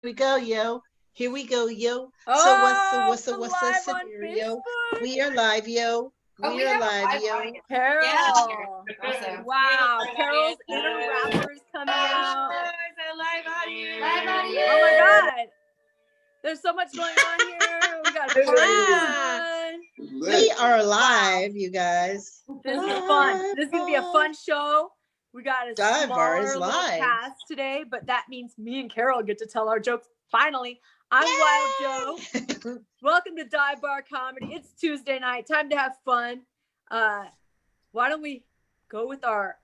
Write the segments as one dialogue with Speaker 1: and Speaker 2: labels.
Speaker 1: we go, yo. Here we go, yo. So
Speaker 2: Oh,
Speaker 1: what's the
Speaker 2: live on
Speaker 1: scenario?
Speaker 2: Facebook.
Speaker 1: We are live, yo.
Speaker 3: Oh,
Speaker 1: We
Speaker 3: we
Speaker 1: are
Speaker 3: have a
Speaker 1: live,
Speaker 3: live
Speaker 1: yo.
Speaker 3: audience.
Speaker 2: Carol.
Speaker 3: Also.
Speaker 2: Wow, Carol's inner rappers coming out.
Speaker 3: Live audience.
Speaker 2: Oh my God. There's so much going on here. We got a party going.
Speaker 1: We are live, you guys.
Speaker 2: This is fun. This is gonna be a fun show. We got a
Speaker 1: Dive bar
Speaker 2: smaller
Speaker 1: is
Speaker 2: little
Speaker 1: live.
Speaker 2: cast today, but that means me and Carol get to tell our jokes. Finally, I'm Wild Joe. Welcome to Dive Bar Comedy. It's Tuesday night. Time to have fun. Why don't we go with our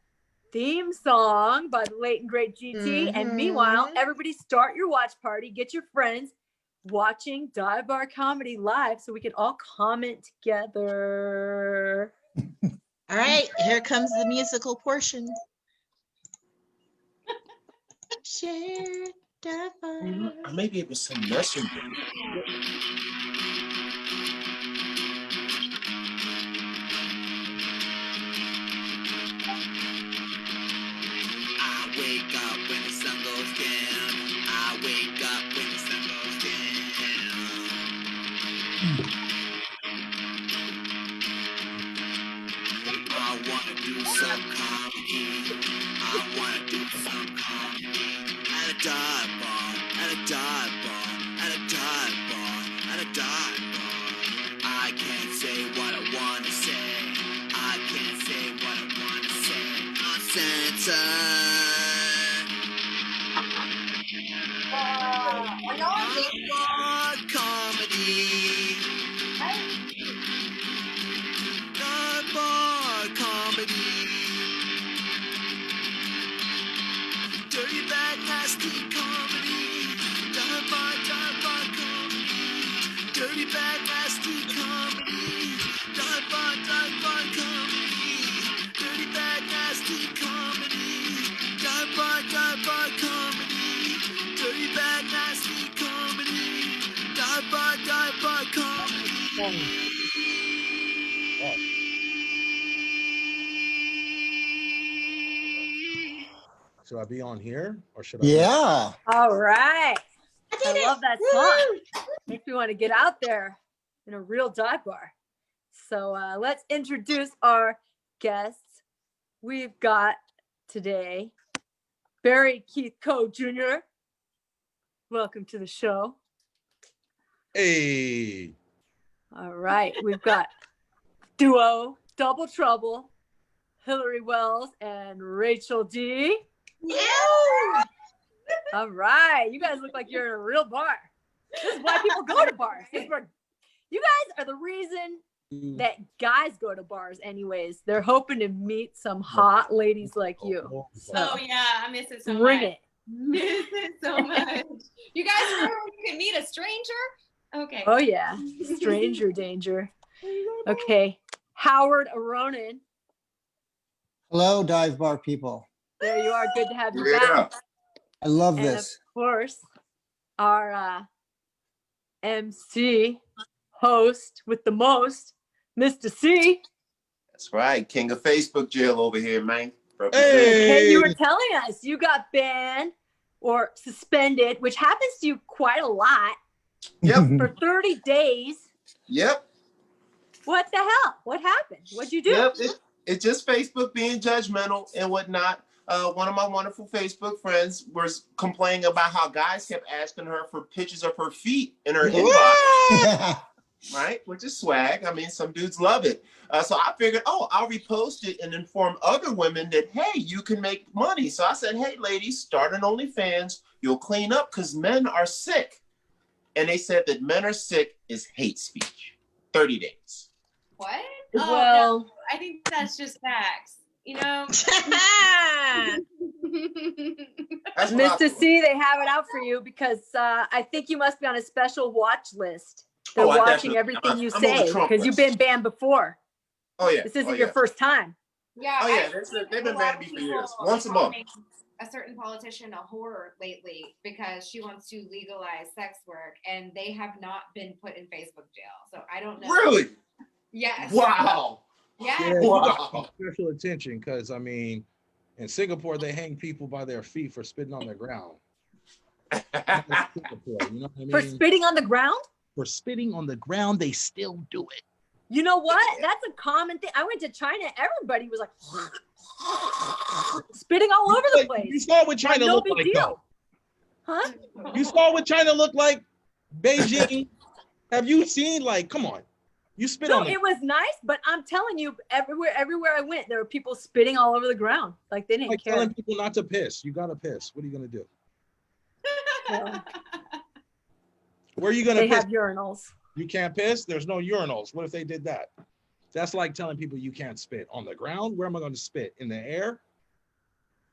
Speaker 2: theme song by the late and great GT? And meanwhile, everybody start your watch party. Get your friends watching Dive Bar Comedy live so we can all comment together.
Speaker 1: All right, here comes the musical portion. Share dive bar.
Speaker 4: Maybe it was some messenger.
Speaker 5: I wake up when the sun goes down. I wake up when the sun goes down. I wanna do some comedy. I wanna do some comedy. At a dive bar, at a dive bar, at a dive bar, at a dive bar. I can't say what I wanna say. I can't say what I wanna say. Uncensored. Bar comedy. Bar comedy. Dirty, bad, nasty comedy. Bar comedy. Dirty, bad, nasty comedy. Bar comedy. Dirty, bad, nasty comedy. Bar comedy. Dirty, bad, nasty comedy. Bar comedy.
Speaker 6: Should I be on here or should I?
Speaker 7: Yeah.
Speaker 2: All right.
Speaker 1: I
Speaker 2: I love that song. Makes me want to get out there in a real dive bar. So let's introduce our guests. We've got today Barry Keith Coe Jr. Welcome to the show.
Speaker 6: Hey.
Speaker 2: All right. We've got duo Double Trouble, Hillary Wells and Rachel D.
Speaker 1: Yeah.
Speaker 2: All right. You guys look like you're in a real bar. This is why people go to bars. You guys are the reason that guys go to bars anyways. They're hoping to meet some hot ladies like you. So
Speaker 3: Oh yeah, I miss it so
Speaker 2: bring
Speaker 3: much.
Speaker 2: it.
Speaker 3: Miss it so much. You guys remember when you could meet a stranger? Okay.
Speaker 2: Oh yeah. Stranger danger. Okay. Howard Aronin.
Speaker 7: Hello, dive bar people.
Speaker 2: There you are. Good to have you
Speaker 4: Yeah.
Speaker 2: back.
Speaker 7: I love
Speaker 2: And
Speaker 7: this.
Speaker 2: of course, our MC host with the most, Mista See.
Speaker 4: That's right. King of Facebook jail over here, man.
Speaker 6: Hey.
Speaker 2: Hey, you were telling us you got banned or suspended, which happens to you quite a lot,
Speaker 4: Yep.
Speaker 2: for 30 days.
Speaker 4: Yep.
Speaker 2: What the hell? What happened? What'd you do?
Speaker 4: Yep. It's just Facebook being judgmental and whatnot. One of my wonderful Facebook friends was complaining about how guys kept asking her for pictures of her feet in her inbox, right? Which is swag. I mean, some dudes love it. So I figured, I'll repost it and inform other women that, hey, you can make money. So I said, hey, ladies, start an OnlyFans. You'll clean up because men are sick. And they said that men are sick is hate speech. 30 days.
Speaker 3: What?
Speaker 2: Well,
Speaker 3: No, I think that's just facts. You know?
Speaker 4: That's what I
Speaker 2: Mr.
Speaker 4: thought.
Speaker 2: C, they have it out for you because I think you must be on a special watch list. They're
Speaker 4: Oh, I
Speaker 2: watching
Speaker 4: definitely-
Speaker 2: everything you
Speaker 4: I'm on the
Speaker 2: say
Speaker 4: Trump
Speaker 2: because you've
Speaker 4: list.
Speaker 2: been banned before.
Speaker 4: Oh, yeah.
Speaker 2: This isn't
Speaker 4: Oh,
Speaker 2: your
Speaker 4: yeah.
Speaker 2: first time.
Speaker 3: Yeah.
Speaker 4: Oh, yeah.
Speaker 3: I've seen
Speaker 4: They've been
Speaker 3: a
Speaker 4: mad
Speaker 3: lot
Speaker 4: at
Speaker 3: of
Speaker 4: me for
Speaker 3: people
Speaker 4: years. Once a month.
Speaker 3: calling a certain politician a whore lately because she wants to legalize sex work, and they have not been put in Facebook jail. So I don't know.
Speaker 4: Really?
Speaker 3: Yes.
Speaker 4: Wow.
Speaker 3: Yeah.
Speaker 6: Yeah,
Speaker 4: Wow.
Speaker 6: special attention because I mean, in Singapore they hang people by their feet for spitting on their ground. Singapore, you know what I
Speaker 2: For
Speaker 6: mean?
Speaker 2: spitting on the ground?
Speaker 6: For spitting on the ground, they still do it.
Speaker 2: You know what? That's a common thing. I went to China. Everybody was like spitting all over the
Speaker 6: You
Speaker 2: place.
Speaker 6: saw what China
Speaker 2: no
Speaker 6: looked
Speaker 2: big
Speaker 6: like,
Speaker 2: deal.
Speaker 6: though.
Speaker 2: Huh?
Speaker 6: You saw what China looked like? Beijing. Have you seen, like, come on. You spit
Speaker 2: No,
Speaker 6: on the
Speaker 2: it was nice, but I'm telling you, everywhere I went, there were people spitting all over the ground. Like they didn't
Speaker 6: like
Speaker 2: care.
Speaker 6: telling people not to piss. You gotta piss. What are you gonna do?
Speaker 2: Well,
Speaker 6: Where are you gonna
Speaker 2: they
Speaker 6: piss?
Speaker 2: have urinals.
Speaker 6: You can't piss? There's no urinals. What if they did that? That's like telling people you can't spit. On the ground? Where am I gonna spit? In the air?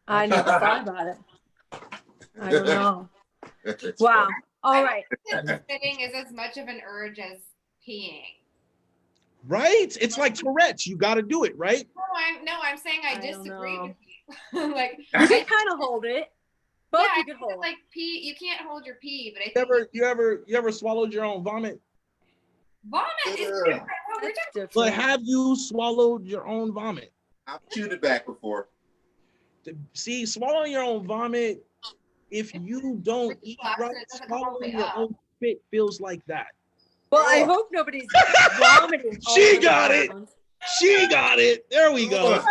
Speaker 2: I never thought about it. I don't know. Wow. All right.
Speaker 3: Spitting is as much of an urge as peeing.
Speaker 6: Right? It's like Tourette's. You gotta do it, right?
Speaker 3: I'm saying I
Speaker 2: don't
Speaker 3: disagree
Speaker 2: know.
Speaker 3: with you. Like
Speaker 2: You can kind of hold it. Both
Speaker 3: yeah,
Speaker 2: you can hold.
Speaker 3: like pee. You can't hold your pee, but I think
Speaker 6: You ever swallowed your own vomit?
Speaker 3: vomit is different. What we're
Speaker 2: That's
Speaker 3: talking-
Speaker 6: But
Speaker 2: different.
Speaker 6: have you swallowed your own vomit?
Speaker 4: I've chewed it back before.
Speaker 6: See, swallowing your own vomit, if you don't eat
Speaker 3: Reflux,
Speaker 6: right,
Speaker 3: it doesn't come all the
Speaker 6: swallowing
Speaker 3: way
Speaker 6: your
Speaker 3: up.
Speaker 6: own spit feels like that.
Speaker 2: Well, I hope nobody's vomiting. all
Speaker 6: She
Speaker 2: over the
Speaker 6: got it.
Speaker 2: ground.
Speaker 6: She got it. There we go.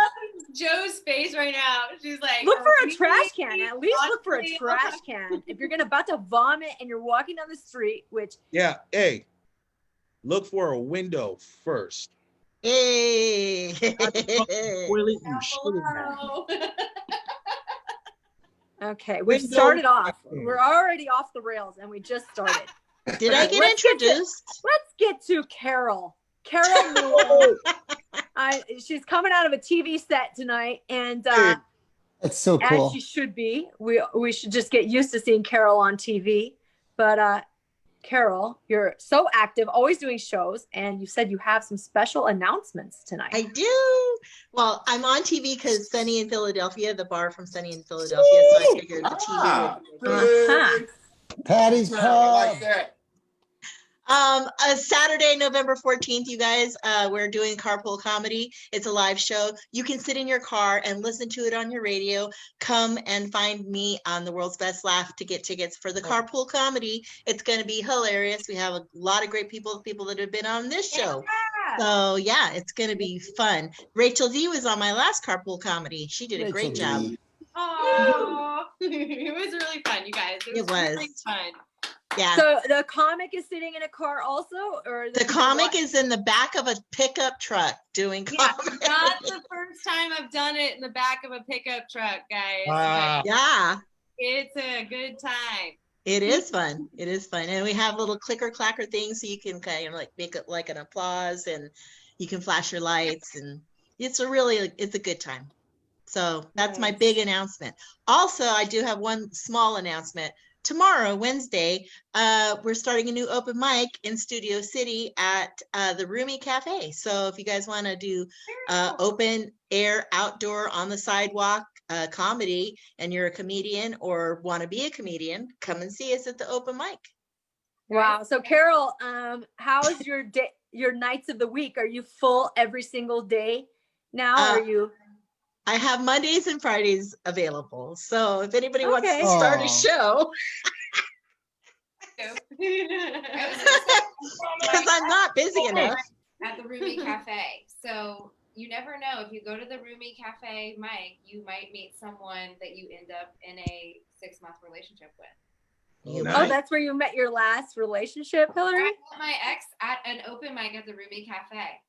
Speaker 3: Joe's face right now. She's like,
Speaker 2: Look for a
Speaker 3: "Are
Speaker 2: trash
Speaker 3: we
Speaker 2: can. At least look for a
Speaker 3: honestly
Speaker 2: trash can. If you're about to vomit and you're walking down the street, which
Speaker 6: Yeah, hey, look for a window first.
Speaker 1: Hey.
Speaker 6: Toilet, you shit in that.
Speaker 3: Hello."
Speaker 2: okay, we
Speaker 6: Window
Speaker 2: started off.
Speaker 6: trash can.
Speaker 2: We're already off the rails, and we just started.
Speaker 1: Did I get
Speaker 2: Let's get to-
Speaker 1: introduced?
Speaker 2: Let's get to Carol. Carol Newell. She's coming out of a TV set tonight, and
Speaker 7: That's so
Speaker 2: as
Speaker 7: cool.
Speaker 2: she should be. We should just get used to seeing Carol on TV. But Carol, you're so active, always doing shows, and you said you have some special announcements tonight.
Speaker 1: I do. Well, I'm on TV because Sunny in Philadelphia, the bar from Sunny in Philadelphia. So I figured the TV would be
Speaker 2: Uh-huh.
Speaker 7: Patty's
Speaker 4: I
Speaker 7: Pub.
Speaker 4: like that.
Speaker 1: Saturday, November 14th, you guys, we're doing Carpool Comedy. It's a live show. You can sit in your car and listen to it on your radio. Come and find me on The World's Best Laugh to get tickets for the Carpool Comedy. It's going to be hilarious. We have a lot of great people that have been on this show.
Speaker 3: Yeah.
Speaker 1: So yeah, it's going to be fun. Rachel D was on my last Carpool Comedy. She did a great
Speaker 7: Rachel
Speaker 1: job.
Speaker 7: D.
Speaker 3: Oh, it was really fun, you guys.
Speaker 1: It was.
Speaker 3: really fun.
Speaker 1: Yeah.
Speaker 2: So the comic is sitting in a car also, or
Speaker 1: The comic is in the back of a pickup truck doing
Speaker 3: Yeah,
Speaker 1: comedy.
Speaker 3: not the first time I've done it in the back of a pickup truck, guys.
Speaker 6: Wow.
Speaker 1: Yeah,
Speaker 3: It's a good time.
Speaker 1: it is fun. It is fun. And we have little clicker clacker things so you can kind of like make it like an applause and you can flash your lights and it's a good time. So that's my
Speaker 2: Nice.
Speaker 1: big announcement. Also, I do have one small announcement. Tomorrow, Wednesday, we're starting a new open mic in Studio City at the Roomy Cafe. So if you guys want to do open air, outdoor, on the sidewalk comedy, and you're a comedian or want to be a comedian, come and see us at the open mic.
Speaker 2: Wow. So Carol, how's your day, your nights of the week? Are you full every single day now? Or are you?
Speaker 1: I have Mondays and Fridays available. So if anybody wants
Speaker 2: Okay.
Speaker 1: to start
Speaker 7: Aw.
Speaker 1: a show, because I'm not busy enough.
Speaker 3: At the Roomy Cafe. So you never know. If you go to the Roomy Cafe, Mike, you might meet someone that you end up in a 6-month relationship with.
Speaker 1: You
Speaker 6: Nice.
Speaker 2: Oh,
Speaker 1: might.
Speaker 2: that's where you met your last relationship,
Speaker 3: I
Speaker 2: Hillary?
Speaker 3: met my ex at an open mic at the Roomy Cafe.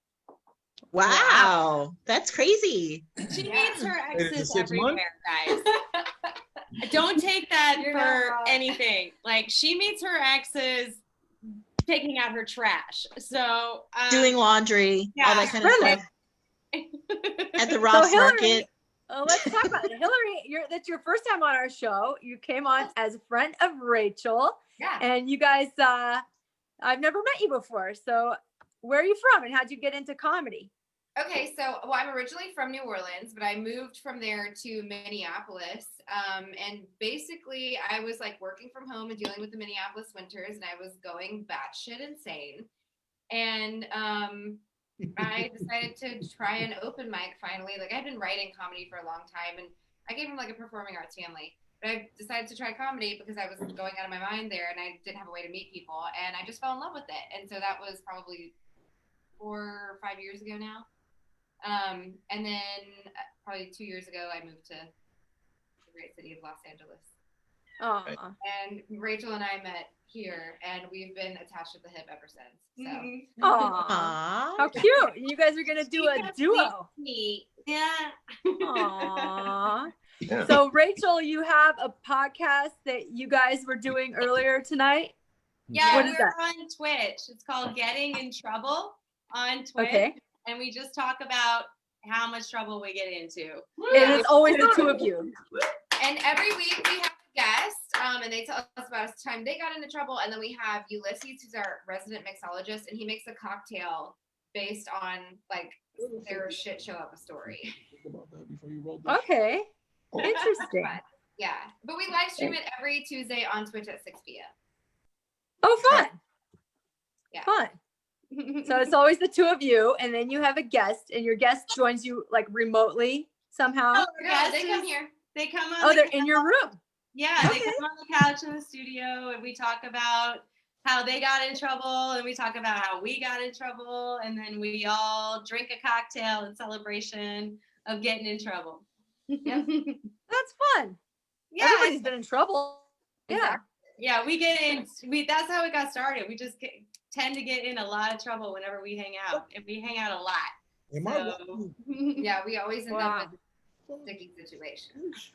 Speaker 1: Wow, that's crazy.
Speaker 8: She
Speaker 3: Yeah.
Speaker 8: meets her
Speaker 6: Wait, is it
Speaker 8: exes
Speaker 6: 6 months?
Speaker 8: everywhere, guys. Don't take that
Speaker 3: You're
Speaker 8: for
Speaker 3: not wrong.
Speaker 8: anything. Like she meets her exes taking out her trash. So
Speaker 1: Doing laundry, all that kind of
Speaker 2: Really?
Speaker 1: stuff at the Ross
Speaker 2: Hillary,
Speaker 1: Market.
Speaker 2: Let's talk about it. Hillary, that's your first time on our show. You came on as a friend of Rachel,
Speaker 3: Yeah.
Speaker 2: and you guys, I've never met you before. So where are you from and how'd you get into comedy?
Speaker 3: Okay, so I'm originally from New Orleans, but I moved from there to Minneapolis. And basically, I was like working from home and dealing with the Minneapolis winters, and I was going batshit insane. And I decided to try an open mic finally. Like I've been writing comedy for a long time, and I came from like a performing arts family. But I decided to try comedy because I was going out of my mind there and I didn't have a way to meet people. And I just fell in love with it. And so that was probably 4 or 5 years ago now. And then probably 2 years ago, I moved to the great city of Los Angeles.
Speaker 2: Aw.
Speaker 3: And Rachel and I met here, and we've been attached at the hip ever since. So.
Speaker 2: Aw.
Speaker 1: Aw.
Speaker 2: How cute. You guys are going to do a duo.
Speaker 8: Neat. Yeah.
Speaker 2: Aw.
Speaker 4: Yeah.
Speaker 2: So, Rachel, you have a podcast that you guys were doing earlier tonight.
Speaker 8: Yeah,
Speaker 2: What is
Speaker 8: we're
Speaker 2: that?
Speaker 8: on Twitch. It's called Getting in Trouble on Twitch.
Speaker 2: Okay.
Speaker 8: And we just talk about how much trouble we get into.
Speaker 2: It is always the two of you.
Speaker 3: And every week we have a guest, and they tell us about a time they got into trouble. And then we have Ulysses, who's our resident mixologist, and he makes a cocktail based on like their shit show of a story.
Speaker 6: Think about that before you roll that.
Speaker 2: Okay. Interesting.
Speaker 3: Yeah, but we live stream it every Tuesday on Twitch at 6 p.m.
Speaker 2: Oh, fun.
Speaker 3: Yeah.
Speaker 2: Fun. So it's always the two of you, and then you have a guest, and your guest joins you like remotely somehow.
Speaker 8: Oh,
Speaker 3: Yeah, they come here.
Speaker 8: They come on.
Speaker 2: Oh,
Speaker 8: the
Speaker 2: they're in your room.
Speaker 8: Yeah, they come on the couch in the studio, and we talk about how they got in trouble, and we talk about how we got in trouble, and then we all drink a cocktail in celebration of getting in trouble.
Speaker 3: Yep.
Speaker 2: That's fun.
Speaker 8: Yeah,
Speaker 2: Everybody's been in trouble. Yeah.
Speaker 3: Exactly.
Speaker 8: yeah, we get in. That's how it got started. We just tend to get in a lot of trouble whenever we hang out, and we hang out a lot.
Speaker 6: Am I
Speaker 8: So,
Speaker 6: wrong?
Speaker 3: Yeah, we always end
Speaker 2: Wow.
Speaker 3: up in sticky situations.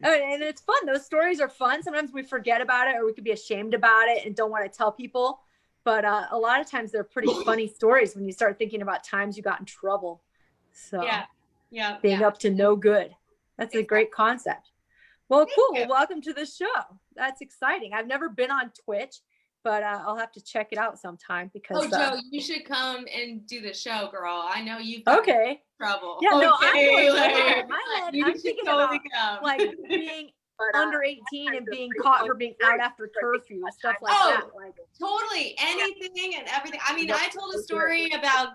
Speaker 2: Oh, and it's fun. Those stories are fun. Sometimes we forget about it, or we could be ashamed about it and don't want to tell people. But a lot of times they're pretty funny stories when you start thinking about times you got in trouble. So
Speaker 8: yeah.
Speaker 2: being
Speaker 3: Yeah.
Speaker 2: up to no good. That's a great concept. Well, cool.
Speaker 8: you.
Speaker 2: Well, welcome to the show. That's exciting. I've never been on Twitch, but I'll have to check it out sometime because.
Speaker 8: Oh, Joe, you should come and do the show, girl. I know you've got
Speaker 2: Okay.
Speaker 8: trouble.
Speaker 2: Yeah, no,
Speaker 8: Okay,
Speaker 2: I'm my head.
Speaker 8: you
Speaker 2: I'm
Speaker 8: should
Speaker 2: thinking
Speaker 8: totally
Speaker 2: about
Speaker 8: come.
Speaker 2: like being under 18 and being caught for being out after curfew, stuff like
Speaker 8: Oh.
Speaker 2: that. Like,
Speaker 8: Totally, anything and everything. I mean, I told a story about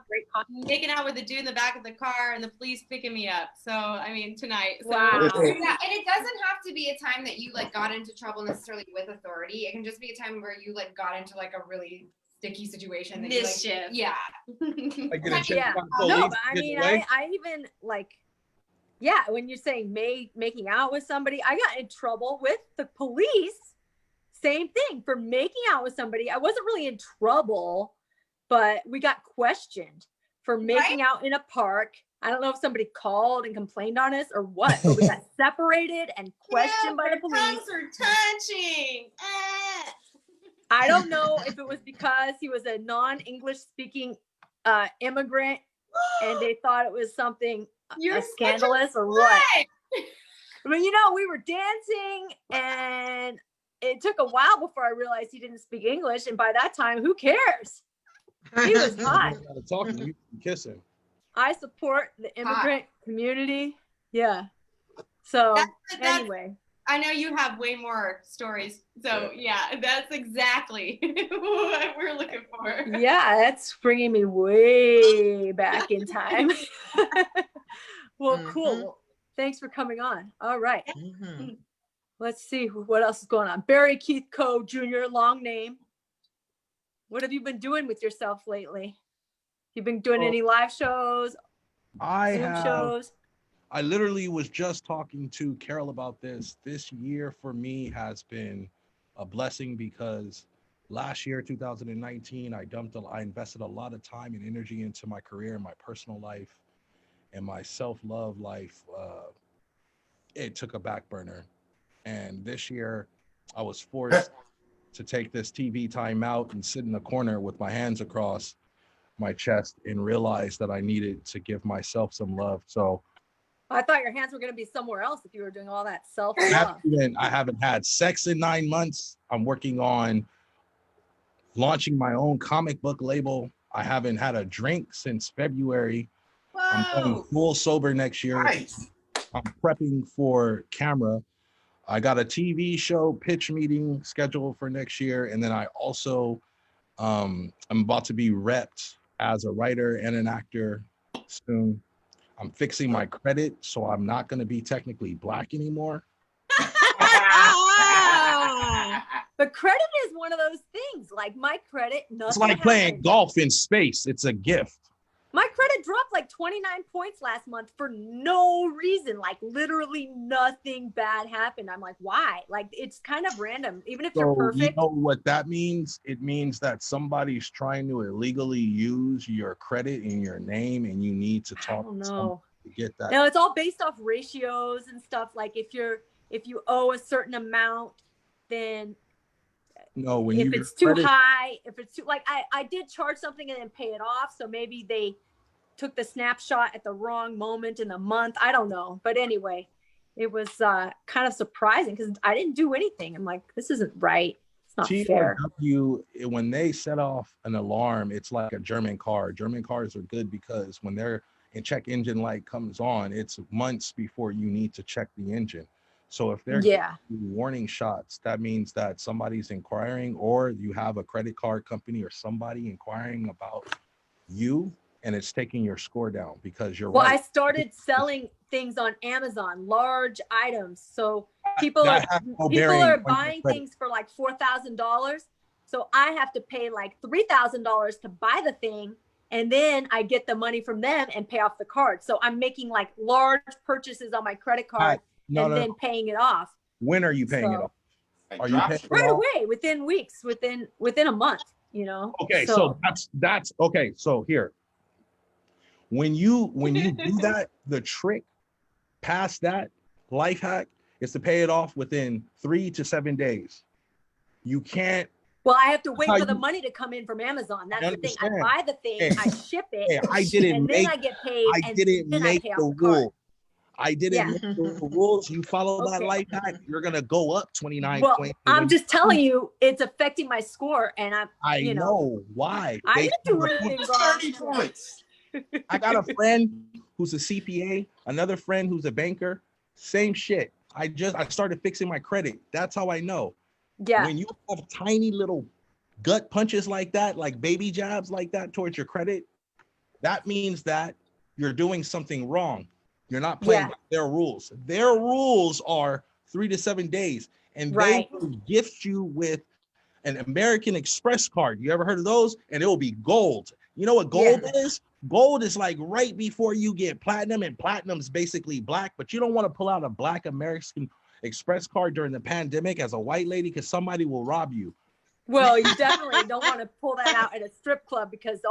Speaker 8: making out with a dude in the back of the car and the police picking me up. So, I mean, tonight. So,
Speaker 2: wow.
Speaker 3: Yeah, and it doesn't have to be a time that you like got into trouble necessarily with authority. It can just be a time where you like got into like a really sticky situation. That
Speaker 8: Mischief.
Speaker 3: You, like, yeah.
Speaker 6: I get a chance
Speaker 2: Yeah.
Speaker 6: to find
Speaker 2: No,
Speaker 6: police
Speaker 2: but I
Speaker 6: get
Speaker 2: mean,
Speaker 6: away.
Speaker 2: I even like, yeah, when you're saying making out with somebody, I got in trouble with the police. Same thing for making out with somebody. I wasn't really in trouble, but we got questioned for making out in a park. I don't know if somebody called and complained on us or what, but we got separated and questioned by the police.
Speaker 8: Tongues are touching.
Speaker 2: I don't know if it was because he was a non-English speaking immigrant and they thought it was something
Speaker 8: You're
Speaker 2: scandalous or what. But you know, we were dancing and it took a while before I realized he didn't speak English. And by that time, who cares? He was hot.
Speaker 6: You gotta talk to you, can kiss him.
Speaker 2: I support the immigrant community. Yeah. So
Speaker 8: That's-
Speaker 2: anyway.
Speaker 8: I know you have way more stories. So, yeah, that's exactly what we're looking for.
Speaker 2: Yeah, that's bringing me way back in time. Well, cool. Thanks for coming on. All right.
Speaker 1: Mhm.
Speaker 2: Let's see what else is going on. Barry Keith Coe Jr., long name. What have you been doing with yourself lately? You been doing any live shows,
Speaker 6: I
Speaker 2: Zoom
Speaker 6: have.
Speaker 2: shows?
Speaker 6: I literally was just talking to Carol about this. This year for me has been a blessing because last year, 2019, I invested a lot of time and energy into my career and my personal life and my self-love life. It took a back burner. And this year I was forced to take this TV time out and sit in the corner with my hands across my chest and realize that I needed to give myself some love. So
Speaker 2: I thought your hands were going to be somewhere else if you were doing all that
Speaker 6: I
Speaker 2: self-love.
Speaker 6: haven't had sex in 9 months. I'm working on launching my own comic book label. I haven't had a drink since February. I'm going full sober next year.
Speaker 4: Nice.
Speaker 6: I'm prepping for camera. I got a TV show pitch meeting scheduled for next year. And then I also, I'm about to be repped as a writer and an actor soon. I'm fixing my credit, so I'm not going to be technically black anymore.
Speaker 2: But credit is one of those things. Like my credit, nothing.
Speaker 6: It's like playing
Speaker 2: happened.
Speaker 6: golf in space. It's a gift.
Speaker 2: My credit dropped like 29 points last month for no reason. Like literally nothing bad happened. I'm like, why? Like it's kind of random. Even if you're
Speaker 6: So you
Speaker 2: perfect.
Speaker 6: know what that means? It means that somebody's trying to illegally use your credit in your name, and you need to
Speaker 2: I
Speaker 6: talk
Speaker 2: don't
Speaker 6: to somebody
Speaker 2: know.
Speaker 6: to get that.
Speaker 2: No, it's all based off ratios and stuff. Like if you owe a certain amount, then
Speaker 6: No, when
Speaker 2: if
Speaker 6: you
Speaker 2: it's
Speaker 6: get
Speaker 2: too
Speaker 6: credit,
Speaker 2: high, if it's too like I did charge something and then pay it off. So maybe they took the snapshot at the wrong moment in the month. I don't know. But anyway, it was kind of surprising because I didn't do anything. I'm like, this isn't right. It's not fair.
Speaker 6: TRW, when they set off an alarm, it's like a German car. German cars are good because when their check engine light comes on, it's months before you need to check the engine. So if they're giving you warning shots, that means that somebody's inquiring, or you have a credit card company or somebody inquiring about you, and it's taking your score down because you're
Speaker 2: Well,
Speaker 6: right.
Speaker 2: I started selling things on Amazon, large items. So people are buying things for like $4,000. So I have to pay like $3,000 to buy the thing, and then I get the money from them and pay off the card. So I'm making like large purchases on my credit card then paying it off.
Speaker 6: When are you paying it off? Are you paying
Speaker 2: right away, within weeks, within a month, you know?
Speaker 6: Okay, so that's okay. So here, when you do that, the trick past that life hack is to pay it off within 3 to 7 days. You can't.
Speaker 2: Well, I have to wait for the money to come in from Amazon. That's the thing. I buy the thing, I ship it, and then I get paid.
Speaker 6: I didn't make the rule. I didn't make the rules. You follow that life hack, you're gonna go up 29 points.
Speaker 2: I'm just telling you, it's affecting my score, and
Speaker 6: I know why.
Speaker 2: I didn't do anything wrong.
Speaker 4: 30 points.
Speaker 6: I got a friend who's a CPA, another friend who's a banker. Same shit. I started fixing my credit. That's how I know.
Speaker 2: Yeah.
Speaker 6: When you have tiny little gut punches like that, like baby jabs like that towards your credit, that means that you're doing something wrong. You're not playing by their rules. Their rules are 3 to 7 days, and they will gift you with an American Express card. You ever heard of those? And it will be gold. You know what gold is? Gold is like right before you get platinum, and platinum's basically black, but you don't want to pull out a black American Express card during the pandemic as a white lady because somebody will rob you.
Speaker 2: Well, you definitely don't want to pull that out at a strip club because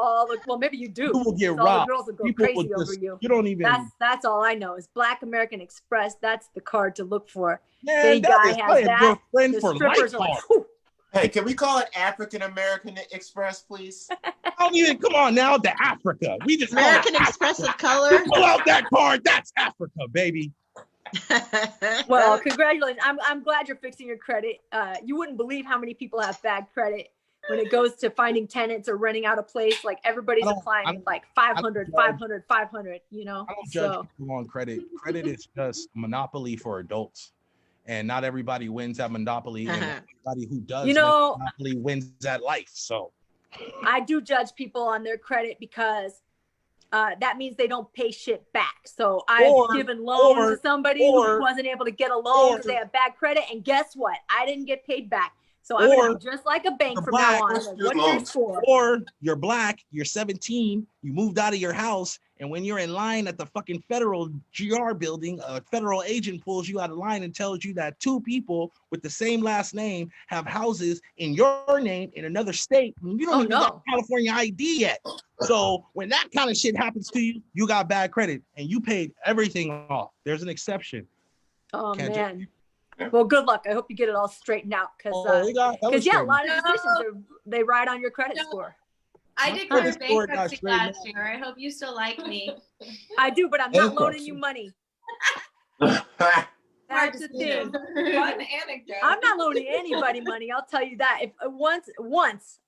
Speaker 2: maybe you do.
Speaker 6: You will get robbed.
Speaker 2: All the girls will go
Speaker 6: People
Speaker 2: crazy
Speaker 6: will
Speaker 2: over you.
Speaker 6: You don't even.
Speaker 2: That's all I know is Black American Express. That's the card to look for.
Speaker 6: Man,
Speaker 2: Big guy has that.
Speaker 6: Friend
Speaker 2: The
Speaker 6: for
Speaker 2: strippers
Speaker 6: life
Speaker 2: are like,
Speaker 6: card.
Speaker 4: Hey, can we call it African American Express, please?
Speaker 6: Don't even come on now to Africa. We just
Speaker 1: American Expressive Color.
Speaker 6: Pull out that card. That's Africa, baby.
Speaker 2: Well, congratulations. I'm glad you're fixing your credit. You wouldn't believe how many people have bad credit when it goes to finding tenants or renting out a place. Like everybody's applying with like 500, 500, you know?
Speaker 6: I don't judge people on credit. Credit is just Monopoly for adults. And not everybody wins at Monopoly. And everybody who does Monopoly wins at life. So
Speaker 2: I do judge people on their credit because that means they don't pay shit back. So I've given loans to somebody who wasn't able to get a loan because they have bad credit. And guess what? I didn't get paid back. So I'm going to be just like a bank from now on. Like, what's your score?
Speaker 6: Or you're black, you're 17, you moved out of your house, and when you're in line at the fucking federal GR building, a federal agent pulls you out of line and tells you that 2 people with the same last name have houses in your name in another state. You don't even got California ID yet. So when that kind of shit happens to you, you got bad credit and you paid everything off. There's an exception.
Speaker 2: Oh, man. Well, good luck. I hope you get it all straightened out because a lot of musicians they ride on your credit score.
Speaker 8: I declared bankruptcy last year. I hope you still like me.
Speaker 2: I do, but I'm not loaning you money. That's the thing.
Speaker 3: Fun anecdote.
Speaker 2: I'm not loaning anybody money. I'll tell you that. If once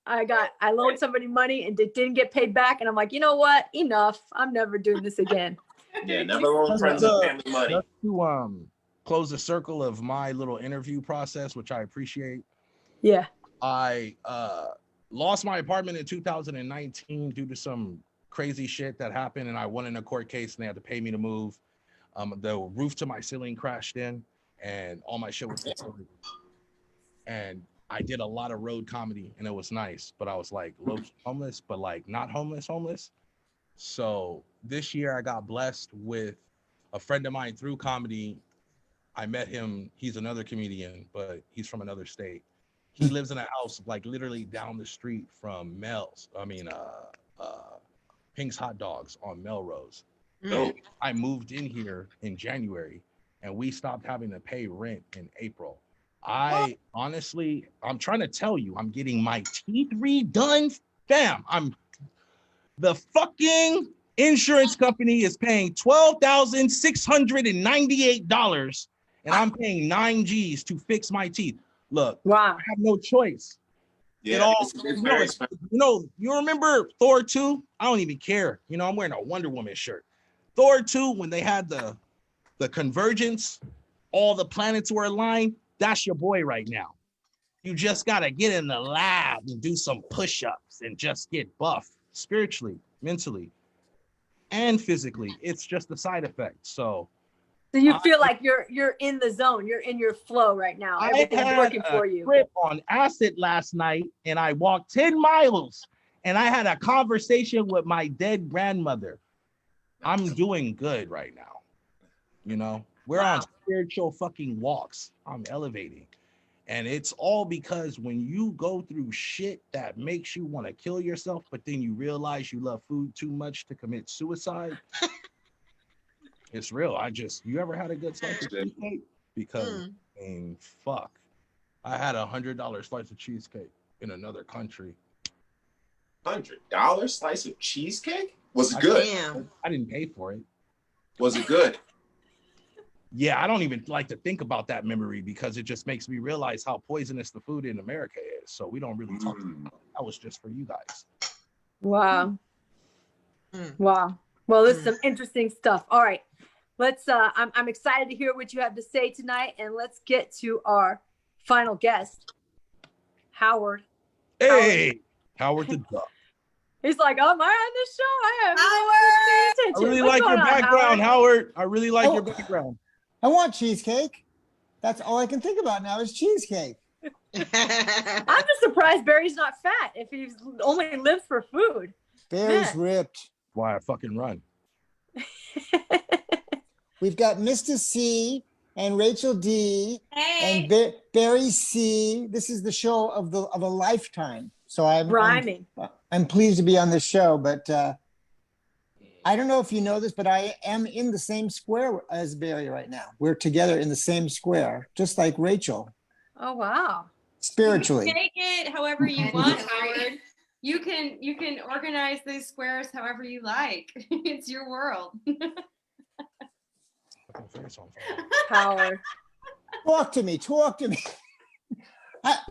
Speaker 2: I loaned somebody money and it didn't get paid back, and I'm like, you know what? Enough. I'm never doing this again.
Speaker 4: Yeah, never loan friends and family money.
Speaker 6: Just to close the circle of my little interview process, which I appreciate.
Speaker 2: Yeah.
Speaker 6: I lost my apartment in 2019 due to some crazy shit that happened, and I won in a court case, and they had to pay me to move. The roof to my ceiling crashed in, and all my shit was destroyed. And I did a lot of road comedy and it was nice, but I was like low-key homeless, but like not homeless. So this year I got blessed with a friend of mine through comedy. I met him. He's another comedian, but he's from another state. He lives in a house like literally down the street from Pink's Hot Dogs on Melrose. So I moved in here in January and we stopped having to pay rent in April. I'm trying to tell you, I'm getting my teeth redone. Fam, the fucking insurance company is paying $12,698 and I'm paying 9 G's to fix my teeth. Look,
Speaker 2: Wow.
Speaker 6: I have no choice.
Speaker 4: Yeah, it's very expensive.
Speaker 6: You remember Thor 2? I don't even care. I'm wearing a Wonder Woman shirt. Thor 2, when they had the convergence, all the planets were aligned. That's your boy right now. You just got to get in the lab and do some push-ups and just get buff spiritually, mentally, and physically. It's just a side effect. So
Speaker 2: you feel like you're in the zone. You're in your flow right now. Everything's working for you.
Speaker 6: I had a trip on acid last night and I walked 10 miles and I had a conversation with my dead grandmother. I'm doing good right now. We're on spiritual fucking walks. I'm elevating. And it's all because when you go through shit that makes you want to kill yourself, but then you realize you love food too much to commit suicide. It's real. You ever had a good slice of cheesecake? Because, fuck. I had $100 slice of cheesecake in another country.
Speaker 4: $100 slice of cheesecake? Was it good?
Speaker 1: Damn.
Speaker 6: I didn't pay for it.
Speaker 4: Was it good?
Speaker 6: Yeah, I don't even like to think about that memory because it just makes me realize how poisonous the food in America is. So we don't really talk about that. That was just for you guys.
Speaker 2: Wow. Wow. Well, this is some interesting stuff. All right. Let's I'm excited to hear what you have to say tonight, and let's get to our final guest, Howard.
Speaker 6: Hey, Howard the Duck.
Speaker 2: He's like, oh, am I on this show? I have
Speaker 6: I really like your background, Howard. I really like your background.
Speaker 7: I want cheesecake. That's all I can think about now is cheesecake.
Speaker 2: I'm just surprised Barry's not fat if he only lives for food.
Speaker 7: Barry's ripped.
Speaker 6: Why I fucking run.
Speaker 7: We've got Mista See and Rachel D
Speaker 8: Hey.
Speaker 7: and Barry C. This is the show of a lifetime. So I'm pleased to be on this show, but I don't know if you know this, but I am in the same square as Barry right now. We're together in the same square, just like Rachel.
Speaker 2: Oh, wow.
Speaker 7: Spiritually.
Speaker 8: You can take it however you want, Howard. You can organize these squares however you like. It's your world.
Speaker 2: Howard.
Speaker 7: Talk to me.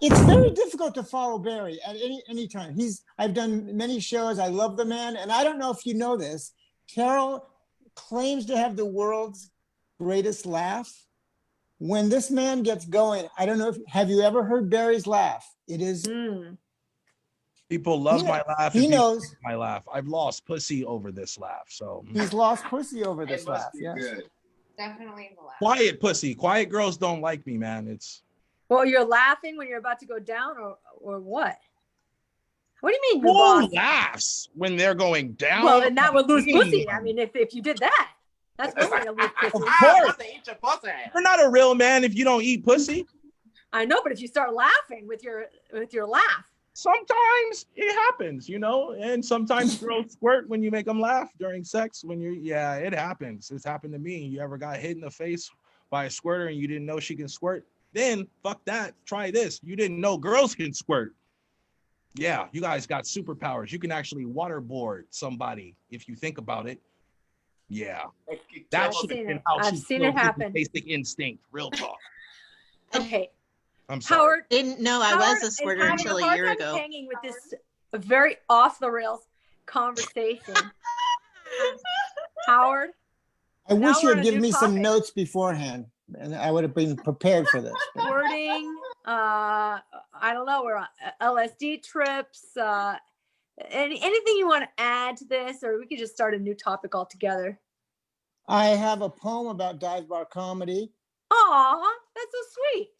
Speaker 7: It's very difficult to follow Barry at any time. I've done many shows. I love the man. And I don't know if you know this. Carol claims to have the world's greatest laugh. When this man gets going, I don't know have you ever heard Barry's laugh? It is.
Speaker 6: People love my laugh.
Speaker 7: He knows
Speaker 6: my laugh. I've lost pussy over this laugh. So
Speaker 7: he's lost pussy over this laugh. Yes.
Speaker 4: Good.
Speaker 3: Definitely the laugh.
Speaker 6: Quiet pussy. Quiet girls don't like me, man.
Speaker 2: Well, you're laughing when you're about to go down, or what? What do you mean?
Speaker 6: Who laughs when they're going down?
Speaker 2: Well, and that would lose pussy. I mean, if you did that, that's one way to lose pussy.
Speaker 6: Of course. You're not a real man if you don't eat pussy.
Speaker 2: I know, but if you start laughing with your laugh.
Speaker 6: Sometimes it happens, and sometimes girls squirt when you make them laugh during sex. It happens. It's happened to me. You ever got hit in the face by a squirter and you didn't know she can squirt? Then fuck that. Try this. You didn't know girls can squirt. Yeah, you guys got superpowers. You can actually waterboard somebody if you think about it. Yeah, that should have been how
Speaker 2: I've seen it happen.
Speaker 6: Basic instinct. Real talk.
Speaker 2: Okay.
Speaker 6: I'm sorry.
Speaker 2: Howard,
Speaker 1: I was a squirter until a year ago.
Speaker 2: Hanging with this very off the rails conversation. Howard,
Speaker 7: I wish you had given me some notes beforehand, and I would have been prepared for this.
Speaker 2: Wording, I don't know, we're on LSD trips, anything you want to add to this, or we could just start a new topic altogether.
Speaker 7: I have a poem about dive bar comedy.
Speaker 2: Aw, that's so sweet.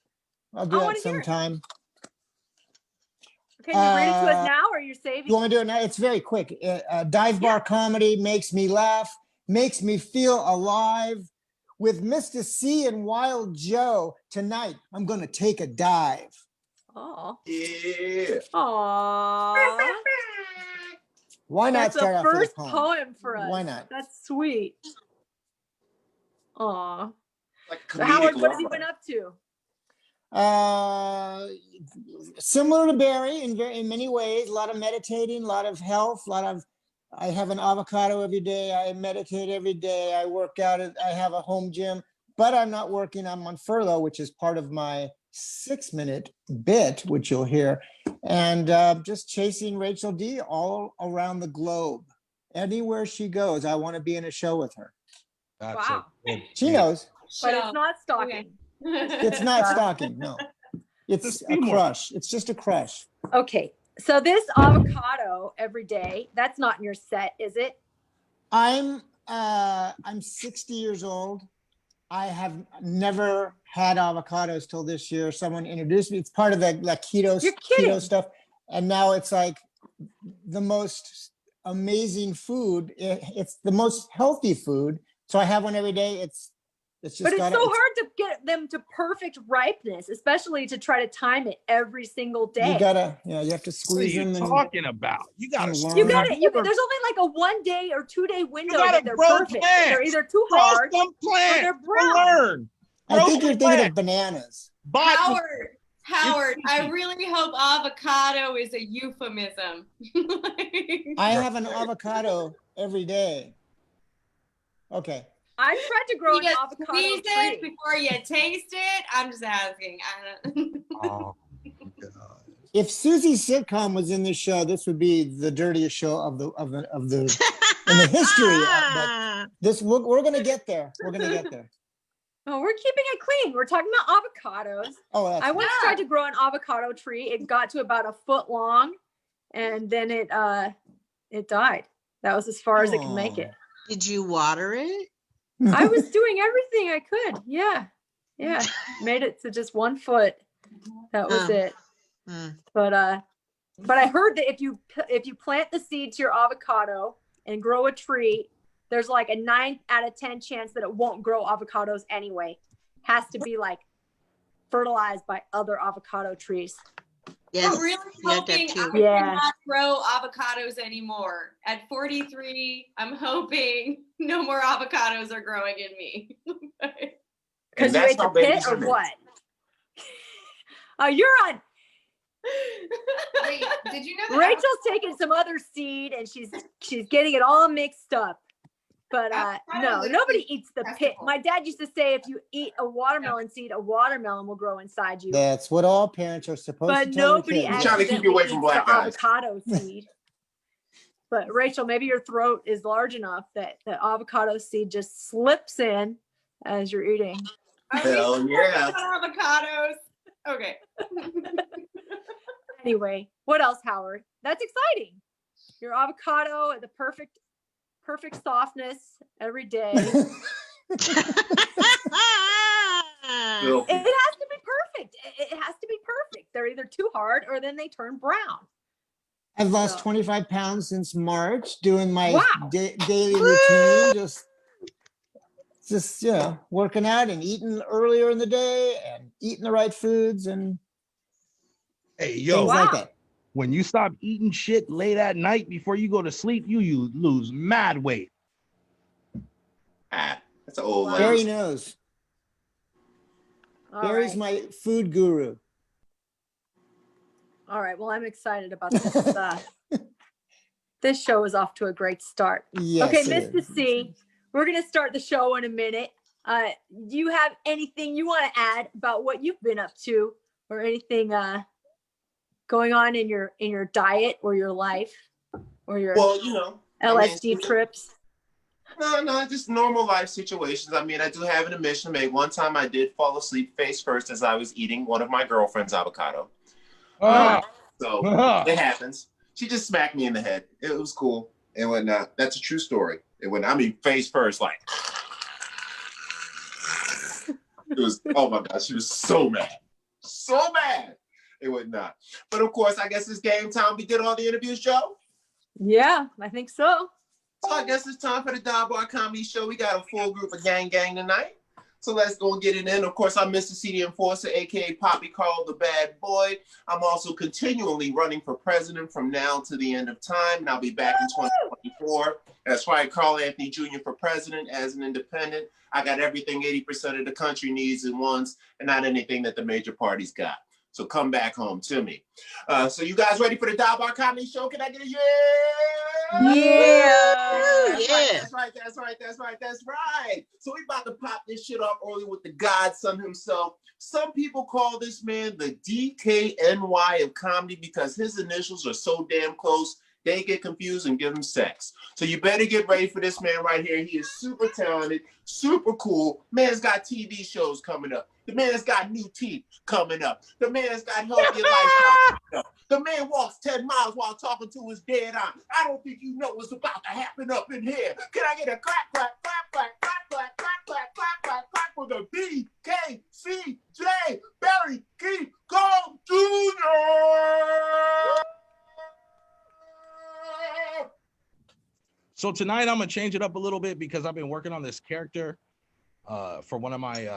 Speaker 7: I'll do that sometime.
Speaker 2: Can you read it to us now, or you're saving?
Speaker 7: You want me to do it now? It's very quick. Dive bar comedy makes me laugh, makes me feel alive. With Mista See and Wild Joe tonight, I'm gonna take a dive.
Speaker 2: Oh.
Speaker 4: Yeah.
Speaker 2: Aww.
Speaker 7: Why not
Speaker 2: That's
Speaker 7: start
Speaker 2: the
Speaker 7: off with a
Speaker 2: first
Speaker 7: poem?
Speaker 2: poem for us.
Speaker 7: Why not?
Speaker 2: That's sweet. Aw.
Speaker 4: Like
Speaker 2: So Howard,
Speaker 4: comedic
Speaker 2: what have you
Speaker 4: love.
Speaker 2: been up to?
Speaker 7: Similar to Barry in many ways. A lot of meditating, a lot of health, I have an avocado every day. I meditate every day. I work out. I have a home gym, but I'm not working. I'm on furlough, which is part of my 6-minute bit, which you'll hear, and just chasing Rachel D all around the globe. Anywhere she goes, I want to be in a show with her.
Speaker 6: That's
Speaker 2: Wow.
Speaker 7: She knows.
Speaker 2: But it's not stalking.
Speaker 7: It's not stalking. No, it's a crush. It's just a crush.
Speaker 2: Okay. So this avocado every day, that's not in your set, is it?
Speaker 7: I'm 60 years old. I have never had avocados till this year. Someone introduced me. It's part of the keto stuff. And now it's like the most amazing food. It's the most healthy food. So I have one every day. It's just
Speaker 2: But it's so hard to get them to perfect ripeness, especially to try to time it every single day.
Speaker 7: You have to
Speaker 6: What are
Speaker 7: squeeze
Speaker 6: you
Speaker 7: them.
Speaker 6: talking about? You gotta.
Speaker 2: You got it. There's only like a 1 day or 2 day window that they're perfect. They're either too hard or they're brown.
Speaker 6: Learn.
Speaker 7: I think you're thinking of bananas.
Speaker 8: Howard, I really hope avocado is a euphemism.
Speaker 7: I have an avocado every day. Okay.
Speaker 2: I tried to grow an avocado
Speaker 8: Squeeze
Speaker 2: tree.
Speaker 8: it before you taste it. I'm just asking.
Speaker 6: Oh,
Speaker 7: If Susie's sitcom was in this show, this would be the dirtiest show of the in the history. But this we're gonna get there. We're gonna get there.
Speaker 2: Oh, we're keeping it clean. We're talking about avocados.
Speaker 7: Oh,
Speaker 2: I once tried to grow an avocado tree. It got to about a foot long, and then it died. That was as far as it could make it.
Speaker 1: Did you water it?
Speaker 2: I was doing everything I could. Yeah. Made it to just 1 foot. That was it. But I heard that if you plant the seed to your avocado and grow a tree, there's like a 9 out of 10 chance that it won't grow avocados anyway. Has to be like fertilized by other avocado trees.
Speaker 1: Yes.
Speaker 8: I'm really hoping I cannot grow avocados anymore. At 43, I'm hoping no more avocados are growing in me.
Speaker 2: Because you ate the pit or what? You're on.
Speaker 3: Wait, did you know that
Speaker 2: Rachel's taking some other seed and she's getting it all mixed up. But no, nobody eats the pit. My dad used to say if you eat a watermelon seed, a watermelon will grow inside you.
Speaker 7: That's what all parents are supposed to tell their kids.
Speaker 4: He's trying to keep you away from black guys.
Speaker 2: Avocado seed. But Rachel, maybe your throat is large enough that the avocado seed just slips in as you're eating.
Speaker 4: Hell yeah.
Speaker 8: Avocados. Okay.
Speaker 2: Anyway, what else, Howard? That's exciting. Your avocado at the perfect softness every day. It has to be perfect. It has to be perfect. They're either too hard or then they turn brown.
Speaker 7: I've lost 25 pounds since March doing my daily routine. Just working out and eating earlier in the day and eating the right foods and
Speaker 6: hey,
Speaker 7: things like that.
Speaker 6: When you stop eating shit late at night before you go to sleep, you lose mad weight.
Speaker 4: That's an old
Speaker 7: Barry knows.
Speaker 2: All
Speaker 7: Barry's
Speaker 2: right.
Speaker 7: my food guru.
Speaker 2: All right. Well, I'm excited about this. This show is off to a great start.
Speaker 7: Yes,
Speaker 2: okay,
Speaker 7: it
Speaker 2: Mista
Speaker 7: is.
Speaker 2: See, we're going to start the show in a minute. Do you have anything you want to add about what you've been up to or anything going on in your diet or your life or your LSD trips?
Speaker 4: No, just normal life situations. I mean, I do have an admission to make. One time I did fall asleep face first as I was eating one of my girlfriend's avocado. So it happens. She just smacked me in the head. It was cool and whatnot. That's a true story. Face first, like it was. Oh my gosh, she was so mad, so mad. It would not. But of course, I guess it's game time. We did all the interviews, Joe.
Speaker 2: Yeah, I think so.
Speaker 4: So I guess it's time for the Dive Bar Comedy Show. We got a full group of gang tonight. So let's go and get it in. Of course, I'm Mista See the Enforcer, a.k.a. Poppy Carl, the bad boy. I'm also continually running for president from now to the end of time, and I'll be back in 2024. That's right, Carl Anthony Jr. for president as an independent. I got everything 80% of the country needs and wants, and not anything that the major parties got. So come back home to me. So you guys ready for the Dive Bar Comedy Show? Can I get a yeah?
Speaker 2: Yeah.
Speaker 4: That's right. So we about to pop this shit off early with the godson himself. Some people call this man the DKNY of comedy because his initials are so damn close, they get confused and give him sex. So you better get ready for this man right here. He is super talented, super cool. Man's got TV shows coming up. The man's got new teeth coming up. The man's got healthier lifestyle coming up. The man walks 10 miles while talking to his dead eye. I don't think you know what's about to happen up in here. Can I get a clap, clap, clap, clap, clap, clap, clap, clap, clap, clap, clap for the BKCJ Barry Keith Coe Jr.
Speaker 6: So tonight I'm gonna change it up a little bit because I've been working on this character for one of my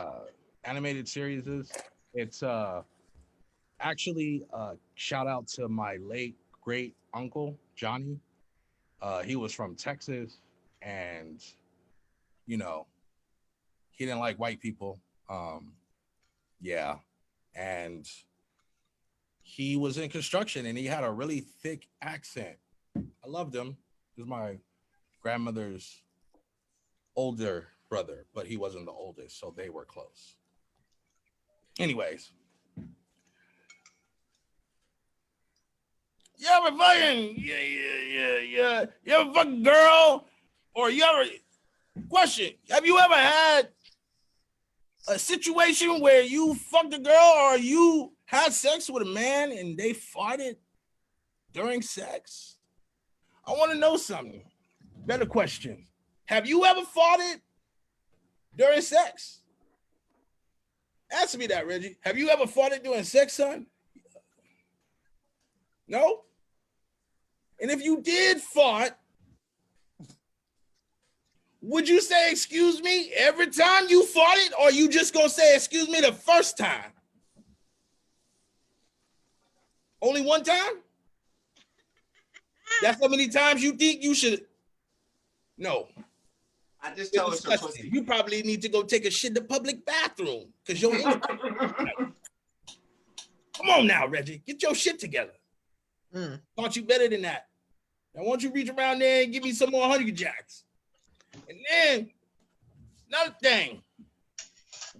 Speaker 6: animated series. It's actually shout out to my late great uncle Johnny. He was from Texas, and you know, he didn't like white people. Yeah, and he was in construction, and he had a really thick accent. I loved him. He was my grandmother's older brother, but he wasn't the oldest, so they were close. Anyways, you ever fucking you ever fucking girl, or you ever have you ever had a situation where you fucked a girl or you had sex with a man and they farted during sex? I want to know something. Better question. Have you ever farted during sex? Answer me that, Reggie. Have you ever farted during sex, son? No? And if you did fart, would you say excuse me every time you farted, or you just gonna say excuse me the first time? Only one time? That's how many times you think you should? No.
Speaker 4: I just tell her some pussy.
Speaker 6: You probably need to go take a shit in the public bathroom because you're Come on now, Reggie. Get your shit together. Thought you better than that. Now, why don't you reach around there and give me some more Honey Jacks? And then, another thing.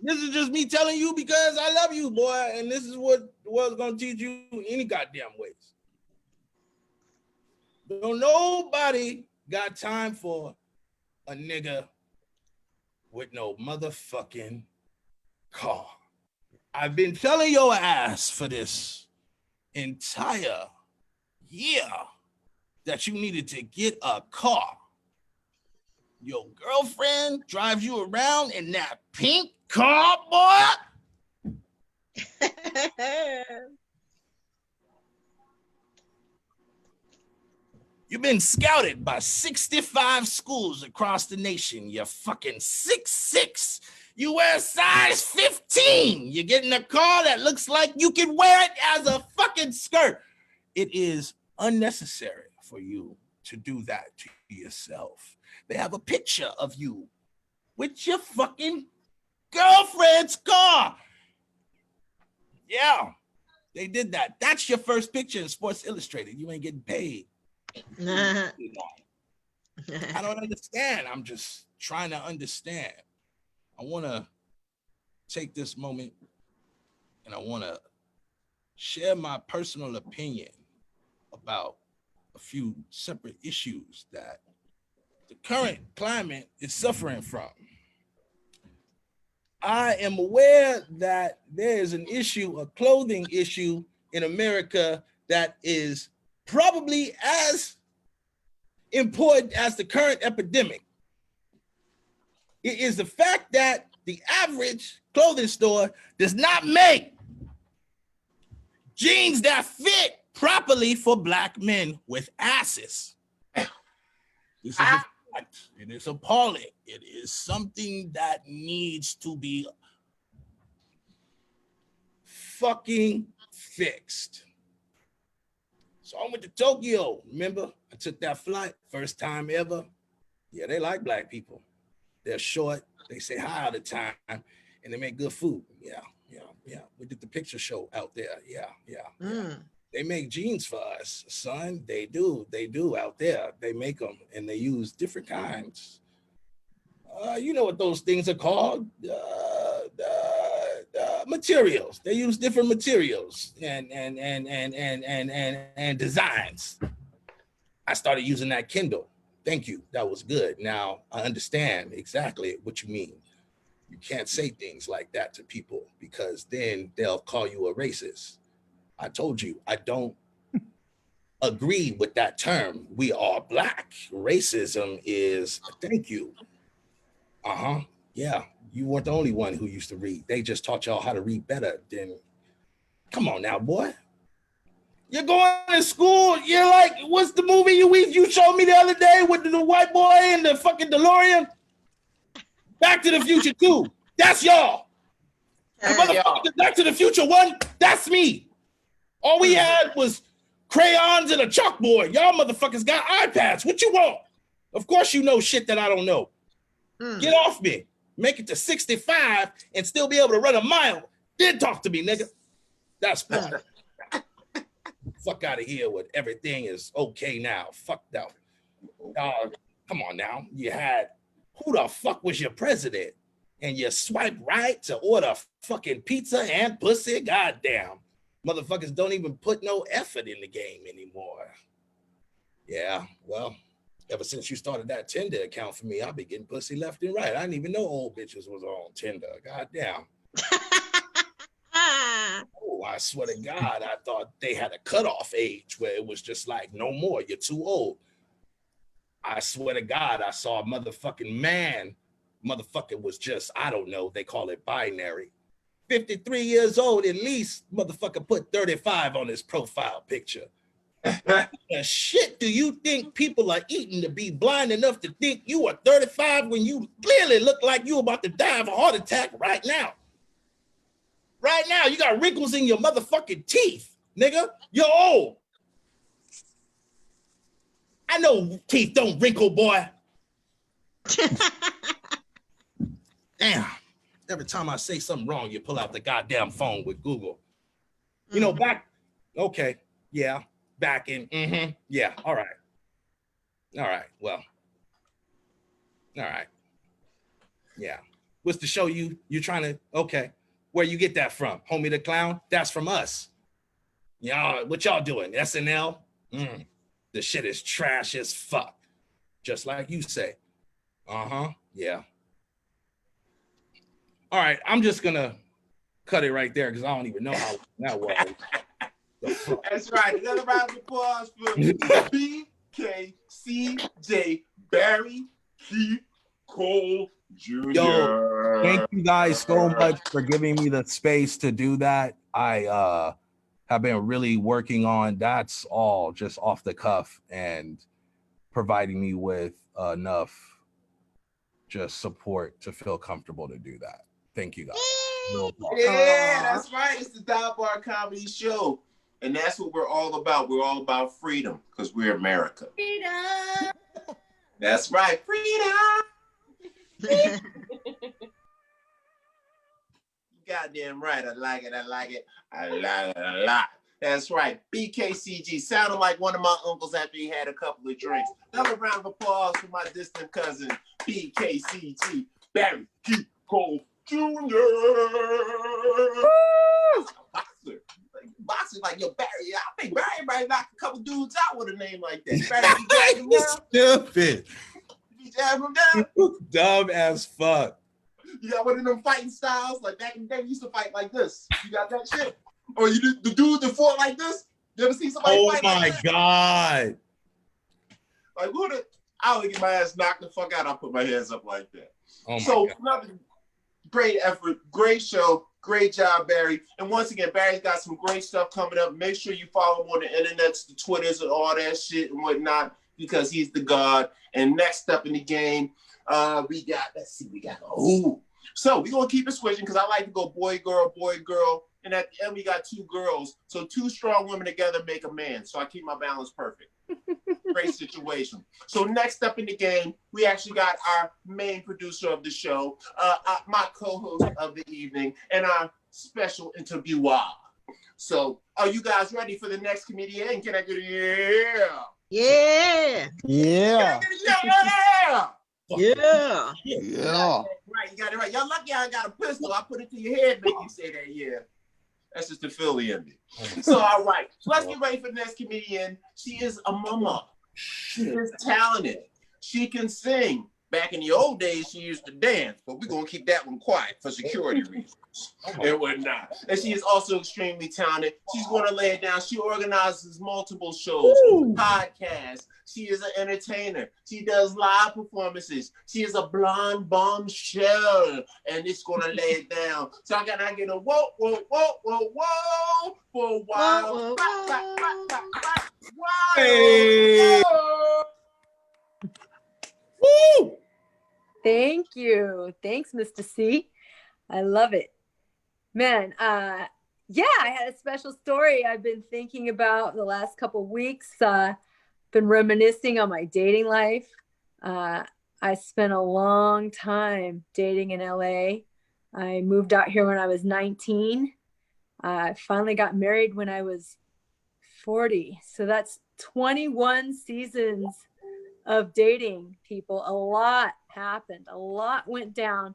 Speaker 6: This is just me telling you because I love you, boy, and this is what the world's gonna teach you any goddamn ways. Don't nobody got time for a nigga with no motherfucking car. I've been telling your ass for this entire year that you needed to get a car. Your girlfriend drives you around in that pink car, boy. You've been scouted by 65 schools across the nation. You're fucking 6'6". You wear size 15. You're getting a car that looks like you can wear it as a fucking skirt. It is unnecessary for you to do that to yourself. They have a picture of you with your fucking girlfriend's car. Yeah, they did that. That's your first picture in Sports Illustrated. You ain't getting paid. I don't understand. I'm just trying to understand. I want to take this moment and I want to share my personal opinion about a few separate issues that the current climate is suffering from. I am aware that there is an issue, a clothing issue in America that is probably as important as the current epidemic. It is the fact that the average clothing store does not make Jeans that fit properly for black men with asses. This is a fact. It is appalling. It is something that needs to be fucking fixed. So I went to Tokyo. Remember, I took that flight, first time ever. Yeah, they like black people. They're short. They say hi all the time, and they make good food. Yeah. We did the picture show out there. Yeah. They make jeans for us, son. They do out there. They make them, and they use different kinds. You know what those things are called? Materials. They use different materials and designs. I started using that Kindle. Thank you. That was good. Now I understand exactly what you mean. You can't say things like that to people because then they'll call you a racist. I told you, I don't agree with that term. We are black. Racism is thank you. Yeah. You weren't the only one who used to read. They just taught y'all how to read better than, come on now, boy. You're going to school. You're like, what's the movie you showed me the other day with the white boy and the fucking DeLorean? Back to the Future 2. That's y'all. Back to the Future 1, that's me. All we had was crayons and a chalkboard. Y'all motherfuckers got iPads. What you want? Of course you know shit that I don't know. Get off me. Make it to 65 and still be able to run a mile. Then talk to me, nigga. That's fun. Fuck out of here with everything is okay now. Fuck that. Come on now. You had, who the fuck was your president? And you swipe right to order fucking pizza and pussy? Goddamn. Motherfuckers don't even put no effort in the game anymore. Yeah, well, ever since you started that Tinder account for me, I've been getting pussy left and right. I didn't even know old bitches was on Tinder. Goddamn. Oh, I swear to God, I thought they had a cutoff age where it was just like, no more, you're too old. I swear to God, I saw a motherfucking man. Motherfucker was just, I don't know, they call it binary. 53 years old, at least, motherfucker put 35 on his profile picture. The shit do you think people are eating to be blind enough to think you are 35 when you clearly look like you about to die of a heart attack right now? Right now, you got wrinkles in your motherfucking teeth, nigga. You're old. I know teeth don't wrinkle, boy. Damn. Every time I say something wrong, you pull out the goddamn phone with Google. You know, back in, yeah, all right. Well, all right. Yeah. What's the show you trying to, okay. Where you get that from? Homie the Clown? That's from us. Y'all, what y'all doing? SNL? The shit is trash as fuck. Just like you say. Yeah. All right, I'm just gonna cut it right there because I don't even know how that was.
Speaker 4: That's right. Another round of applause for BKCJ Barry Keith Coe Jr.
Speaker 6: Yo, thank you guys so much for giving me the space to do that. I have been really working on that's all just off the cuff and providing me with enough just support to feel comfortable to do that. Thank you guys.
Speaker 4: Yeah, that's right. It's the Dive Bar Comedy Show. And that's what we're all about. We're all about freedom because we're America.
Speaker 8: Freedom.
Speaker 4: That's right. Freedom. Goddamn right. I like it. I like it a lot. That's right. BKCG sounded like one of my uncles after he had a couple of drinks. Another round of applause for my distant cousin, BKCG Barry Keith Coe Jr. Boxer, like, yo, Barry, I think Barry might knock a couple dudes out with a name like that. Barry, you
Speaker 6: stupid.
Speaker 4: You jab him down?
Speaker 6: Dumb as fuck.
Speaker 4: You got one of them fighting styles, like back in the day, we used to fight like this. You got that shit? Or you did the dude that fought like this? You ever see somebody fight like this?
Speaker 6: Oh my God.
Speaker 4: Like, who the, I would get my ass knocked the fuck out. I'll put my hands up like that.
Speaker 6: Oh my
Speaker 4: so,
Speaker 6: God.
Speaker 4: Another great effort, great show. Great job, Barry. And once again, Barry's got some great stuff coming up. Make sure you follow him on the internets, the Twitters, and all that shit and whatnot, because he's the god. And next up in the game, we got, so we're going to keep it switching because I like to go boy, girl. And at the end, we got two girls. So two strong women together make a man. So I keep my balance perfect. Great situation. So next up in the game, we actually got our main producer of the show, my co-host of the evening, and our special interviewer. So are you guys ready for the next comedian? Can I get a yeah?
Speaker 1: Yeah.
Speaker 7: Yeah.
Speaker 4: Yeah!
Speaker 1: Yeah.
Speaker 9: Yeah.
Speaker 4: Right, you got it right. Y'all lucky I got a pistol. I put it to your head, make you say that, yeah. That's just the Philly in me. So, all right. So let's get ready for the next comedian. She is a mama. She is talented. She can sing. Back in the old days, she used to dance, but we're going to keep that one quiet for security reasons and whatnot. And she is also extremely talented. She's going to lay it down. She organizes multiple shows, podcasts. She is an entertainer. She does live performances. She is a blonde bombshell, and it's going to lay it down. So I get a whoa, whoa, whoa, whoa, whoa for a while.
Speaker 1: Whoa, whoa, whoa.
Speaker 4: Hey.
Speaker 9: Woo!
Speaker 2: Thank you. Thanks, Mista See. I love it. Man, yeah, I had a special story I've been thinking about the last couple of weeks. Been reminiscing on my dating life. I spent a long time dating in LA. I moved out here when I was 19. I finally got married when I was 40. So that's 21 seasons of dating people. A lot happened. A lot went down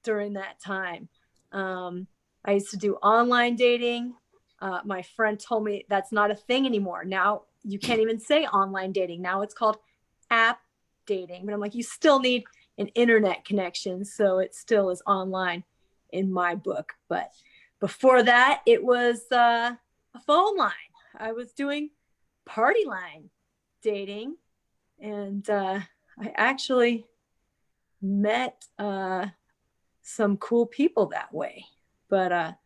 Speaker 2: during that time. I used to do online dating. My friend told me that's not a thing anymore. Now you can't even say online dating. Now it's called app dating. But I'm like, you still need an internet connection. So it still is online in my book. But before that, it was a phone line. I was doing party line dating. And I actually met some cool people that way. But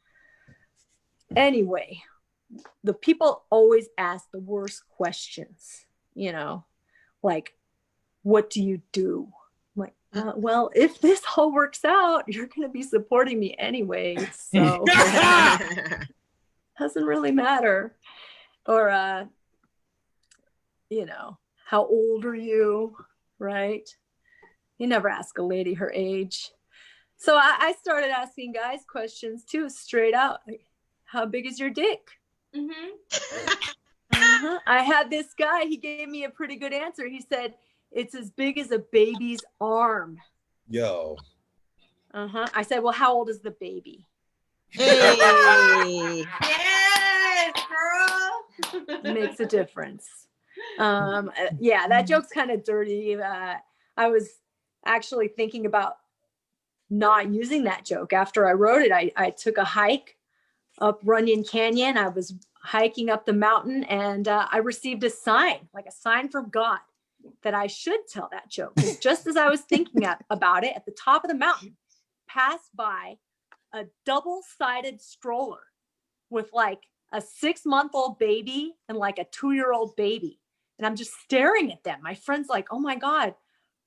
Speaker 2: anyway, the people always ask the worst questions, you know, like, what do you do? I'm like, well, if this all works out, you're going to be supporting me anyway. So doesn't really matter. Or, you know, how old are you? Right? You never ask a lady her age. So I started asking guys questions too, straight out. Like, how big is your dick? I had this guy, he gave me a pretty good answer. He said, it's as big as a baby's arm.
Speaker 9: Yo.
Speaker 2: I said, well, how old is the baby?
Speaker 1: Hey.
Speaker 8: Yes, girl.
Speaker 2: Makes a difference. Yeah, that joke's kind of dirty. I was actually thinking about not using that joke. After I wrote it, I took a hike up Runyon Canyon. I was hiking up the mountain, and I received a sign, like a sign from God, that I should tell that joke. Just as I was thinking about it, at the top of the mountain, passed by a double-sided stroller with like a 6-month-old baby and like a 2-year-old baby. And I'm just staring at them. My friend's like, oh my God,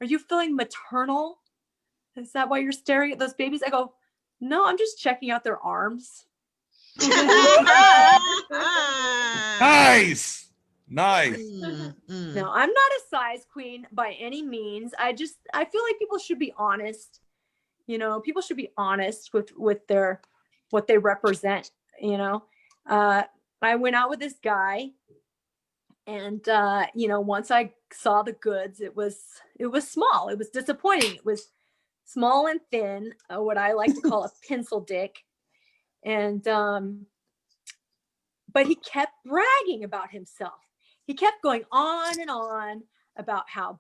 Speaker 2: are you feeling maternal? Is that why you're staring at those babies? I go, no, I'm just checking out their arms.
Speaker 9: Nice. Nice.
Speaker 2: No, I'm not a size queen by any means. I feel like people should be honest. You know, people should be honest with what they represent, you know. I went out with this guy, and you know, once I saw the goods, it was small. It was disappointing. It was small and thin, what I like to call a pencil dick. And but he kept bragging about himself. He kept going on and on about how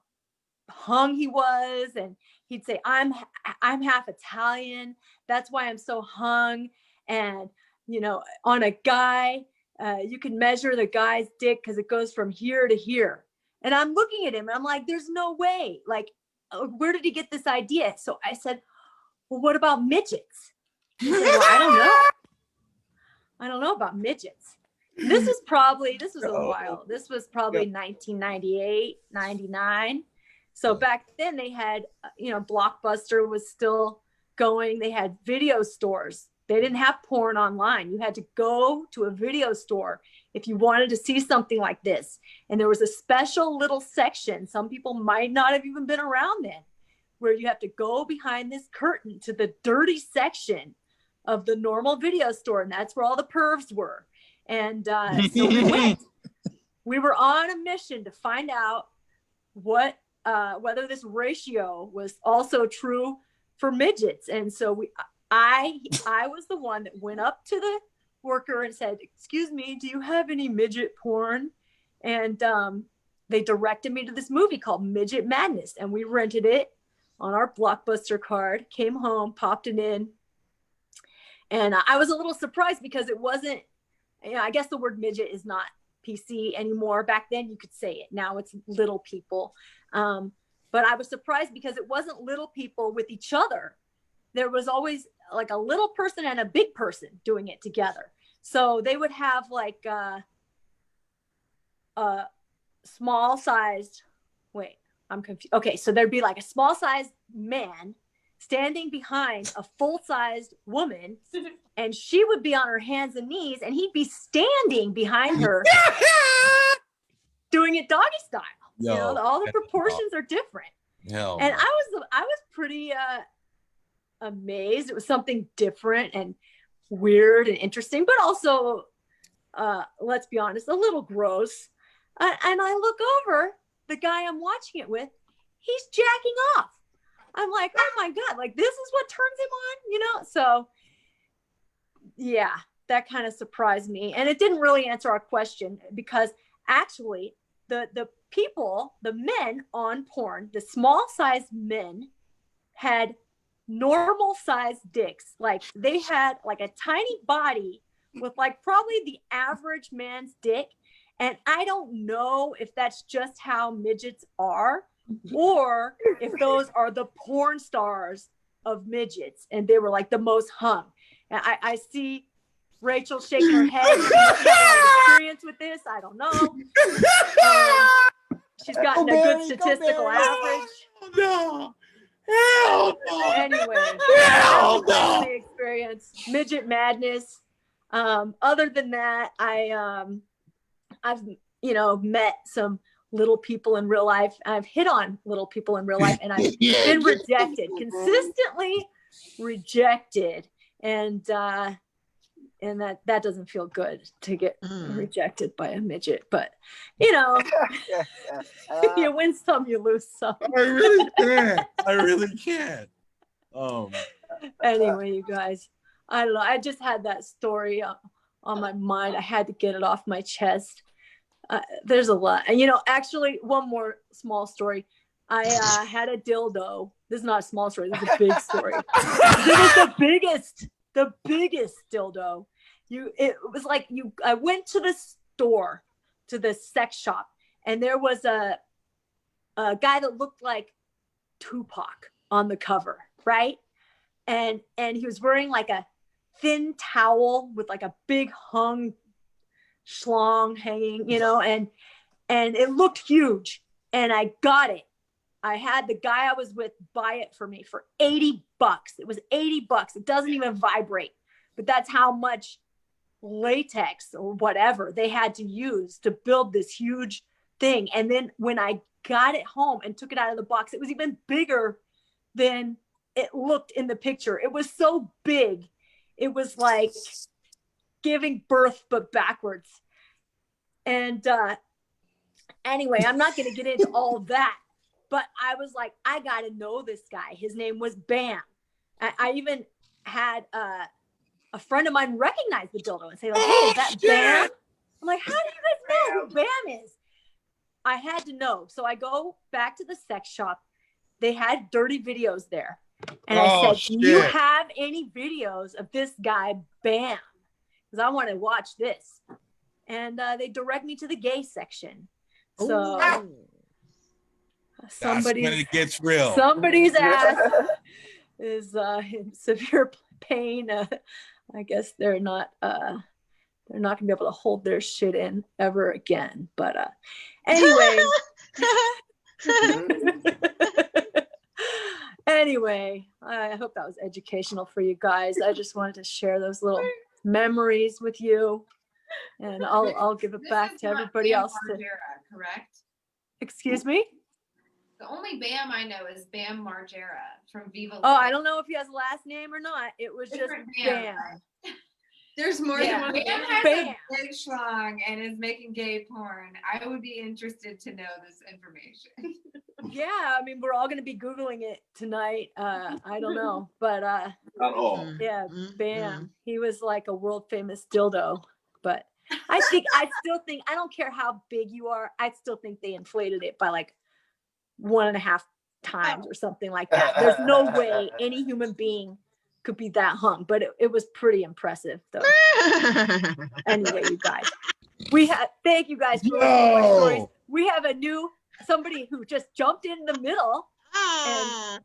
Speaker 2: hung he was, and he'd say, I'm half Italian, that's why I'm so hung. And you know, on a guy, you can measure the guy's dick because it goes from here to here. And I'm looking at him and I'm like, there's no way. Like, where did he get this idea? So I said, well, what about midgets? Well, I don't know about midgets. This was a while. This was probably 1998, 99. So back then they had, Blockbuster was still going. They had video stores. They didn't have porn online. You had to go to a video store if you wanted to see something like this. And there was a special little section. Some people might not have even been around then, where you have to go behind this curtain to the dirty section of the normal video store. And that's where all the pervs were. And so we went. We were on a mission to find out whether this ratio was also true for midgets. And so I was the one that went up to the worker and said, "Excuse me, do you have any midget porn?" And they directed me to this movie called Midget Madness. And we rented it on our Blockbuster card, came home, popped it in. And I was a little surprised because it wasn't, I guess the word midget is not PC anymore. Back then you could say it. Now it's little people. But I was surprised because it wasn't little people with each other. There was always like a little person and a big person doing it together. So they would have like a small sized, wait, I'm confused. Okay, so there'd be like a small sized man standing behind a full-sized woman, and she would be on her hands and knees, and he'd be standing behind her doing it doggy style. All the proportions are different. And I was pretty amazed. It was something different and weird and interesting, but also, let's be honest, a little gross. And I look over, the guy I'm watching it with, he's jacking off. I'm like, oh my God, like this is what turns him on, So yeah, that kind of surprised me. And it didn't really answer our question because actually the people, the men on porn, the small sized men had normal sized dicks. Like they had like a tiny body with like probably the average man's dick. And I don't know if that's just how midgets are, or if those are the porn stars of midgets and they were like the most hung. And I see Rachel shaking her head. She must have a lot of experience with this. I don't know. She's gotten a good statistical average.
Speaker 9: No. Hell no.
Speaker 2: Anyway,
Speaker 9: Hell
Speaker 2: that's
Speaker 9: no.
Speaker 2: the experience. Midget madness. Other than that, I've met some little people in real life. I've hit on little people in real life, and I've been rejected, consistently rejected, and that doesn't feel good to get rejected by a midget. But you win some, you lose some.
Speaker 9: I really can't.
Speaker 2: Anyway, you guys, I don't know. I just had that story on my mind. I had to get it off my chest. There's a lot. And, actually, one more small story. I had a dildo. This is not a small story. This is a big story. This is the biggest dildo. I went to the store, to the sex shop, and there was a guy that looked like Tupac on the cover, right? And he was wearing like a thin towel with like a big hung schlong hanging, and it looked huge. And I got it. I had the guy I was with buy it for me for $80. It was $80. It doesn't even vibrate, but that's how much latex or whatever they had to use to build this huge thing. And then when I got it home and took it out of the box, it was even bigger than it looked in the picture. It was so big. It was like giving birth, but backwards. And anyway, I'm not going to get into all that, but I was like, I got to know this guy. His name was Bam. I even had a friend of mine recognize the dildo and say, like, hey, is that Bam? I'm like, how do you guys know who Bam is? I had to know. So I go back to the sex shop. They had dirty videos there. And I said, do you have any videos of this guy, Bam? Because I want to watch this. And they direct me to the gay section. So
Speaker 9: that's when it gets real.
Speaker 2: Somebody's ass is in severe pain. I guess they're not gonna be able to hold their shit in ever again. But anyway. Anyway, I hope that was educational for you guys. I just wanted to share those little memories with you, and I'll give it back to everybody else.
Speaker 3: Correct?
Speaker 2: Excuse me?
Speaker 3: The only Bam I know is Bam Margera from Viva.
Speaker 2: Oh, I don't know if he has a last name or not. It was just Bam.
Speaker 8: There's more
Speaker 2: Yeah.
Speaker 8: than one
Speaker 3: Bam
Speaker 8: Bam.
Speaker 3: has
Speaker 2: Bam.
Speaker 3: a big schlong and is making gay porn. I would be interested to know this information.
Speaker 2: Yeah, I mean, we're all going to be Googling it tonight. I don't know, but
Speaker 4: Not all.
Speaker 2: yeah,
Speaker 1: Mm,
Speaker 2: Bam. He was like a world famous dildo, but I still think, I don't care how big you are, I still think they inflated it by like 1.5 times or something like that. There's no way any human being could be that hung, but it was pretty impressive though. Anyway, you guys, thank you guys for listening to my stories. We have somebody who just jumped in the middle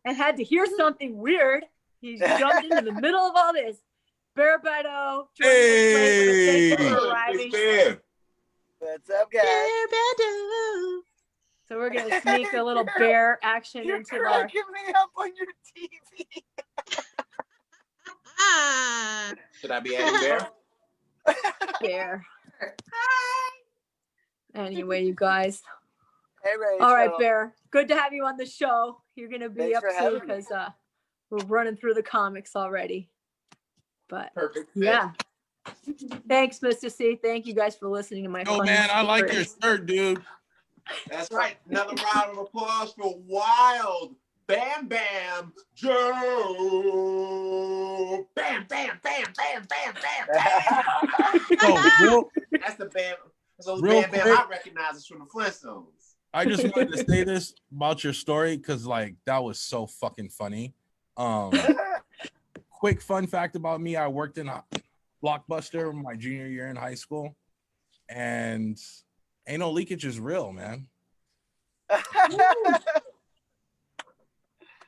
Speaker 2: and had to hear something weird. He jumped into the middle of all this. Bear Badeaux, thank you for arriving.
Speaker 10: What's up, guys?
Speaker 1: Bear Badeaux.
Speaker 2: So we're gonna sneak a little bear action
Speaker 10: You're
Speaker 2: into our
Speaker 10: cracking me up on your TV.
Speaker 4: Should I be adding Bear?
Speaker 2: bear. Anyway, you guys.
Speaker 10: Hey, Rachel.
Speaker 2: All right, Bear. Good to have you on the show. You're gonna be
Speaker 10: Thanks
Speaker 2: up
Speaker 10: for
Speaker 2: soon
Speaker 10: having me.
Speaker 2: because we're running through the comics already. But
Speaker 4: Perfect. fit.
Speaker 2: yeah. Thanks, Mr. C. Thank you guys for listening to my
Speaker 9: Oh
Speaker 2: funny
Speaker 9: man, I like your
Speaker 2: stories.
Speaker 9: shirt, dude.
Speaker 4: That's right. Another round of applause for Wild Bam Bam Joe. Bam, bam, bam, bam, bam, bam, bam.
Speaker 9: Oh,
Speaker 4: That's the Bam. That's the only
Speaker 9: Real
Speaker 4: Bam Bam
Speaker 9: quick.
Speaker 4: I recognize is from the Flintstones.
Speaker 9: I just wanted to say this about your story because like that was so fucking funny. Quick fun fact about me: I worked in a Blockbuster my junior year in high school, and anal leakage is real, man.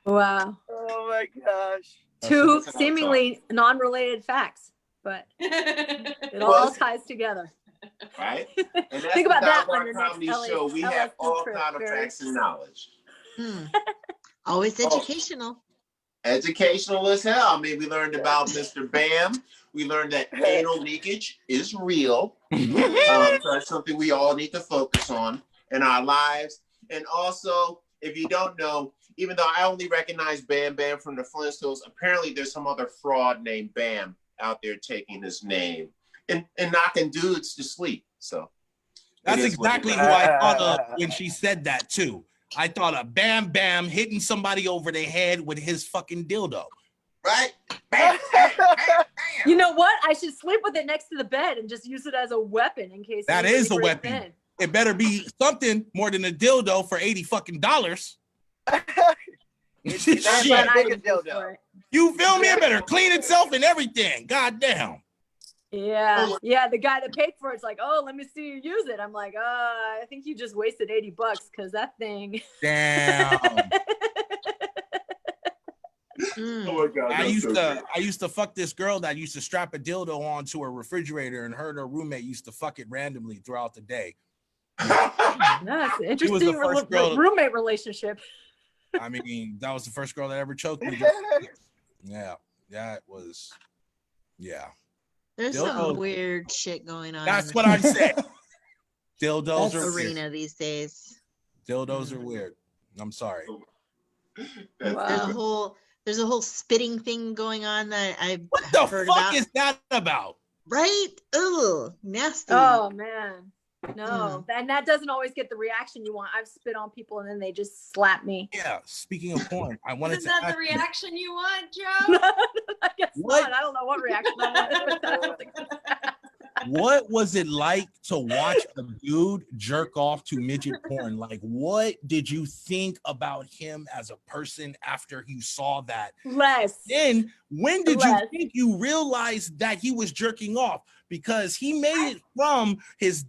Speaker 2: Wow.
Speaker 10: Oh my gosh.
Speaker 2: Two
Speaker 4: That's
Speaker 2: seemingly non-related facts, but it all ties together.
Speaker 4: Right? And that's
Speaker 2: Think about
Speaker 4: the
Speaker 2: that
Speaker 4: Dive
Speaker 2: on your
Speaker 4: Bar
Speaker 2: next
Speaker 4: Comedy
Speaker 2: LA
Speaker 4: show. We have all
Speaker 2: trip,
Speaker 4: kind of
Speaker 2: Barry.
Speaker 4: facts and knowledge.
Speaker 1: Always
Speaker 4: Oh.
Speaker 1: educational.
Speaker 4: Educational as hell. I mean, we learned about Mr. Bam. We learned that anal leakage is real. So that's something we all need to focus on in our lives. And also, if you don't know, even though I only recognize Bam Bam from the Flintstones, apparently there's some other fraud named Bam out there taking his name and knocking dudes to sleep. So
Speaker 9: That's
Speaker 4: it is what it
Speaker 9: exactly
Speaker 4: is.
Speaker 9: who I thought of when she said that too. I thought of Bam Bam hitting somebody over the head with his fucking dildo.
Speaker 4: Right? Bam, bam, bam, bam.
Speaker 2: You know what? I should sleep with it next to the bed and just use it as a weapon in case
Speaker 9: That
Speaker 2: anybody
Speaker 9: is a
Speaker 2: breaks
Speaker 9: weapon.
Speaker 2: in.
Speaker 9: It better be something more than a dildo for $80 fucking.
Speaker 10: It's
Speaker 9: Shit.
Speaker 10: not
Speaker 2: But
Speaker 10: that
Speaker 2: I
Speaker 10: big a
Speaker 2: would go
Speaker 10: dildo.
Speaker 2: for it.
Speaker 9: You feel me? It better clean itself and everything. God damn.
Speaker 2: Yeah, yeah. The guy that paid for it's like, oh, let me see you use it. I'm like, I think you just wasted $80 because that thing.
Speaker 9: Damn.
Speaker 1: Mm.
Speaker 4: Oh my God,
Speaker 9: I
Speaker 4: that's
Speaker 9: used
Speaker 4: so
Speaker 9: to
Speaker 4: good.
Speaker 9: I used to fuck this girl that used to strap a dildo onto her refrigerator, and her and her roommate used to fuck it randomly throughout the day.
Speaker 2: That's an interesting
Speaker 9: first girl-
Speaker 2: roommate relationship.
Speaker 9: I mean, that was the first girl that ever choked me. Yeah, that was, yeah.
Speaker 1: There's
Speaker 9: Dildo.
Speaker 1: some weird shit going on.
Speaker 9: That's
Speaker 1: in
Speaker 9: what I said. Dildos
Speaker 1: the
Speaker 9: are weird.
Speaker 1: arena these days.
Speaker 9: Dildos are weird. I'm sorry.
Speaker 4: That's
Speaker 2: Wow.
Speaker 1: There's a whole spitting thing going on that I've
Speaker 9: What the
Speaker 1: heard
Speaker 9: fuck
Speaker 1: about.
Speaker 9: is that about?
Speaker 1: Right? Ugh, nasty.
Speaker 2: Oh man, no, and that doesn't always get the reaction you want. I've spit on people and then they just slap me.
Speaker 9: Yeah. Speaking of porn, I wanted
Speaker 8: Isn't
Speaker 9: to
Speaker 8: that
Speaker 9: ask
Speaker 8: the
Speaker 9: you,
Speaker 8: reaction you want, Joe?
Speaker 2: I guess
Speaker 9: What?
Speaker 2: not. I don't know what reaction I want.
Speaker 9: what was it like to watch a dude jerk off to midget porn? Like, what did you think about him as a person after you saw that?
Speaker 2: Less.
Speaker 9: Then, when did
Speaker 2: Less.
Speaker 9: you think you realized that he was jerking off? Because he made it from his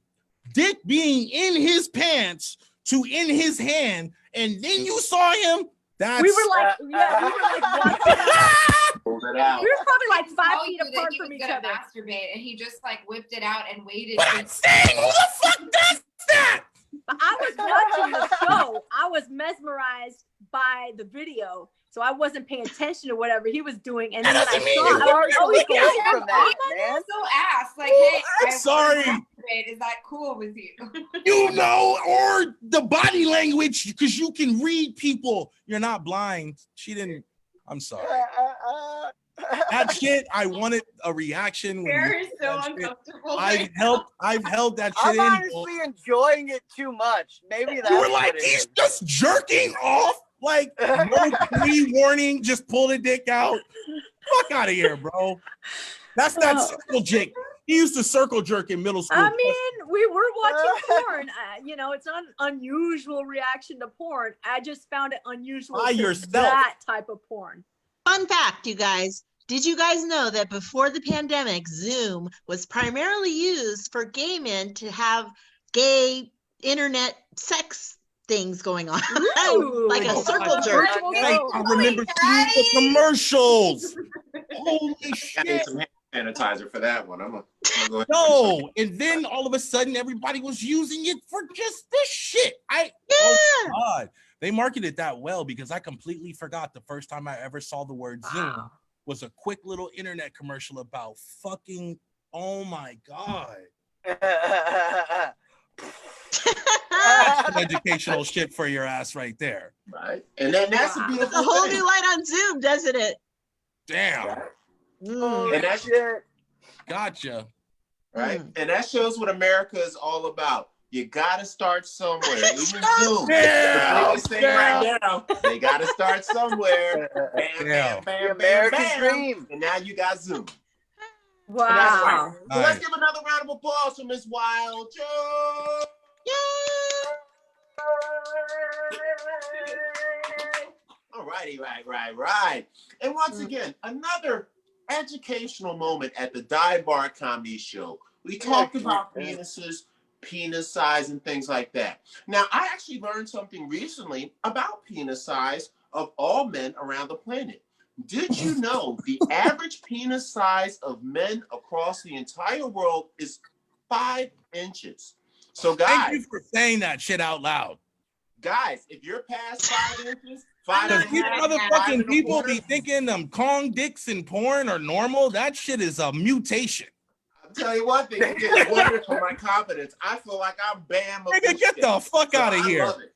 Speaker 9: dick being in his pants to in his hand, and then you saw him. That's
Speaker 2: We were like, yeah, we were like watching.
Speaker 4: Pulled it out.
Speaker 2: We were probably like
Speaker 3: He
Speaker 2: 5
Speaker 3: told
Speaker 2: feet
Speaker 3: you that
Speaker 2: apart
Speaker 3: he
Speaker 2: from
Speaker 3: was
Speaker 2: each
Speaker 3: gonna
Speaker 2: other.
Speaker 3: masturbate, and he just like whipped it out and waited.
Speaker 9: But I'm saying, who the fuck does that?
Speaker 2: But I was watching the show. I was mesmerized by the video, so I wasn't paying attention to whatever he was doing. And then when I
Speaker 9: That doesn't
Speaker 2: saw,
Speaker 9: mean
Speaker 2: I was
Speaker 10: you
Speaker 2: always
Speaker 10: look
Speaker 2: going,
Speaker 10: away from that, man.
Speaker 3: So asked, like, hey,
Speaker 9: I'm
Speaker 3: I
Speaker 9: sorry.
Speaker 3: wanna masturbate. Is that cool with you?
Speaker 9: You know, or the body language, because you can read people. You're not blind. She didn't. I'm sorry. That shit, I wanted a reaction. When
Speaker 3: Hair
Speaker 9: you
Speaker 3: is
Speaker 9: did
Speaker 3: so
Speaker 9: that shit.
Speaker 3: uncomfortable.
Speaker 9: I've held that shit
Speaker 10: I'm
Speaker 9: in.
Speaker 10: honestly enjoying it too much. Maybe that's
Speaker 9: You were
Speaker 10: what
Speaker 9: like,
Speaker 10: it
Speaker 9: he's
Speaker 10: is.
Speaker 9: just jerking off. Like, no pre-warning, just pull the dick out. Fuck out of here, bro. That's that circle jerk. He used to circle jerk in middle school.
Speaker 2: I mean, we were watching porn. You know, it's not an unusual reaction to porn. I just found it unusual
Speaker 9: By
Speaker 2: to
Speaker 9: yourself.
Speaker 2: that type of porn.
Speaker 1: Fun fact, you guys. Did you guys know that before the pandemic, Zoom was primarily used for gay men to have gay internet sex things going on? Like a
Speaker 2: Ooh.
Speaker 1: circle
Speaker 9: Oh,
Speaker 1: jerk.
Speaker 2: Virtual
Speaker 9: Right,
Speaker 2: girl.
Speaker 9: I remember seeing the commercials. Holy
Speaker 4: I need
Speaker 9: shit.
Speaker 4: some hand sanitizer for that one. I'm gonna go ahead.
Speaker 9: No, and then all of a sudden everybody was using it for just this shit. Oh God, they marketed that well because I completely forgot the first time I ever saw the word Zoom was a quick little internet commercial about fucking. Oh my God, that's some educational shit for your ass right there.
Speaker 4: Right, and then that's a
Speaker 1: It's
Speaker 4: beautiful
Speaker 1: a whole
Speaker 4: thing.
Speaker 1: new light on Zoom, doesn't it?
Speaker 9: Damn,
Speaker 10: Holy
Speaker 4: And that's
Speaker 10: shit.
Speaker 9: gotcha.
Speaker 4: right, and that shows what America is all about. You gotta start somewhere. Even Zoom,
Speaker 9: Yeah,
Speaker 4: the biggest thing right now. They gotta start somewhere. Bam,
Speaker 9: Yeah.
Speaker 4: bam, bam,
Speaker 10: The
Speaker 4: bam,
Speaker 10: American
Speaker 4: bam.
Speaker 10: dream.
Speaker 4: And now you got Zoom.
Speaker 2: Wow.
Speaker 4: And that's right. So
Speaker 9: All
Speaker 4: let's
Speaker 9: right.
Speaker 4: give another round of applause for Miss Wild Joe. All righty, right. And once again, another educational moment at the Dive Bar Comedy Show. We talked about penises, penis size, and things like that. Now, I actually learned something recently about penis size of all men around the planet. Did you know the average penis size of men across the entire world is 5 inches? So,
Speaker 9: Thank you
Speaker 4: guys,
Speaker 9: for saying that shit out loud.
Speaker 4: if you're past 5 inches, 5
Speaker 9: Because
Speaker 4: and
Speaker 9: these
Speaker 4: a half, 5
Speaker 9: motherfucking
Speaker 4: and a
Speaker 9: people
Speaker 4: quarter,
Speaker 9: be thinking them Kong dicks in porn are normal. That shit is a mutation.
Speaker 4: I'll tell you one thing, it did wonders for my confidence. I feel like I'm Bam.
Speaker 9: Nigga, get the fuck out of
Speaker 4: I
Speaker 9: here.
Speaker 4: love it.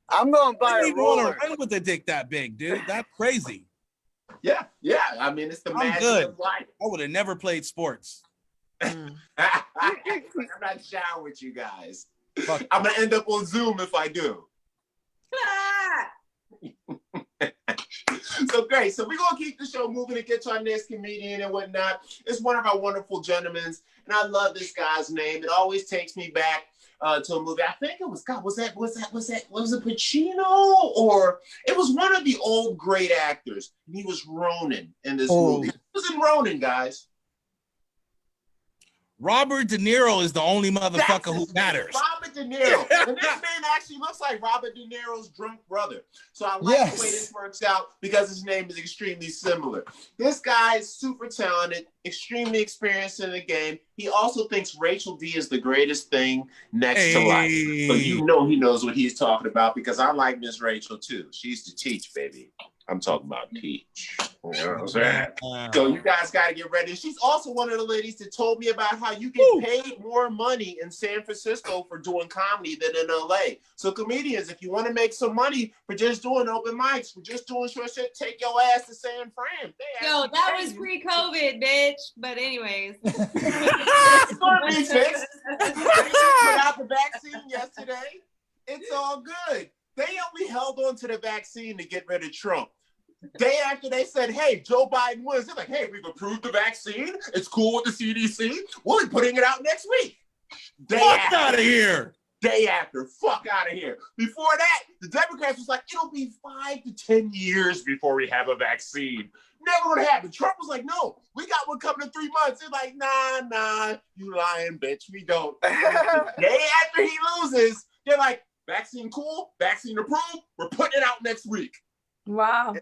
Speaker 10: I'm going to
Speaker 9: I
Speaker 10: buy
Speaker 9: didn't
Speaker 10: a
Speaker 9: even want
Speaker 10: roller.
Speaker 9: to run with a dick that big, dude. That's crazy.
Speaker 4: Yeah. I mean, it's the
Speaker 9: I'm
Speaker 4: magic
Speaker 9: good.
Speaker 4: of life.
Speaker 9: I would have never played sports.
Speaker 4: I'm not showering with you guys.
Speaker 9: Fuck.
Speaker 4: I'm gonna end up on Zoom if I do. So great. So we're gonna keep the show moving and get to our next comedian and whatnot. It's one of our wonderful gentlemen, and I love this guy's name. It always takes me back to a movie. I think it was was it Pacino, or it was one of the old great actors. And he was Ronin in this movie. He was in Ronin, guys.
Speaker 9: Robert De Niro is the only motherfucker who matters.
Speaker 4: Robert De Niro. And this man actually looks like Robert De Niro's drunk brother. So I like the way this works out because his name is extremely similar. This guy is super talented, extremely experienced in the game. He also thinks Rachel D is the greatest thing next to life. So you know he knows what he's talking about because I like Miss Rachel too. She used to teach, baby. I'm talking about teach. You know what I'm saying? So you guys got to get ready. She's also one of the ladies that told me about how you get paid more money in San Francisco for doing comedy than in LA. So comedians, if you want to make some money for just doing open mics, for just doing short shit, take your ass to San Fran.
Speaker 8: Yo, that was pre-COVID, bitch. But anyways.
Speaker 4: It's gonna be fixed. They just put out the vaccine yesterday. It's all good. They only held on to the vaccine to get rid of Trump. Day after they said, hey, Joe Biden wins, they're like, hey, we've approved the vaccine. It's cool with the CDC. We'll be putting it out next week.
Speaker 9: Fuck out of here.
Speaker 4: Day after, fuck out of here. Before that, the Democrats was like, it'll be 5 to 10 years before we have a vaccine. Never would happen. Trump was like, no, we got one coming in 3 months. They're like, nah, you lying, bitch. We don't. Day after he loses, they're like, vaccine cool, vaccine approved, we're putting it out next week.
Speaker 2: Wow.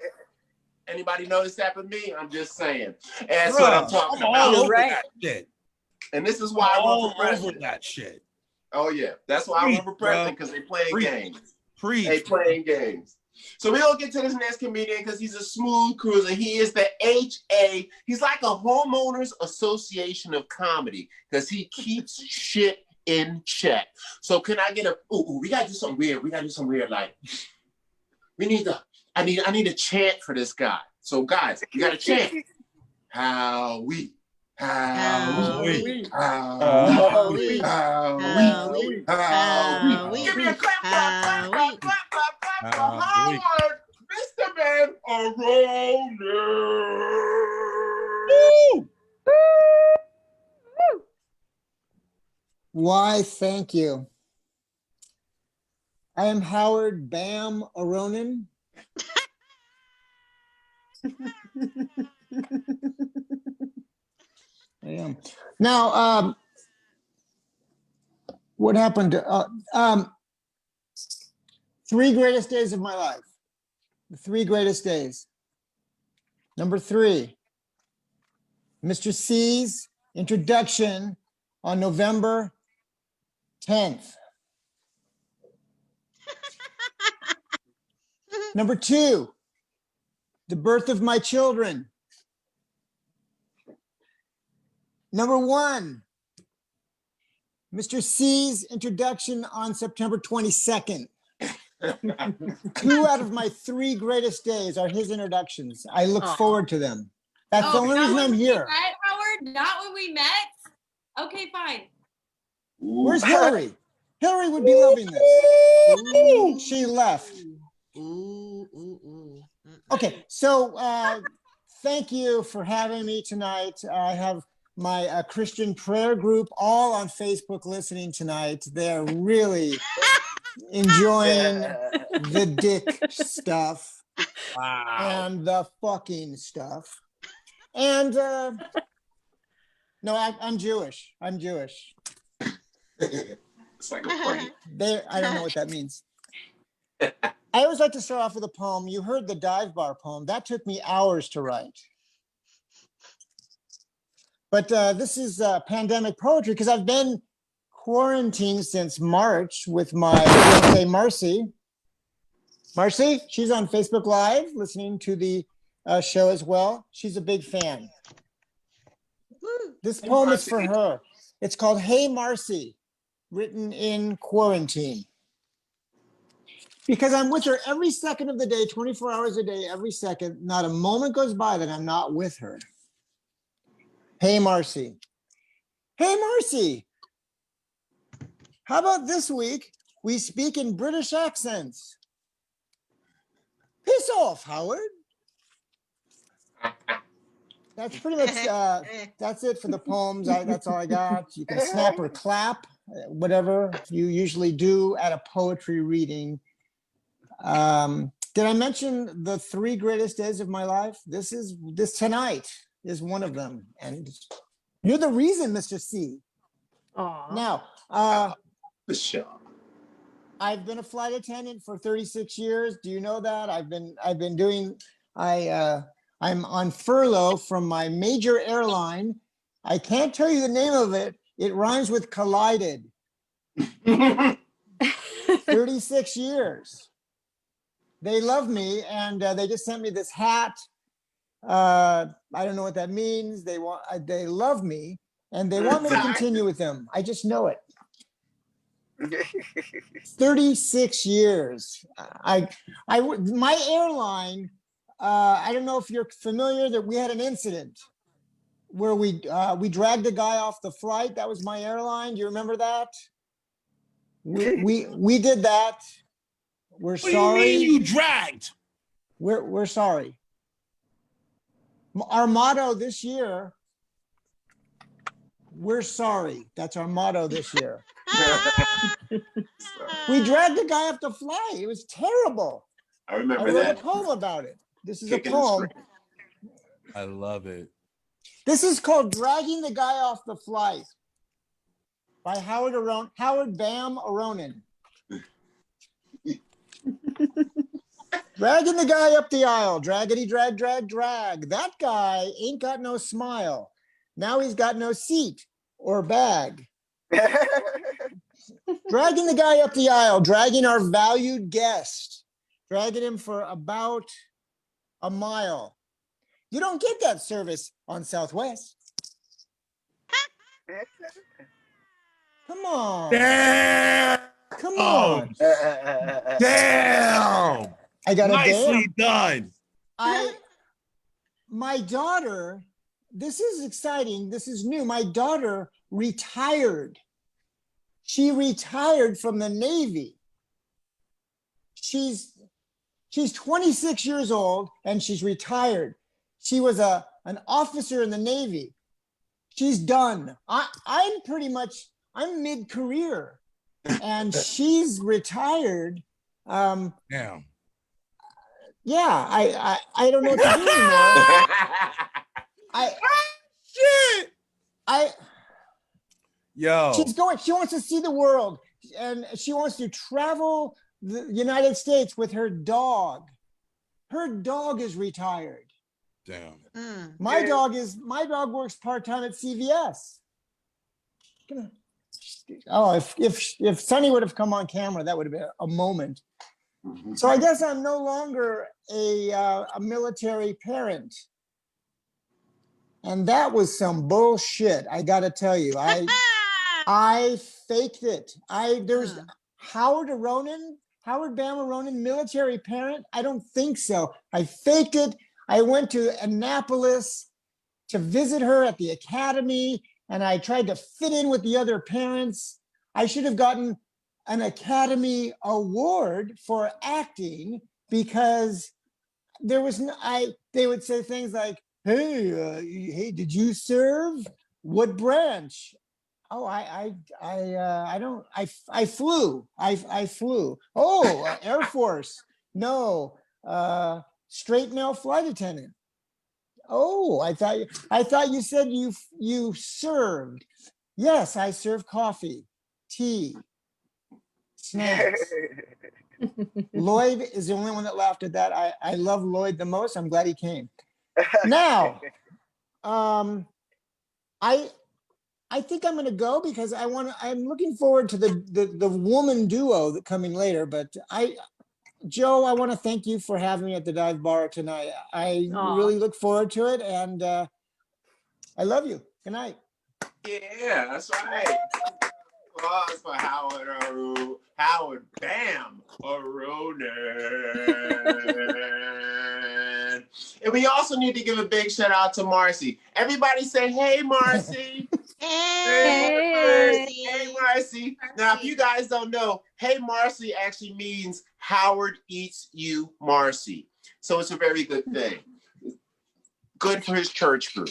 Speaker 4: Anybody notice that with me? I'm just saying. And that's what I'm talking
Speaker 9: I'm all
Speaker 4: about.
Speaker 9: over that shit.
Speaker 4: And this is why I run
Speaker 9: All
Speaker 4: for president.
Speaker 9: over that shit.
Speaker 4: Oh yeah, that's why I run for president, because they playing games. They playing games. So we're gonna get to this next comedian because he's a smooth cruiser. He is the HA. He's like a homeowners association of comedy because he keeps shit in check. So can I get a? We gotta do something weird. Like I need a chant for this guy. So guys, you gotta chant. Howie. Howie. Howie. Howie. Howie. Give me a clap for Howard, Mr. Man Aronin.
Speaker 7: Why, thank you. I am Howard Bam Aronin. I am. Now, what happened to 3 greatest days of my life? The 3 greatest days. Number 3, Mr. C's introduction on November 10th. Number 2, the birth of my children. Number 1, Mr. C's introduction on September 22nd. 2 out of my 3 greatest days are his introductions. I look forward to them. That's the only reason I'm here.
Speaker 8: Met, Howard? Not when we met? Okay, fine.
Speaker 7: Where's Hillary? Hillary would be loving this. She left. Okay, so thank you for having me tonight. I have my Christian prayer group all on Facebook listening tonight. They're really enjoying the dick stuff and the fucking stuff. And no, I'm Jewish. I'm Jewish.
Speaker 4: It's like a party.
Speaker 7: I don't know what that means. I always like to start off with a poem. You heard the dive bar poem. That took me hours to write. But this is pandemic poetry because I've been quarantined since March with my fiancée, Marcy. Marcy, she's on Facebook Live listening to the show as well. She's a big fan. This poem is for her. It's called Hey Marcy, written in quarantine. Because I'm with her every second of the day, 24 hours a day, every second. Not a moment goes by that I'm not with her. Hey, Marcy. Hey, Marcy. How about this week we speak in British accents? Piss off, Howard. That's pretty much, that's it for the poems. That's all I got. You can snap or clap, whatever you usually do at a poetry reading. Did I mention the 3 greatest days of my life? This tonight is one of them. And you're the reason, Mr. C.
Speaker 2: Aww.
Speaker 7: Now,
Speaker 4: The show.
Speaker 7: I've been a flight attendant for 36 years. Do you know that? I'm on furlough from my major airline. I can't tell you the name of it. It rhymes with collided. 36 years. They love me, and they just sent me this hat. I don't know what that means. They love me, and they want me to continue with them. I just know it. 36 years. My airline. I don't know if you're familiar that we had an incident where we dragged a guy off the flight. That was my airline. Do you remember that? We did that. We're sorry.
Speaker 9: What do you mean you dragged?
Speaker 7: We're sorry. Our motto this year, we're sorry. That's our motto this year. We dragged a guy off the flight. It was terrible.
Speaker 4: I remember
Speaker 7: I wrote
Speaker 4: that.
Speaker 7: a poem about it. This is
Speaker 4: Kicking
Speaker 7: a
Speaker 4: and
Speaker 7: poem.
Speaker 4: screaming.
Speaker 9: I love it.
Speaker 7: This is called Dragging the Guy Off the Flight by Howard Bam Aronin. Dragging the guy up the aisle. Draggity drag, drag, drag. That guy ain't got no smile. Now he's got no seat or bag. Dragging the guy up the aisle. Dragging our valued guest. Dragging him for about a mile. You don't get that service on Southwest. Come on.
Speaker 9: Damn.
Speaker 7: Come on.
Speaker 9: Damn.
Speaker 7: I got a
Speaker 9: Nicely
Speaker 7: damn.
Speaker 9: done.
Speaker 7: My daughter, this is exciting. This is new. My daughter retired. She retired from the Navy. She's 26 years old and she's retired. She was an officer in the Navy. She's done. I'm mid-career and she's retired.
Speaker 9: Damn.
Speaker 7: Yeah, I don't know what to do anymore.
Speaker 9: Yo.
Speaker 7: She wants to see the world and she wants to travel the United States with her dog. Her dog is retired.
Speaker 9: Damn.
Speaker 7: My dog works part-time at CVS. Oh, if Sonny would have come on camera, that would have been a moment. So I guess I'm no longer a military parent. And that was some bullshit. I got to tell you, I faked it. There's Howard Aronin, Howard Bam Aronin, military parent. I don't think so. I faked it. I went to Annapolis to visit her at the academy and I tried to fit in with the other parents. I should have gotten an Academy Award for acting because they would say things like, hey, did you serve? What branch? Oh, I flew. I flew. Oh, Air Force. No, straight male flight attendant. Oh, I thought you said you served. Yes, I serve coffee, tea, snacks. Lloyd is the only one that laughed at that. I love Lloyd the most. I'm glad he came. Now, I think I'm going to go because I'm looking forward to the woman duo that coming later. But Joe, I want to thank you for having me at the dive bar tonight. I really look forward to it, and I love you. Good night.
Speaker 4: Yeah, that's right. Applause for Howard Bam Aronin. And we also need to give a big shout out to Marcy. Everybody say, hey, Marcy. Hey, Marcy. Now, if you guys don't know, hey, Marcy actually means Howard eats you, Marcy. So it's a very good thing. Good for his church group.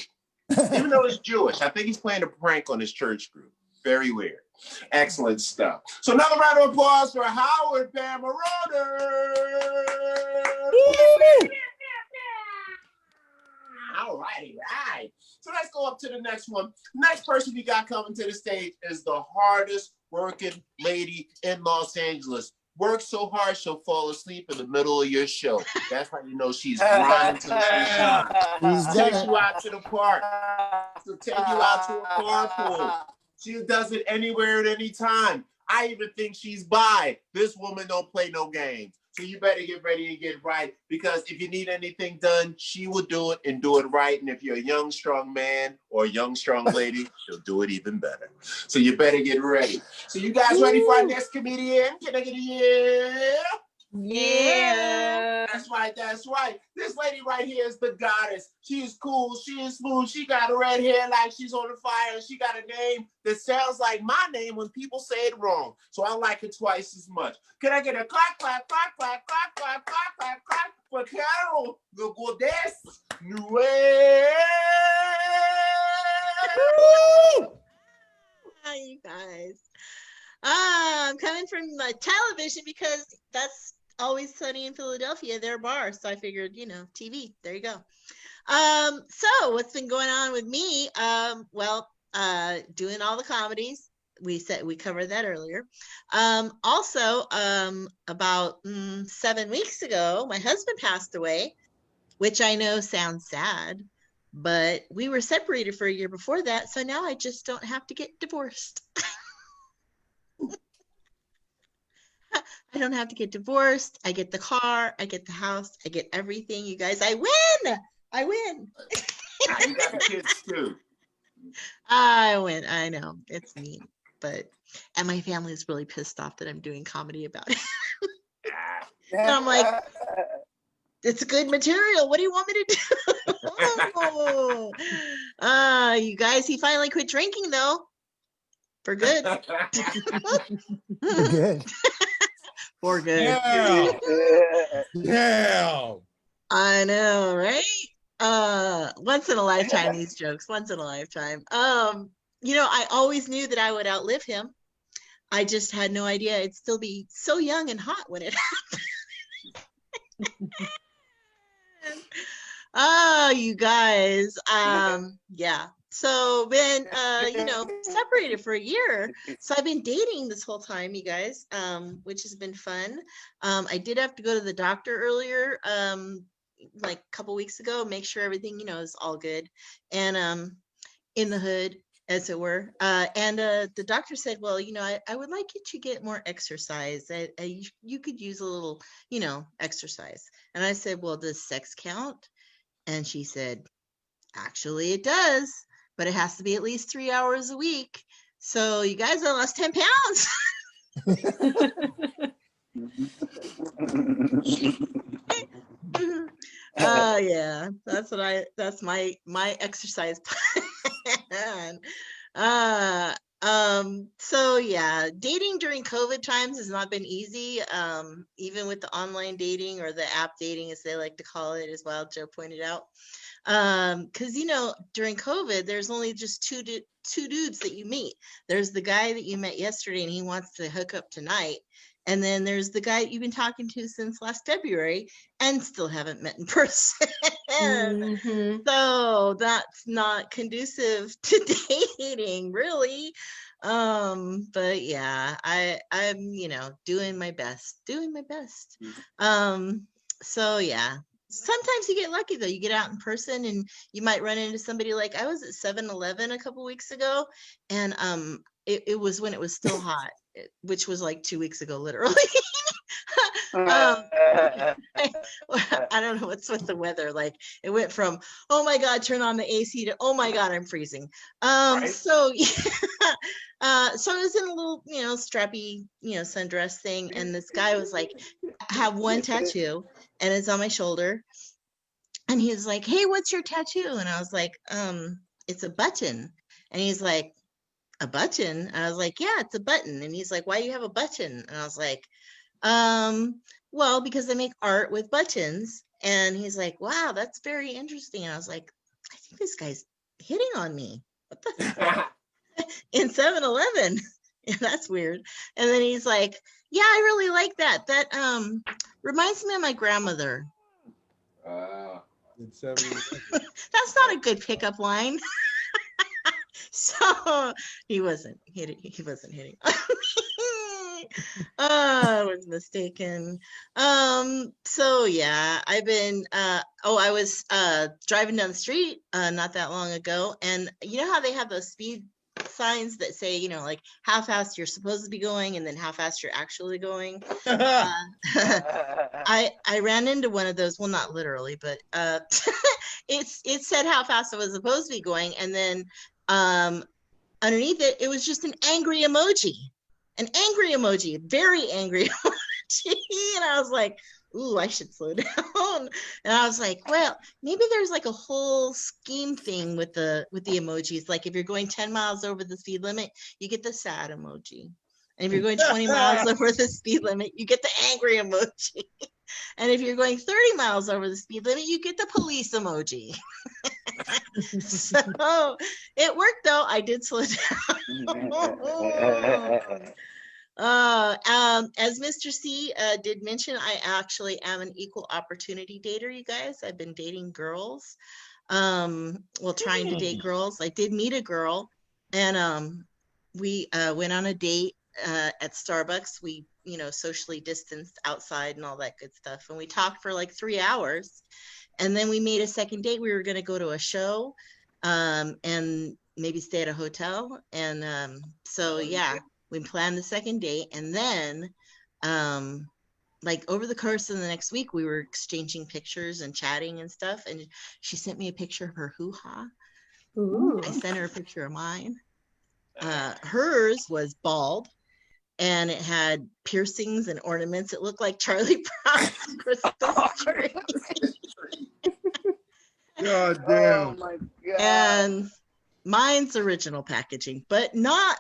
Speaker 4: Even though he's Jewish, I think he's playing a prank on his church group. Very weird. Excellent stuff. So another round of applause for Howard Bam Aronin. All righty, right. So let's go up to the next one. Next person we got coming to the stage is the hardest working lady in Los Angeles. Works so hard she'll fall asleep in the middle of your show. That's how you know she's grinding to the sun. Takes you out to the park. She'll take you out to a carpool. She does it anywhere at any time. I even think she's bi. This woman don't play no games. So you better get ready and get right, because if you need anything done, she will do it and do it right. And if you're a young, strong man or a young, strong lady, she'll do it even better. So you better get ready. So you guys ready for our next comedian? Can I get a yeah?
Speaker 2: Yeah.
Speaker 4: That's right. That's right. This lady right here is the goddess. She is cool. She is smooth. She got a red hair like she's on the fire. She got a name that sounds like my name when people say it wrong. So I like it twice as much. Can I get a clap, clap, clap, clap, clap, clap, clap, clap, clap for Carol, the goddess?
Speaker 1: Hi, you guys. I'm coming from television because that's Always Sunny in Philadelphia, their bar. So I figured, TV. There you go. So what's been going on with me? Doing all the comedies, we covered that earlier. Also, about 7 weeks ago, my husband passed away, which I know sounds sad, but we were separated for a year before that, so now I just don't have to get divorced. I don't have to get divorced. I get the car, I get the house, I get everything, you guys. I win. I win.
Speaker 4: You got the kids too.
Speaker 1: I win. I know it's mean, and my family is really pissed off that I'm doing comedy about it. And I'm like, it's good material. What do you want me to do? You guys, he finally quit drinking though, for good.
Speaker 7: Good.
Speaker 1: For good.
Speaker 9: Yeah. Yeah.
Speaker 1: I know, right? Once in a lifetime, these jokes. Once in a lifetime. I always knew that I would outlive him. I just had no idea it'd still be so young and hot when it happened. Oh, you guys. Yeah. So been separated for a year. So I've been dating this whole time, you guys, which has been fun. I did have to go to the doctor earlier, like a couple weeks ago, make sure everything, is all good and in the hood, as it were. And the doctor said, well, I would like you to get more exercise. You could use a little, exercise. And I said, well, does sex count? And she said, actually, it does, but it has to be at least 3 hours a week. So you guys, I lost 10 pounds. Yeah, that's my exercise plan. So yeah, dating during COVID times has not been easy. Even with the online dating or the app dating, as they like to call it, as Wild Joe pointed out. Because during COVID, there's only just two dudes that you meet. There's the guy that you met yesterday and he wants to hook up tonight. And then there's the guy you've been talking to since last February and still haven't met in person. Mm-hmm. So that's not conducive to dating, really. But yeah, I'm doing my best. So yeah. Sometimes you get lucky though. You get out in person and you might run into somebody. Like I was at 7-Eleven a couple weeks ago, and it was when it was still hot, which was like 2 weeks ago, literally. I don't know what's with the weather. Like it went from, oh my God, turn on the AC to, oh my God, I'm freezing. Right. So yeah. So I was in a little, strappy, sundress thing. And this guy was like, I have one tattoo and it's on my shoulder. And he was like, hey, what's your tattoo? And I was like, it's a button. And he's like, a button? And I was like, yeah, it's a button. And he's like, why do you have a button? And I was like, well, because I make art with buttons. And he's like, wow, that's very interesting. And I was like, I think this guy's hitting on me. What the heck? In 7-Eleven. Yeah, that's weird. And then he's like, yeah, I really like that. That reminds me of my grandmother. That's not a good pickup line. So he wasn't hitting. I was mistaken. So yeah, I've been I was driving down the street not that long ago, and you know how they have those speed signs that say, like how fast you're supposed to be going and then how fast you're actually going. I ran into one of those, well, not literally, but it said how fast I was supposed to be going, and then underneath it was just an angry emoji, very angry emoji. And I was like, ooh, I should slow down. And I was like, well, maybe there's like a whole scheme thing with the emojis. Like if you're going 10 miles over the speed limit, you get the sad emoji. And if you're going 20 miles over the speed limit, you get the angry emoji. And if you're going 30 miles over the speed limit, you get the police emoji. So it worked though. I did slow down. As Mr. C did mention, I actually am an equal opportunity dater, you guys. I've been dating girls, trying to date girls. I did meet a girl, and we went on a date at Starbucks. We, socially distanced outside and all that good stuff. And we talked for like 3 hours. And then we made a second date. We were going to go to a show and maybe stay at a hotel. And so, yeah, we planned the second date. And then like over the course of the next week, we were exchanging pictures and chatting and stuff. And she sent me a picture of her hoo-ha.
Speaker 2: Ooh.
Speaker 1: I sent her a picture of mine. Hers was bald and it had piercings and ornaments. It looked like Charlie Brown's Christmas tree.
Speaker 6: God
Speaker 10: Oh
Speaker 6: damn.
Speaker 10: my god.
Speaker 1: And mine's original packaging, but not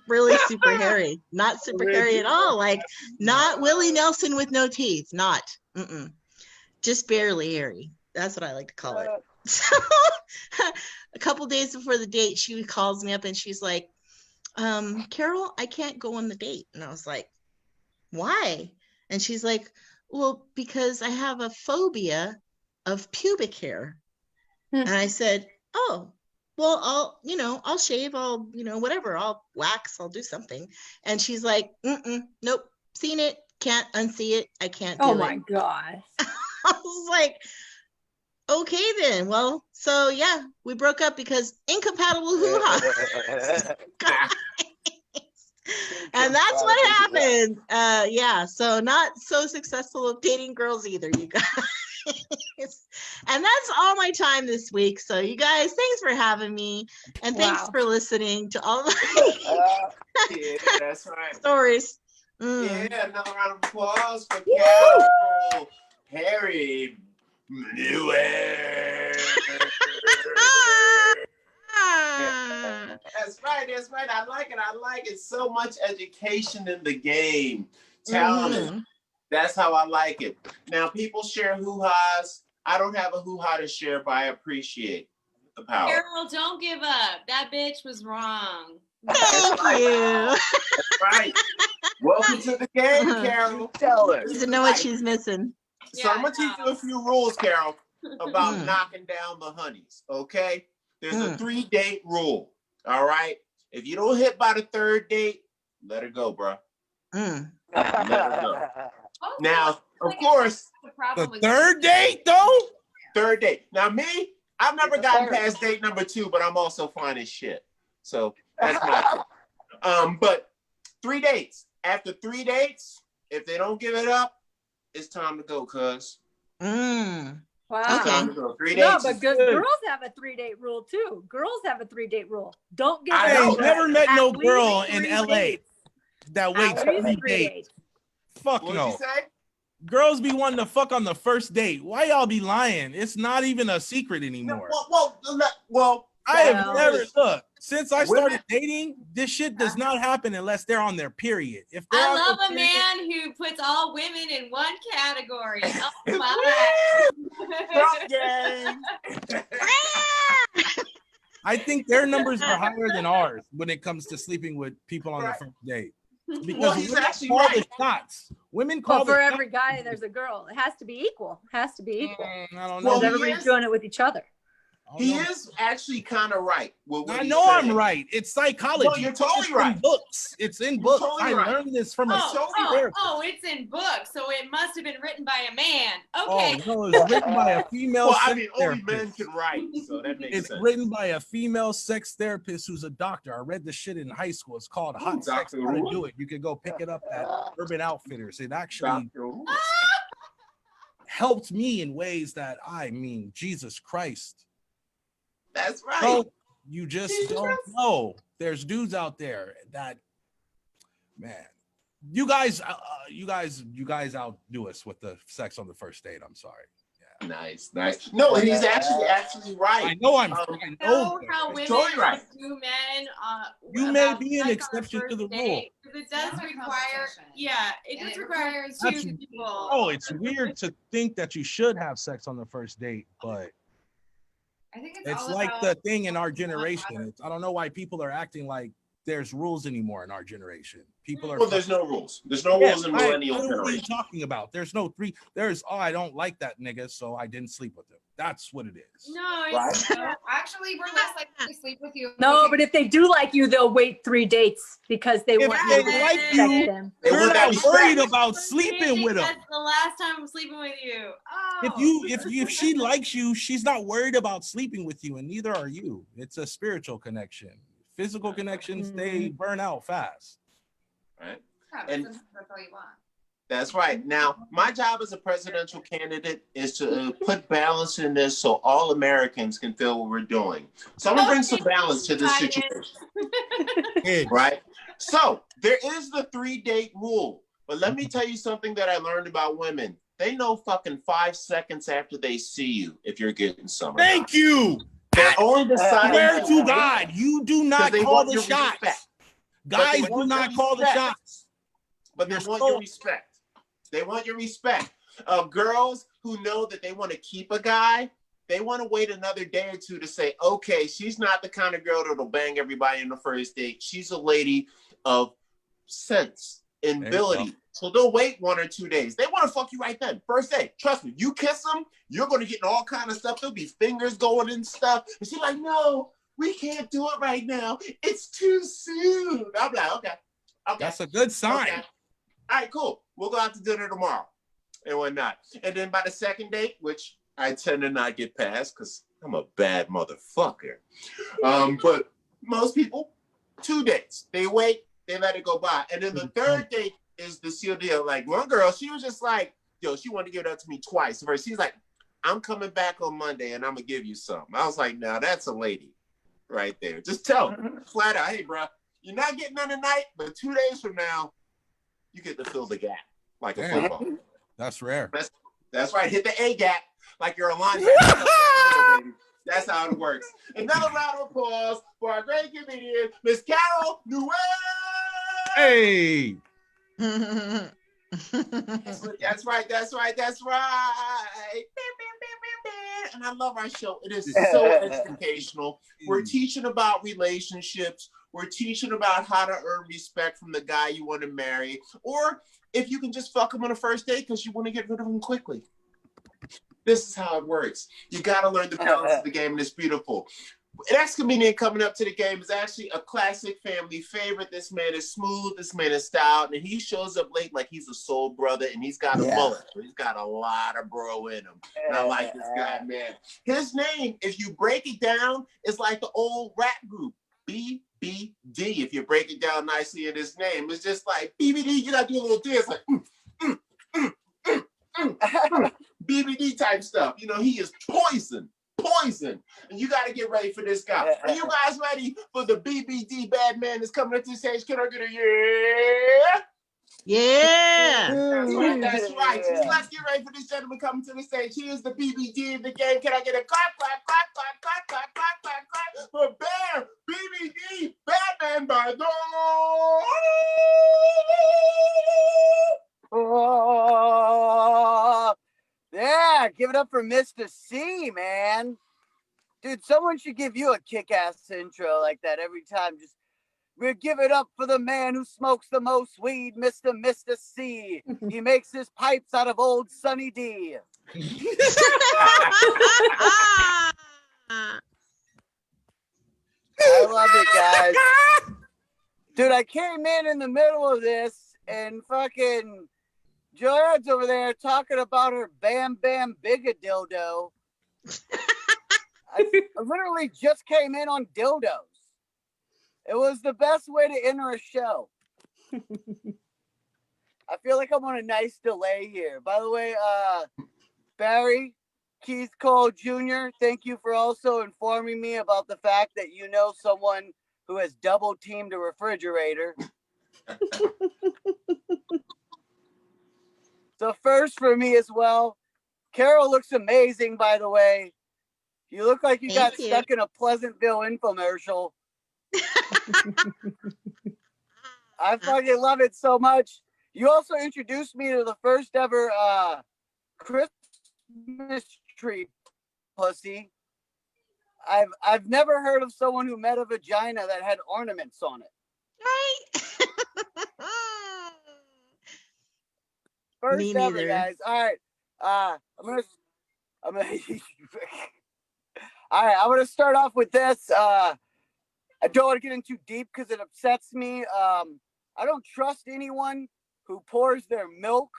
Speaker 1: really super hairy. Not super hairy at all. Like not Willie Nelson with no teeth. Not. Just barely hairy. That's what I like to call it. So a couple days before the date, she calls me up and she's like, Carol, I can't go on the date. And I was like, why? And she's like, well, because I have a phobia of pubic hair. And I said, oh, well, I'll shave, whatever, I'll wax, I'll do something. And she's like, nope, seen it, can't unsee it, I can't do it.
Speaker 2: Oh my God.
Speaker 1: I was like, okay then. Well, so yeah, we broke up because incompatible hoo-ha. And that's what happened. Yeah, so not so successful with dating girls either, you guys. And that's all my time this week. So you guys, thanks for having me. And thanks for listening to all my
Speaker 4: Yeah, that's right.
Speaker 1: stories.
Speaker 4: Yeah, another round of applause for Carol Harry Newell. That's right. That's right. I like it. I like it. So much education in the game. Talent. That's how I like it. Now, people share hoo-has. I don't have a hoo-ha to share, but I appreciate the power.
Speaker 8: Carol, don't give up. That bitch was wrong.
Speaker 1: Thank you.
Speaker 4: That's right. Welcome to the game, Carol.
Speaker 10: Tell her.
Speaker 1: She doesn't know what she's missing.
Speaker 4: So I'm going to teach you a few rules, Carol, about knocking down the honeys, okay? There's a 3-date rule, all right? If you don't hit by the 3rd date, let her go, bro. Let her go. Now, of course,
Speaker 9: the 3rd date, though?
Speaker 4: 3rd date. Now, me, I've never gotten past date number 2, but I'm also fine as shit. So that's not true. But 3 dates. After 3 dates, if they don't give it up, it's time to go, cuz.
Speaker 2: Wow.
Speaker 1: Okay.
Speaker 4: 3 dates.
Speaker 2: No, but girls have a 3-date rule too. Girls have a 3-date rule. Don't get
Speaker 4: I
Speaker 9: ain't never met no girl in LA
Speaker 2: dates.
Speaker 9: that waits
Speaker 2: At least
Speaker 9: 3
Speaker 2: 3
Speaker 9: dates.
Speaker 2: dates.
Speaker 9: Fuck
Speaker 4: What did
Speaker 9: no.
Speaker 4: you say?
Speaker 9: Girls be wanting to fuck on the 1st date. Why y'all be lying? It's not even a secret anymore.
Speaker 4: Well,
Speaker 9: I have
Speaker 2: Well,
Speaker 9: never look since I started dating. This shit does not happen unless they're on their period. If they're
Speaker 8: I
Speaker 9: on
Speaker 8: love
Speaker 9: their
Speaker 8: a
Speaker 9: period-
Speaker 8: man who puts all women in one category. Oh my.
Speaker 4: Drop gang.
Speaker 9: I think their numbers are higher than ours when it comes to sleeping with people on the 1st date. Because
Speaker 4: Well, he's
Speaker 9: women
Speaker 4: actually
Speaker 9: call the
Speaker 4: right.
Speaker 9: shots. Women call
Speaker 2: Well,
Speaker 9: the
Speaker 2: for
Speaker 9: shots.
Speaker 2: every guy, there's a girl. It has to be equal. I don't
Speaker 4: Well,
Speaker 2: know.
Speaker 4: he
Speaker 2: Everybody's
Speaker 4: is-
Speaker 2: doing it with each other.
Speaker 4: He is actually kind of right. With what
Speaker 9: I
Speaker 4: he's
Speaker 9: know
Speaker 4: saying.
Speaker 9: I'm right. It's psychology.
Speaker 4: No, you're totally
Speaker 9: It's
Speaker 4: right.
Speaker 9: in books. It's in
Speaker 4: You're
Speaker 9: books.
Speaker 4: totally
Speaker 9: I
Speaker 4: right.
Speaker 9: learned this from a therapist.
Speaker 8: It's in books, so it must have been written by a man.
Speaker 9: Oh,
Speaker 8: Okay.
Speaker 9: no, it's written by a female
Speaker 4: Well, I
Speaker 9: sex
Speaker 4: mean, only men
Speaker 9: therapist.
Speaker 4: can write, so that makes
Speaker 9: It's
Speaker 4: sense.
Speaker 9: written by a female sex therapist who's a doctor. I read the shit in high school. It's called Hot Sex
Speaker 4: Dr.
Speaker 9: How to
Speaker 4: Who?
Speaker 9: Do It. You could go pick it up at Urban Outfitters. It actually
Speaker 4: Dr. Who?
Speaker 9: helped me in ways that, Jesus Christ.
Speaker 4: That's right.
Speaker 9: So you just don't know. There's dudes out there that, man, you guys outdo us with the sex on the 1st date. I'm sorry.
Speaker 4: Nice. No, and he's actually right.
Speaker 9: I know I
Speaker 8: know
Speaker 9: know.
Speaker 8: how
Speaker 9: that.
Speaker 8: women
Speaker 4: totally right.
Speaker 8: do men.
Speaker 9: You may
Speaker 8: about
Speaker 9: be an
Speaker 8: sex on
Speaker 9: exception
Speaker 8: the
Speaker 9: to the
Speaker 8: first
Speaker 9: rule.
Speaker 8: date, 'cause it does require. Yeah, it
Speaker 3: And
Speaker 8: does
Speaker 3: it
Speaker 8: require
Speaker 3: requires
Speaker 8: two
Speaker 9: That's-
Speaker 8: people.
Speaker 9: Oh, it's weird to think that you should have sex on the 1st date, but
Speaker 3: I think
Speaker 9: it's
Speaker 3: all
Speaker 9: like
Speaker 3: about
Speaker 9: the thing in our generation. I don't know why people are acting like there's rules anymore in our generation. People are.
Speaker 4: Well, there's no rules. There's no
Speaker 9: Yeah,
Speaker 4: rules in
Speaker 9: I
Speaker 4: millennial
Speaker 9: know what are you
Speaker 4: generation.
Speaker 9: talking about? There's no 3. There's I don't like that nigga, so I didn't sleep with him. That's what it is.
Speaker 8: No,
Speaker 4: Right.
Speaker 8: it's
Speaker 3: Actually, we're less likely to sleep with you.
Speaker 2: No, but if they do like you, they'll wait 3 dates because they
Speaker 9: If
Speaker 2: want
Speaker 9: they
Speaker 2: you to
Speaker 9: like
Speaker 2: respect
Speaker 9: you,
Speaker 2: them.
Speaker 4: They
Speaker 9: you're
Speaker 4: want that
Speaker 9: not
Speaker 4: respect.
Speaker 9: worried about sleeping with them.
Speaker 8: That's the last time I'm sleeping with you. Oh.
Speaker 9: If she likes you, she's not worried about sleeping with you, and neither are you. It's a spiritual connection. Physical connections, they burn out fast.
Speaker 4: Right.
Speaker 3: Yeah, but
Speaker 4: And-
Speaker 3: sometimes that's all you want.
Speaker 4: That's right. Now, my job as a presidential candidate is to put balance in this so all Americans can feel what we're doing. So I'm gonna bring some balance to this situation. Right? So there is the 3-date rule. But let me tell you something that I learned about women. They know fucking 5 seconds after they see you if you're getting some. or
Speaker 9: Thank
Speaker 4: not.
Speaker 9: you.
Speaker 4: They're only deciding
Speaker 9: Swear to God, you do not
Speaker 4: they
Speaker 9: call
Speaker 4: want
Speaker 9: the
Speaker 4: your
Speaker 9: shots.
Speaker 4: respect.
Speaker 9: Guys
Speaker 4: But they
Speaker 9: do
Speaker 4: want
Speaker 9: not
Speaker 4: your
Speaker 9: call the
Speaker 4: respect.
Speaker 9: shots.
Speaker 4: But they
Speaker 9: You're
Speaker 4: want
Speaker 9: so-
Speaker 4: your respect. They want your respect. Girls who know that they want to keep a guy, they want to wait another day or two to say, okay, she's not the kind of girl that'll bang everybody in the first date. She's a lady of sense and
Speaker 9: There you go.
Speaker 4: ability. So they'll wait 1 or 2 days. They want to fuck you right then. First day. Trust me, you kiss them, you're going to get in all kind of stuff. There'll be fingers going and stuff. And she's like, no, we can't do it right now. It's too soon. I'm like, okay.
Speaker 9: That's a good sign.
Speaker 4: Okay. All right, cool. We'll go out to dinner tomorrow and whatnot. And then by the second date, which I tend to not get past because I'm a bad motherfucker. But most people, 2 dates. They wait, they let it go by. And then the third date is the seal deal. Like one girl, she was just like, yo, she wanted to give it up to me twice. First, she's like, I'm coming back on Monday and I'm going to give you some. I was like, nah, that's a lady right there. Just tell her flat out, hey, bro, you're not getting none tonight, but 2 days from now, you get to fill the gap like a
Speaker 9: Damn.
Speaker 4: football.
Speaker 9: That's rare.
Speaker 4: That's right. Hit the A gap like you're a linebacker. That's how it works. Another round of applause for our great comedian, Miss Carol Newell.
Speaker 9: Hey.
Speaker 4: That's right. And I love our show. It is so educational. We're teaching about relationships. We're teaching about how to earn respect from the guy you want to marry. Or if you can just fuck him on the first date because you want to get rid of him quickly. This is how it works. You got to learn the balance of the game, and it's beautiful. Next comedian coming up to the game is actually a classic family favorite. This man is smooth. This man is stout. And he shows up late like he's a soul brother, and he's got a mullet. So he's got a lot of bro in him. And I like this guy, man. His name, if you break it down, is like the old rap group, BBD. If you break it down nicely in his name, it's just like BBD, you got to do a little dance like BBD type stuff. You know, he is poison. And you got to get ready for this guy. Are you guys ready for the BBD bad man that's coming up to the stage? Can I get a yeah?
Speaker 1: Yeah.
Speaker 4: That's right. So let's get ready for this gentleman coming to the stage. He is the BBD in the game. Can I get a clap for Bear BBD Batman Badeaux?
Speaker 10: Oh, yeah, give it up for Mista See, man. Dude, someone should give you a kick-ass intro like that every time. Just we'll give it up for the man who smokes the most weed, Mista See. He makes his pipes out of old Sunny D. I love it, guys. Dude, I came in the middle of this and fucking Joanne's over there talking about her Bam Bam Bigadildo. I literally just came in on dildos. It was the best way to enter a show. I feel like I'm on a nice delay here. By the way, Barry, Keith Coe Jr., thank you for also informing me about the fact that you know someone who has double teamed a refrigerator. So first for me as well, Carol looks amazing, by the way. You look like you got stuck in a Pleasantville infomercial. I fucking love it so much. You also introduced me to the first ever Christmas tree pussy. I've never heard of someone who met a vagina that had ornaments on it.
Speaker 1: Right?
Speaker 10: First
Speaker 1: Me
Speaker 10: ever,
Speaker 1: neither.
Speaker 10: guys. All right. I'm I'm gonna, all right, I'm gonna start off with this. I don't want to get in too deep because it upsets me. I don't trust anyone who pours their milk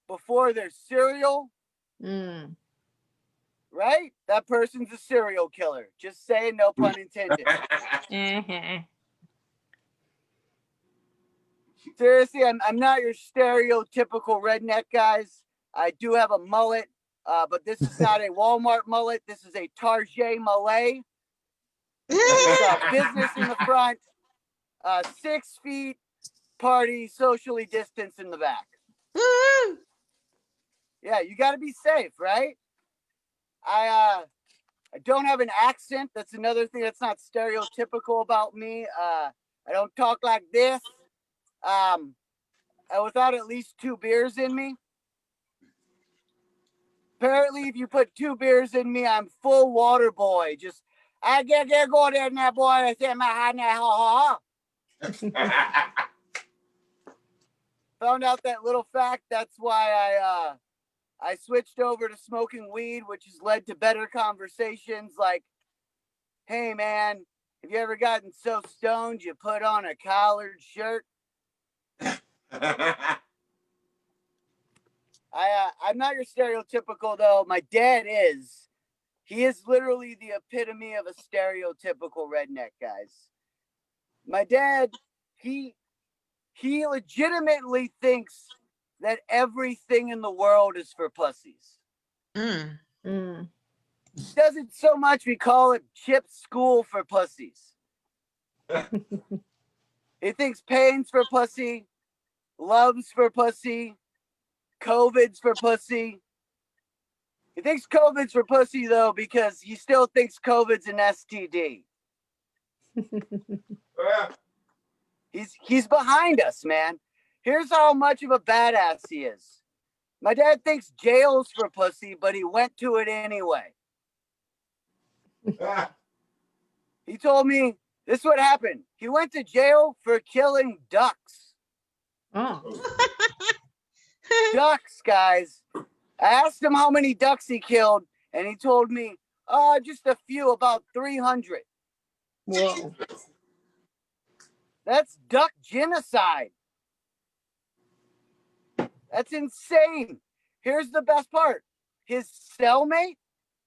Speaker 10: before their cereal.
Speaker 2: Mm.
Speaker 10: Right? That person's a serial killer. Just saying, no pun intended. Seriously, I'm not your stereotypical redneck, guys. I do have a mullet, but this is not a Walmart mullet. This is a Target mullet. It's business in the front, 6 feet, party, socially distanced in the back. Yeah, you got to be safe, right? I don't have an accent. That's another thing that's not stereotypical about me. I don't talk like this. Without at least 2 beers in me. Apparently, if you put 2 beers in me, I'm full water boy. Just, I get go there now, boy. I say my high now, ha ha. Found out that little fact. That's why I switched over to smoking weed, which has led to better conversations like, hey man, have you ever gotten so stoned you put on a collared shirt? I'm not your stereotypical though. My dad is. He is literally the epitome of a stereotypical redneck, guys. My dad, he legitimately thinks that everything in the world is for pussies.
Speaker 1: Mm.
Speaker 2: Mm.
Speaker 10: He does it so much we call it Chip School for pussies. He thinks pain's for pussy, love's for pussy, COVID's for pussy. He thinks COVID's for pussy though because he still thinks COVID's an STD. He's behind us, man. Here's how much of a badass he is. My dad thinks jail's for pussy, but he went to it anyway. He told me this is what happened. He went to jail for killing ducks.
Speaker 2: Oh.
Speaker 10: Ducks, guys. I asked him how many ducks he killed, and he told me, just a few, about 300.
Speaker 2: Whoa.
Speaker 10: That's duck genocide. That's insane. Here's the best part. His cellmate,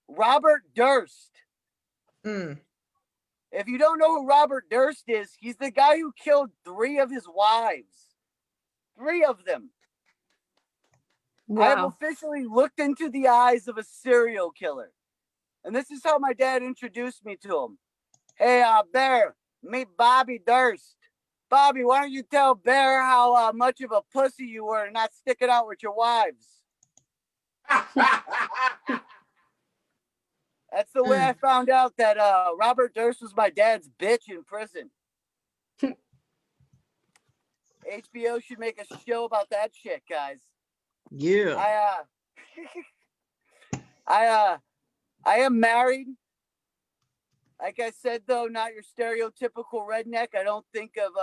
Speaker 10: Robert Durst.
Speaker 1: Mm.
Speaker 10: If you don't know who Robert Durst is, he's the guy who killed 3 of his wives. 3 of them.
Speaker 2: Wow.
Speaker 10: I have officially looked into the eyes of a serial killer. And this is how my dad introduced me to him. Hey, Bear, meet Bobby Durst. Bobby, why don't you tell Bear how much of a pussy you were and not stick it out with your wives? That's the way I found out that Robert Durst was my dad's bitch in prison. HBO should make a show about that shit, guys.
Speaker 1: Yeah.
Speaker 10: I am married. Like I said, though, not your stereotypical redneck. I don't think of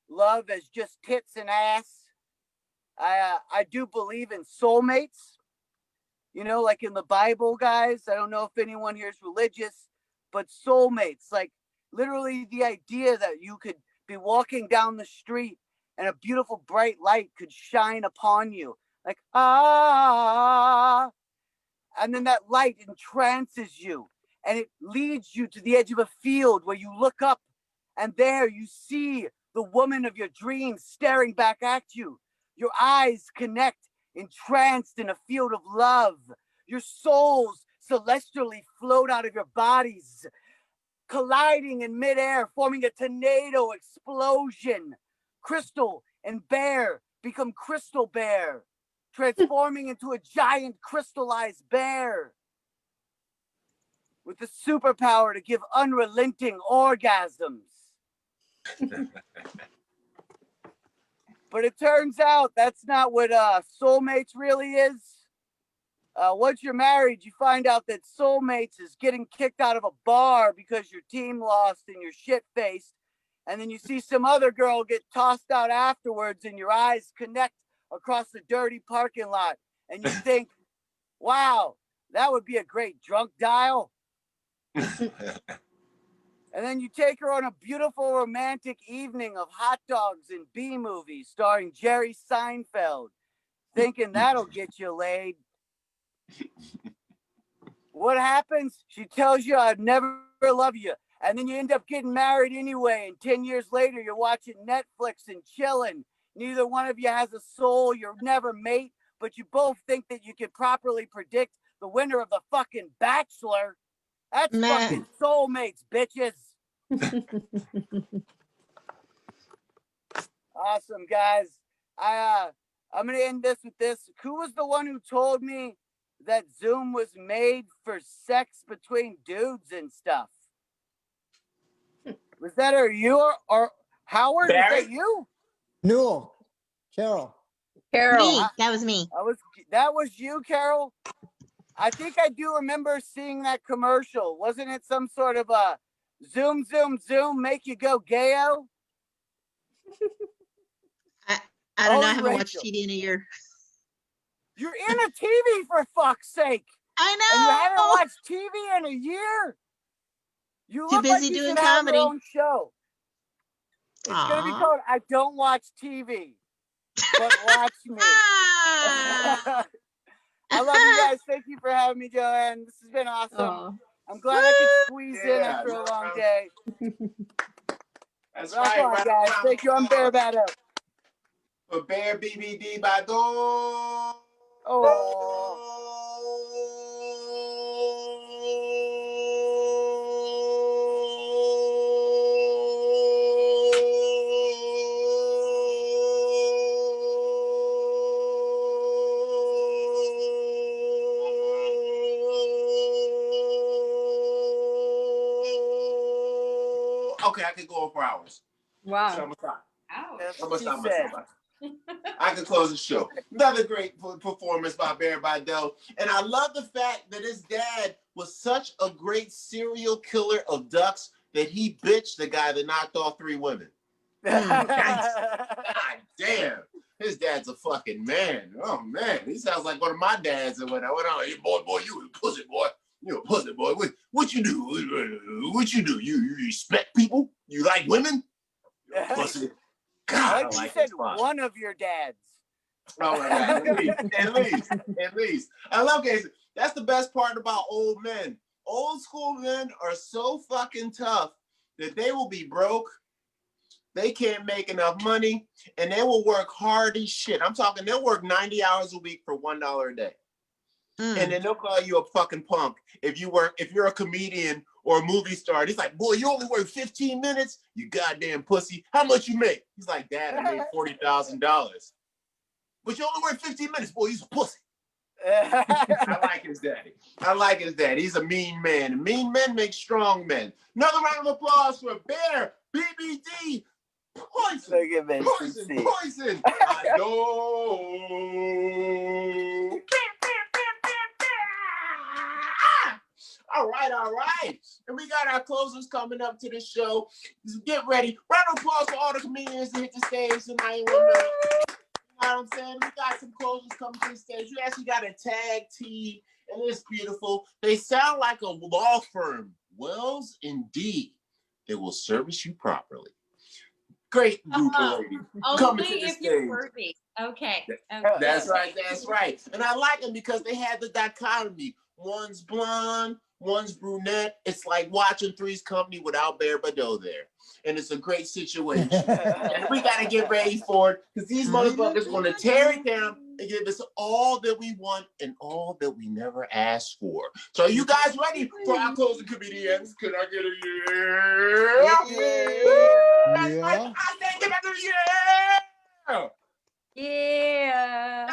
Speaker 10: love as just tits and ass. I do believe in soulmates. You know, like in the Bible, guys. I don't know if anyone here is religious, but soulmates, like literally the idea that you could be walking down the street and a beautiful bright light could shine upon you. Like, and then that light entrances you and it leads you to the edge of a field where you look up and there you see the woman of your dreams staring back at you. Your eyes connect, entranced in a field of love. Your souls celestially float out of your bodies, colliding in midair, forming a tornado explosion. Crystal and Bear become Crystal Bear, transforming into a giant crystallized bear with the superpower to give unrelenting orgasms. But it turns out that's not what soulmates really is. Once you're married, you find out that soulmates is getting kicked out of a bar because your team lost and you're shit-faced. And then you see some other girl get tossed out afterwards and your eyes connect across the dirty parking lot. And you think, wow, That would be a great drunk dial. And then you take her on a beautiful romantic evening of hot dogs and B-movies starring Jerry Seinfeld, thinking that'll get you laid. What happens? She tells you, I'd never love you. And then you end up getting married anyway. And 10 years later, you're watching Netflix and chilling. Neither one of you has a soul. You'll never mate, but you both think that you can properly predict the winner of the fucking Bachelor. That's
Speaker 1: Man.
Speaker 10: fucking soulmates, bitches. Awesome, guys. I'm gonna end this with this. Who was the one who told me that Zoom was made for sex between dudes and stuff? Was that you or Howard?
Speaker 4: Barry?
Speaker 10: Was that you?
Speaker 7: Newell, Carol.
Speaker 2: Carol.
Speaker 1: Me. That was me.
Speaker 10: That was you, Carol? I think I do remember seeing that commercial. Wasn't it some sort of a zoom, make you go gayo?
Speaker 1: I don't know. I
Speaker 10: Only
Speaker 1: haven't watched
Speaker 10: Rachel.
Speaker 1: TV in a year.
Speaker 10: You're in a TV, for fuck's sake.
Speaker 1: I know.
Speaker 10: And you haven't watched TV in a year? You
Speaker 1: Too
Speaker 10: look like
Speaker 1: busy
Speaker 10: you
Speaker 1: doing
Speaker 10: should have
Speaker 1: comedy.
Speaker 10: your own show. It's going to be
Speaker 1: Aw.
Speaker 10: called I Don't Watch TV, but watch me.
Speaker 1: Ah.
Speaker 10: I love you guys. Thank you for having me, Joanne. This has been awesome.
Speaker 2: Aw.
Speaker 10: I'm glad I could squeeze in
Speaker 4: Yeah,
Speaker 10: after a
Speaker 4: no
Speaker 10: long
Speaker 4: problem.
Speaker 10: day.
Speaker 4: That's
Speaker 10: Rock
Speaker 4: right.
Speaker 10: on,
Speaker 4: Round
Speaker 10: guys.
Speaker 4: round
Speaker 10: Thank you. I'm Bear Badeaux.
Speaker 4: For Bear BBD Badeaux.
Speaker 10: Oh.
Speaker 4: Okay, I could go on for hours. So
Speaker 2: Wow.
Speaker 4: I'm gonna stop.
Speaker 3: Ouch.
Speaker 10: That's
Speaker 4: I'm
Speaker 10: what
Speaker 4: gonna
Speaker 10: she
Speaker 4: stop
Speaker 10: said.
Speaker 4: myself. I could close the show. Another great performance by Bear Badeaux. And I love the fact that his dad was such a great serial killer of ducks that he bitched the guy that knocked off 3 women. God damn. His dad's a fucking man. Oh, man. He sounds like one of my dads. And when I went on, hey, boy, you a pussy, boy. You a pussy, boy. What you do? What you do? You respect people? You like women? You a pussy. God,
Speaker 10: Like
Speaker 4: I
Speaker 10: you
Speaker 4: like
Speaker 10: said,
Speaker 4: his father.
Speaker 10: one of your dads.
Speaker 4: Oh my God, at least. I love Casey. That's the best part about old men. Old school men are so fucking tough that they will be broke. They can't make enough money, and they will work hard as shit. I'm talking, they'll work 90 hours a week for $1 a day. And then they'll call you a fucking punk if you're a comedian or a movie star. He's like, boy, you only work 15 minutes, you goddamn pussy. How much you make? He's like, Dad, I made $40,000. But you only work 15 minutes, boy, he's a pussy. I like his daddy. He's a mean man. And mean men make strong men. Another round of applause for Bear BBD. Poison.
Speaker 10: Look at Mista See.
Speaker 4: Poison. I don't. All right. And we got our closers coming up to the show. Get ready. Round of applause for all the comedians that hit the stage tonight. You know what I'm saying? We got some closers coming to the stage. We actually got a tag team, and it's beautiful. They sound like a law firm. Wells, indeed. They will service you properly. Great group of ladies.
Speaker 8: Only if you're worthy. Okay.
Speaker 4: That's right. And I like them because they had the dichotomy. One's blonde, one's brunette. It's like watching Three's Company without Bear Badeaux there. And it's a great situation. And we got to get ready for it because these motherfuckers going to tear it down and give us all that we want and all that we never asked for. So are you guys ready for our closing comedians? Can I get a yeah?
Speaker 7: Yeah.
Speaker 4: I say give it a yeah!
Speaker 2: Yeah.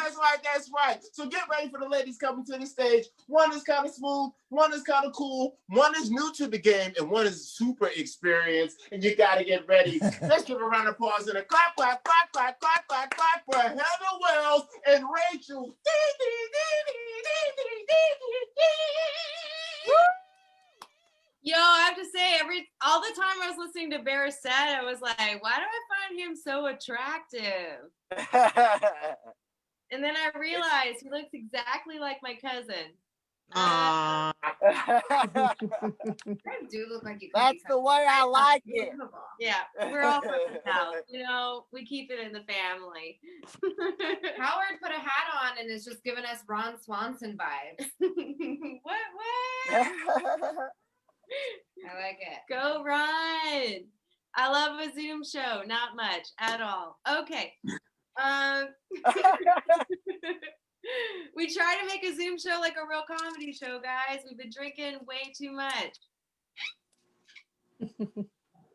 Speaker 4: That's right. So get ready for the ladies coming to the stage. One is kind of smooth, one is kind of cool, one is new to the game, and one is super experienced. And you got to get ready. Let's give a round of applause and a clap for Heather Wells and Rachel.
Speaker 8: Yo, I have to say, all the time I was listening to Bear set, I was like, why do I find him so attractive? And then I realized he looks exactly like my cousin.
Speaker 1: Aw.
Speaker 3: You guys do look like you could
Speaker 10: That's
Speaker 3: be
Speaker 10: the way I like it.
Speaker 3: Unbelievable.
Speaker 8: Yeah, we're all from the South. You know, we keep it in the family.
Speaker 3: Howard put a hat on and is just giving us Ron Swanson vibes.
Speaker 8: what?
Speaker 3: I like it.
Speaker 8: Go Ron. I love a Zoom show. Not much at all. Okay. We try to make a Zoom show like a real comedy show, guys. We've been drinking way too much.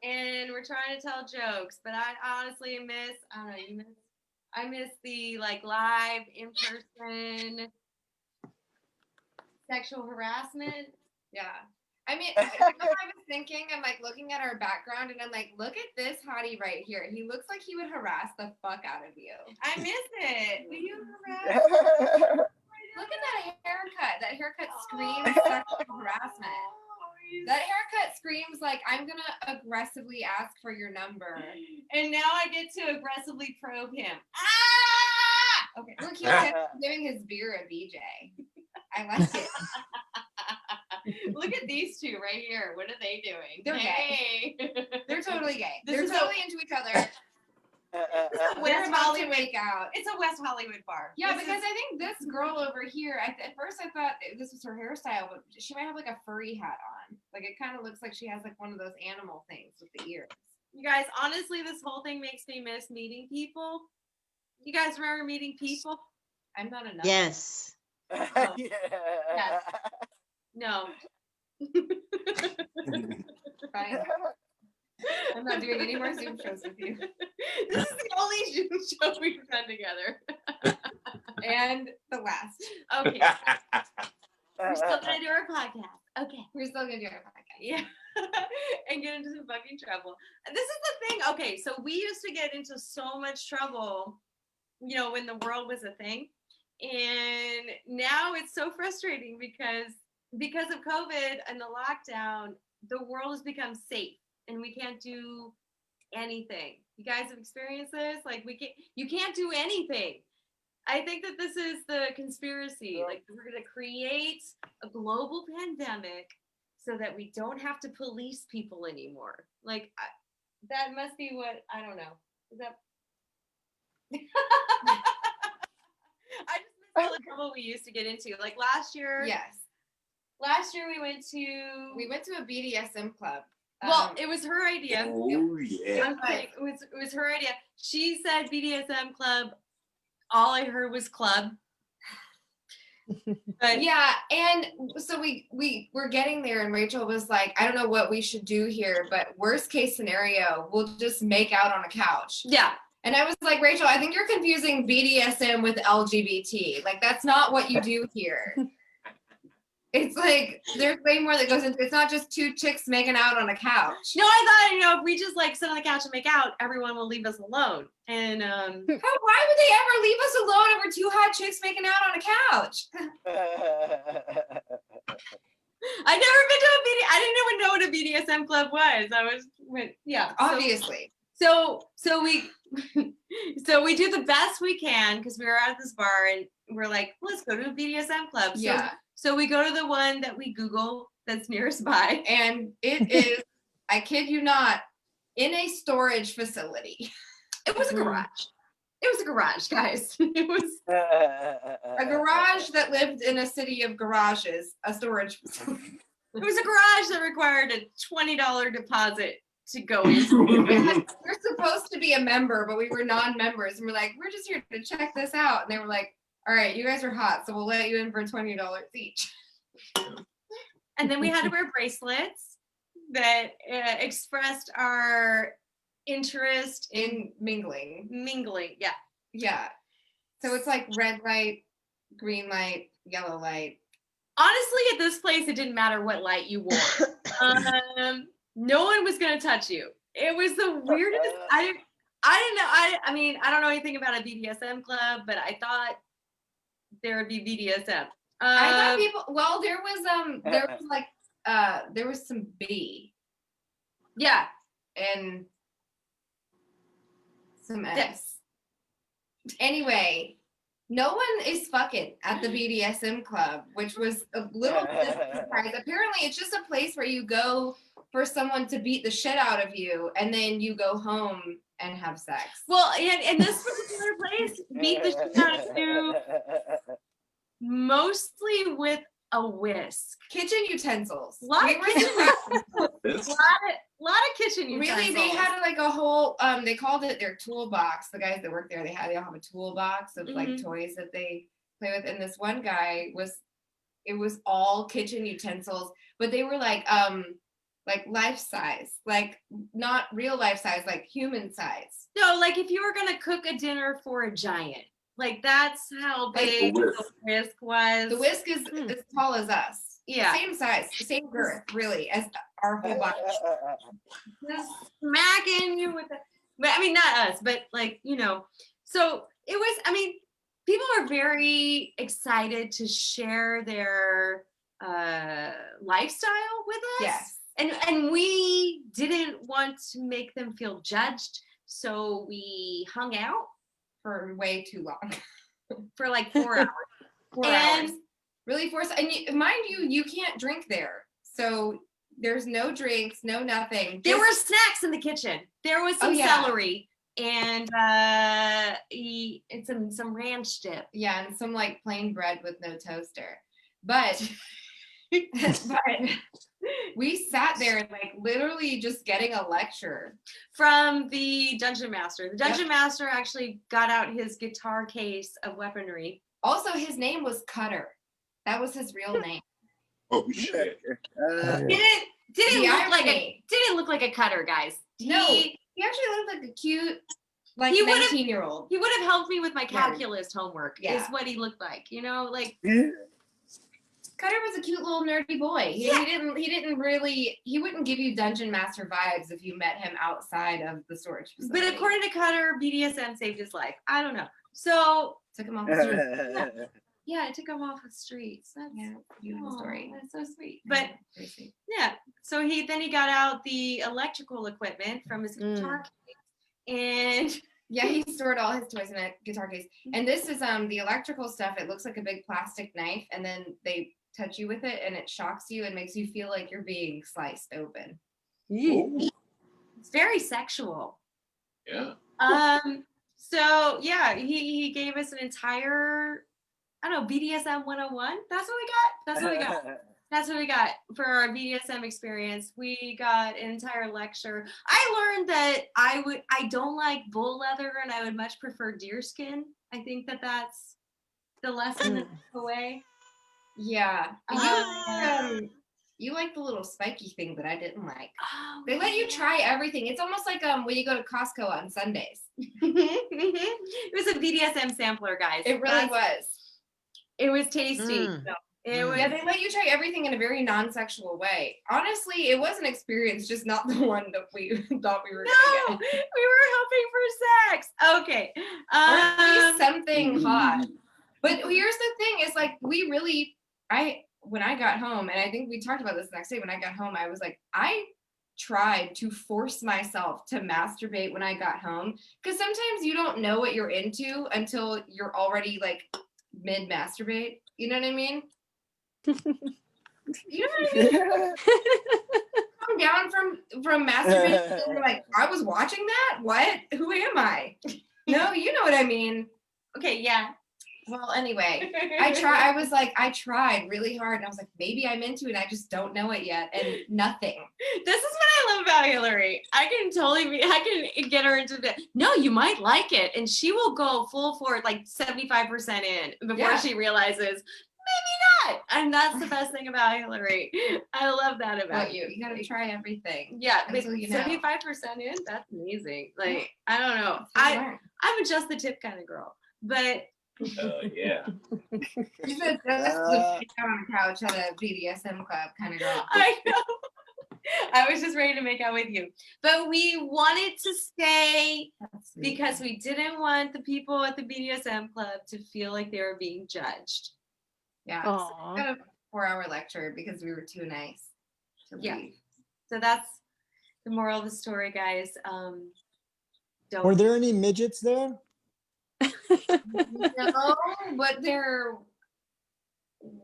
Speaker 8: And we're trying to tell jokes, but I honestly miss, I don't know, I miss the like live in-person sexual harassment.
Speaker 3: Yeah. I mean, I was thinking, I'm like looking at our background and I'm like, look at this hottie right here. He looks like he would harass the fuck out of you.
Speaker 8: I miss it. Will you harass?
Speaker 3: Look at that haircut. That haircut screams sexual harassment. That haircut screams like, I'm going to aggressively ask for your number.
Speaker 8: And now I get to aggressively probe him.
Speaker 3: Ah! Okay, look, he's giving his beer a BJ. I like it.
Speaker 8: Look at these two right here. What are they doing?
Speaker 3: They're
Speaker 8: gay.
Speaker 3: They're totally gay.
Speaker 8: This
Speaker 3: They're
Speaker 8: is
Speaker 3: totally into each other. They're
Speaker 8: West
Speaker 3: about to
Speaker 8: Hollywood.
Speaker 3: make out.
Speaker 8: It's a West Hollywood bar.
Speaker 3: Yeah,
Speaker 8: This
Speaker 3: because I think this girl over here, at first I thought this was her hairstyle, but she might have like a furry hat on. Like it kind of looks like she has like one of those animal things with the ears.
Speaker 8: You guys, honestly, this whole thing makes me miss meeting people. You guys remember meeting people?
Speaker 3: I'm not enough.
Speaker 1: Yes.
Speaker 10: Yeah.
Speaker 8: No.
Speaker 3: Fine. I'm not doing any more Zoom shows with you.
Speaker 8: This is the only Zoom show we've done together.
Speaker 3: And the last.
Speaker 8: Okay. We're still gonna do our podcast. Okay.
Speaker 3: We're still gonna do our podcast.
Speaker 8: Yeah. And get into some fucking trouble. This is the thing. Okay, so we used to get into so much trouble, you know, when the world was a thing. And now it's so frustrating because of COVID and the lockdown, the world has become safe and we can't do anything. You guys have experienced this? Like you can't do anything. I think that this is the conspiracy. Like we're gonna create a global pandemic so that we don't have to police people anymore. Like that must be what, I don't know. Is that? I just miss all the trouble we used to get into. Like last year.
Speaker 3: Yes.
Speaker 8: Last year we went to
Speaker 3: a BDSM club.
Speaker 8: Well, it was her idea.
Speaker 4: Oh yeah.
Speaker 8: I'm kidding. It was her idea. She said BDSM club. All I heard was club.
Speaker 3: But yeah, and so we're getting there, and Rachel was like, I don't know what we should do here, but worst case scenario, we'll just make out on a couch.
Speaker 8: Yeah.
Speaker 3: And I was like, Rachel, I think you're confusing BDSM with LGBT. Like, that's not what you do here. It's like, there's way more that goes into it. It's not just two chicks making out on a couch.
Speaker 8: No, I thought, you know, if we just like sit on the couch and make out, everyone will leave us alone. And
Speaker 3: why would they ever leave us alone if we're two hot chicks making out on a couch?
Speaker 8: I've never been to a I didn't even know what a BDSM club was. Yeah.
Speaker 3: Obviously.
Speaker 8: So we do the best we can because we were at this bar and we're like, let's go to a BDSM club. So,
Speaker 3: yeah.
Speaker 8: So we go to the one that we Google that's nearest by.
Speaker 3: And it is, I kid you not, in a storage facility.
Speaker 8: It was a garage. It was a garage, guys. It was
Speaker 3: a garage that lived in a city of garages, a storage facility.
Speaker 8: It was a garage that required a $20 deposit to go in.
Speaker 3: We're supposed to be a member, but we were non-members. And we're like, we're just here to check this out. And they were like, all right, you guys are hot, so we'll let you in for $20 each.
Speaker 8: And then we had to wear bracelets that expressed our interest
Speaker 3: in mingling.
Speaker 8: Yeah.
Speaker 3: Yeah. So it's like red light, green light, yellow light.
Speaker 8: Honestly, at this place, it didn't matter what light you wore. No one was going to touch you. It was the weirdest. I didn't know. I mean, I don't know anything about a BDSM club, but I thought there would be BDSM.
Speaker 3: I thought people. Well, there was some B.
Speaker 8: Yeah,
Speaker 3: and some S. Anyway, No one is fucking at the BDSM club, which was a little bit of a surprise. Apparently, it's just a place where you go for someone to beat the shit out of you, and then you go home and have sex.
Speaker 8: Well, and this particular place beat the shit out of you mostly with a whisk.
Speaker 3: Kitchen utensils.
Speaker 8: Lot of kitchen
Speaker 3: utensils.
Speaker 8: lot of kitchen utensils.
Speaker 3: Really, they had like a whole they called it their toolbox. The guys that work there, they all have a toolbox of like toys that they play with. And this one guy it was all kitchen utensils, but they were like life size, like not real life size, like human size.
Speaker 8: So like if you were gonna cook a dinner for a giant, like that's how big the whisk was.
Speaker 3: The whisk is as tall as us.
Speaker 8: Yeah.
Speaker 3: Same size, same girth, really, as our whole body.
Speaker 8: Just smacking you with but I mean, not us, but like, so it was, I mean, people are very excited to share their lifestyle with us.
Speaker 3: Yes.
Speaker 8: And we didn't want to make them feel judged. So we hung out
Speaker 3: for way too long.
Speaker 8: For like 4 hours.
Speaker 3: 4 hours. Really mind you can't drink there. So there's no drinks, no nothing.
Speaker 8: There were snacks in the kitchen. There was some celery and some ranch dip.
Speaker 3: Yeah, and some like plain bread with no toaster. But we sat there like literally just getting a lecture
Speaker 8: from the dungeon master. The dungeon master actually got out his guitar case of weaponry.
Speaker 3: Also, his name was Cutter. That was his real name.
Speaker 4: Oh shit!
Speaker 8: Didn't look like a cutter, guys.
Speaker 3: No, he actually looked like a cute, like 19-year-old.
Speaker 8: He would have helped me with my calculus homework. Is what he looked like.
Speaker 3: Cutter was a cute little nerdy boy. He wouldn't give you dungeon master vibes if you met him outside of the storage facility.
Speaker 8: But according to Cutter, BDSM saved his life. I don't know. So
Speaker 3: took him off the street.
Speaker 8: Yeah, I took him off the streets. That's
Speaker 3: beautiful story.
Speaker 8: That's so sweet. But so he got out the electrical equipment from his guitar case, and
Speaker 3: he stored all his toys in a guitar case. And this is the electrical stuff. It looks like a big plastic knife, and then they touch you with it, and it shocks you and makes you feel like you're being sliced open.
Speaker 8: It's very sexual.
Speaker 4: Yeah.
Speaker 8: So he gave us an entire, BDSM 101. That's what we got for our BDSM experience. We got an entire lecture. I learned that I don't like bull leather, and I would much prefer deer skin. I think that's the lesson in the way.
Speaker 3: Yeah. You like the little spiky thing that I didn't like.
Speaker 8: Oh,
Speaker 3: they let you try everything. It's almost like when you go to Costco on Sundays.
Speaker 8: It was a BDSM sampler, guys.
Speaker 3: It really was.
Speaker 8: It was tasty. So they
Speaker 3: let you try everything in a very non-sexual way. Honestly, it was an experience, just not the one that we thought we were gonna get.
Speaker 8: We were hoping for sex. Okay.
Speaker 3: Or at least something hot. But here's the thing, is like when I got home, and I think we talked about this the next day, when I got home, I was like, I tried to force myself to masturbate when I got home, because sometimes you don't know what you're into until you're already like mid-masturbate. You know what I mean? Come down from masturbating, and you're like, I was watching that? What? Who am I? No, you know what I mean.
Speaker 8: Okay, yeah.
Speaker 3: Well, anyway, I tried really hard, and I was like, maybe I'm into it. I just don't know it yet, and nothing.
Speaker 8: This is what I love about Hillary. I can get her into the, no, you might like it, and she will go full for like 75% in before she realizes maybe not. And that's the best thing about Hillary. I love that about you.
Speaker 3: You gotta try everything.
Speaker 8: Yeah, but
Speaker 3: you know.
Speaker 8: 75% in, that's amazing. Like, I don't know. I'm a just the tip kind of girl, but.
Speaker 4: Yeah.
Speaker 3: She's just on the couch at a BDSM club kind of girl.
Speaker 8: I know. I was just ready to make out with you. But we wanted to stay because we didn't want the people at the BDSM club to feel like they were being judged.
Speaker 3: Yeah. So we got a 4-hour lecture because we were too nice to leave.
Speaker 8: So that's the moral of the story, guys.
Speaker 7: Were there any midgets there?
Speaker 3: No, but there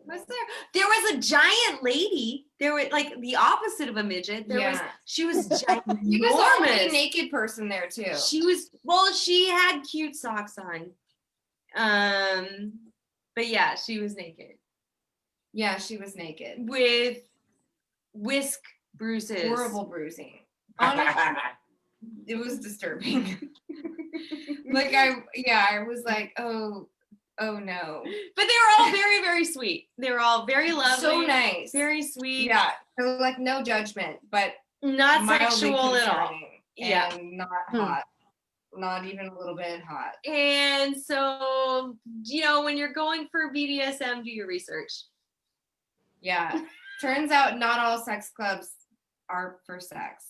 Speaker 3: was there.
Speaker 8: There was a giant lady. There was like the opposite of a midget. She was ginormous.
Speaker 3: She was the only naked person there too.
Speaker 8: She had cute socks on. But yeah, she was naked.
Speaker 3: Yeah, she was naked.
Speaker 8: With whisk bruises.
Speaker 3: Horrible bruising. Honestly, it was disturbing. I was like, oh no.
Speaker 8: But they were all very, very sweet. They were all very lovely.
Speaker 3: So nice.
Speaker 8: Very sweet.
Speaker 3: Yeah. So like no judgment, but
Speaker 8: not sexual at all.
Speaker 3: Yeah. And not hot. Not even a little bit hot.
Speaker 8: And so, when you're going for BDSM, do your research.
Speaker 3: Yeah. Turns out not all sex clubs are for sex.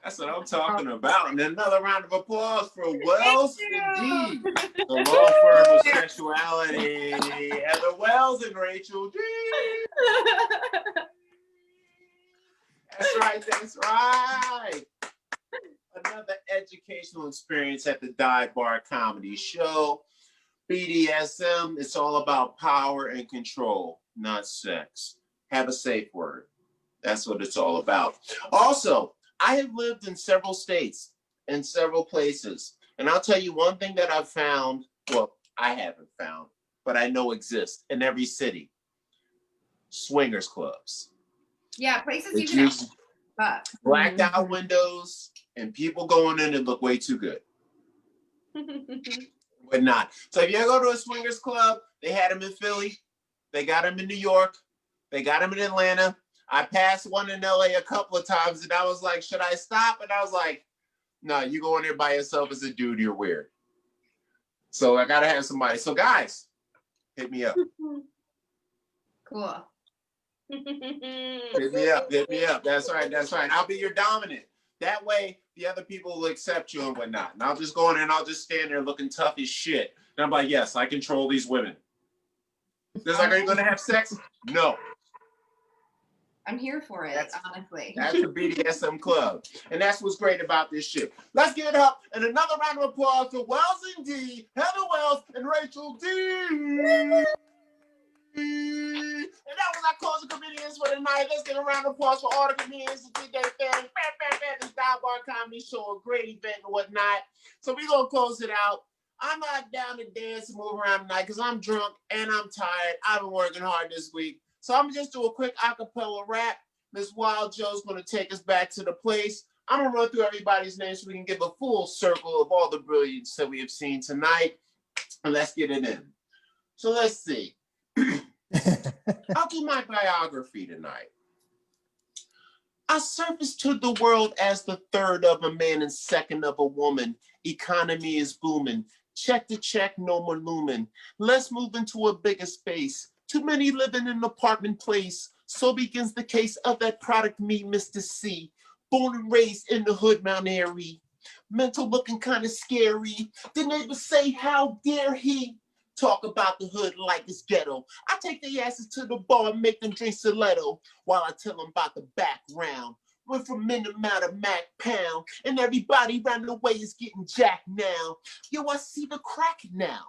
Speaker 4: That's what I'm talking about. And another round of applause for Wells Indeed, the law firm of sexuality. Heather Wells and Rachel D. That's right. That's right. Another educational experience at the Dive Bar Comedy Show. BDSM, it's all about power and control, not sex. Have a safe word. That's what it's all about. Also, I have lived in several states and several places. And I'll tell you one thing that I've found, well, I haven't found, but I know exists in every city. Swingers clubs.
Speaker 3: Yeah, places you can
Speaker 4: blacked out windows and people going in and look way too good. But not. So if you go to a swingers club, they had them in Philly, they got them in New York, they got them in Atlanta. I passed one in LA a couple of times and I was like, should I stop? And I was like, no, you go in there by yourself as a dude, you're weird. So I gotta have somebody. So guys, hit me up.
Speaker 3: Cool.
Speaker 4: Hit me up, hit me up. That's right, that's right. I'll be your dominant. That way, the other people will accept you and whatnot. And I'll just go in there and I'll just stand there looking tough as shit. And I'm like, yes, I control these women. They're like, are you gonna have sex? No.
Speaker 3: I'm here for it, honestly.
Speaker 4: That's the BDSM club. And that's what's great about this shit. Let's give it up. And another round of applause to Wells and D, Heather Wells, and Rachel D. And that was our closing comedians for the night. Let's get a round of applause for all the comedians that did their thing. This Dive Bar Comedy Show, a great event and whatnot. So we're going to close it out. I'm not down to dance and move around tonight because I'm drunk and I'm tired. I've been working hard this week. So I'm going to just do a quick acapella rap. Miss Wild Joe's going to take us back to the place. I'm going to run through everybody's names so we can give a full circle of all the brilliance that we have seen tonight. And let's get it in. So let's see. I'll do my biography tonight. I surfaced to the world as the third of a man and second of a woman. Economy is booming. Check to check, no more looming. Let's move into a bigger space. Too many live in an apartment place. So begins the case of that product me, Mista See. Born and raised in the hood, Mount Airy. Mental looking kind of scary. The neighbors say, how dare he talk about the hood like it's ghetto. I take their asses to the bar and make them drink stiletto while I tell them about the background. Went from Minimum to Mac Pound, and everybody round the way is getting jacked now. Yo, I see the crack now.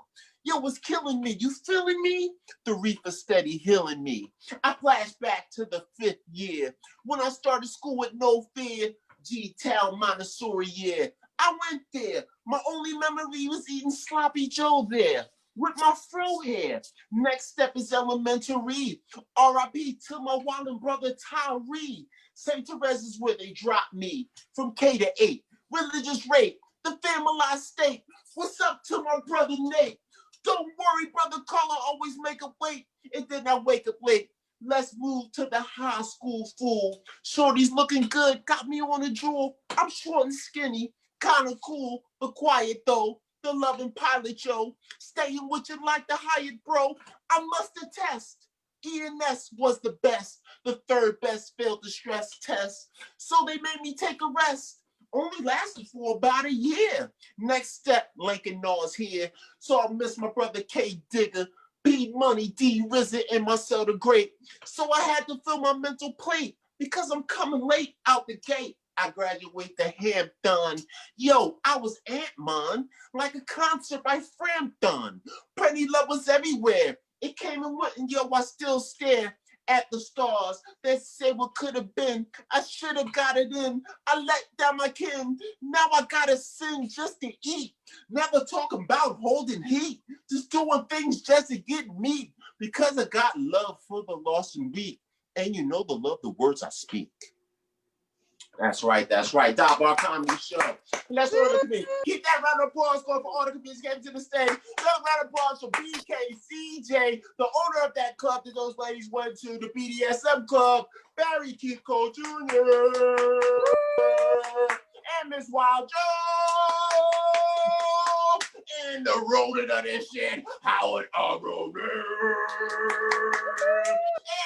Speaker 4: Yo, what's killing me? You feeling me? The reefer steady healing me. I flash back to the 5th year when I started school with no fear. G-Town Montessori year. I went there. My only memory was eating sloppy Joe there with my fro hair. Next step is elementary. R.I.P. to my wildin' brother Tyree. St. Teresa's where they dropped me from K to 8. Religious rape, the family state. What's up to my brother Nate? Don't worry, brother Carla, always make a wait. And then I wake up late. Let's move to the high school fool. Shorty's looking good, got me on a drool. I'm short and skinny, kinda cool, but quiet though. The loving pilot, yo. Staying with you like the Hyatt, bro. I must attest. ENS was the best. The third best failed the stress test. So they made me take a rest. Only lasted for about a year. Next step, Lincoln Naw's here. So I'll miss my brother K Digger, B Money, D Rizza, and Marcel the Great. So I had to fill my mental plate because I'm coming late out the gate. I graduate to Hampton. Yo, I was Ant-Man, like a concert by Frampton. Pretty love was everywhere. It came and went, and yo, I still stare at the stars that say what could have been. I should have got it in. I let down my kin. Now I gotta sin just to eat. Never talking about holding heat. Just doing things just to get me. Because I got love for the lost and weak. And you know the love the words I speak. That's right. Dive Bar Comedy Show. Let's go to the committee. Keep that round of applause going for all the comedians getting to the stage. Another round of applause for BKCJ, the owner of that club that those ladies went to, the BDSM club, Barry Keith Coe Jr. and Miss Wild Joe. And the rodent of this shit, Howard Aronin.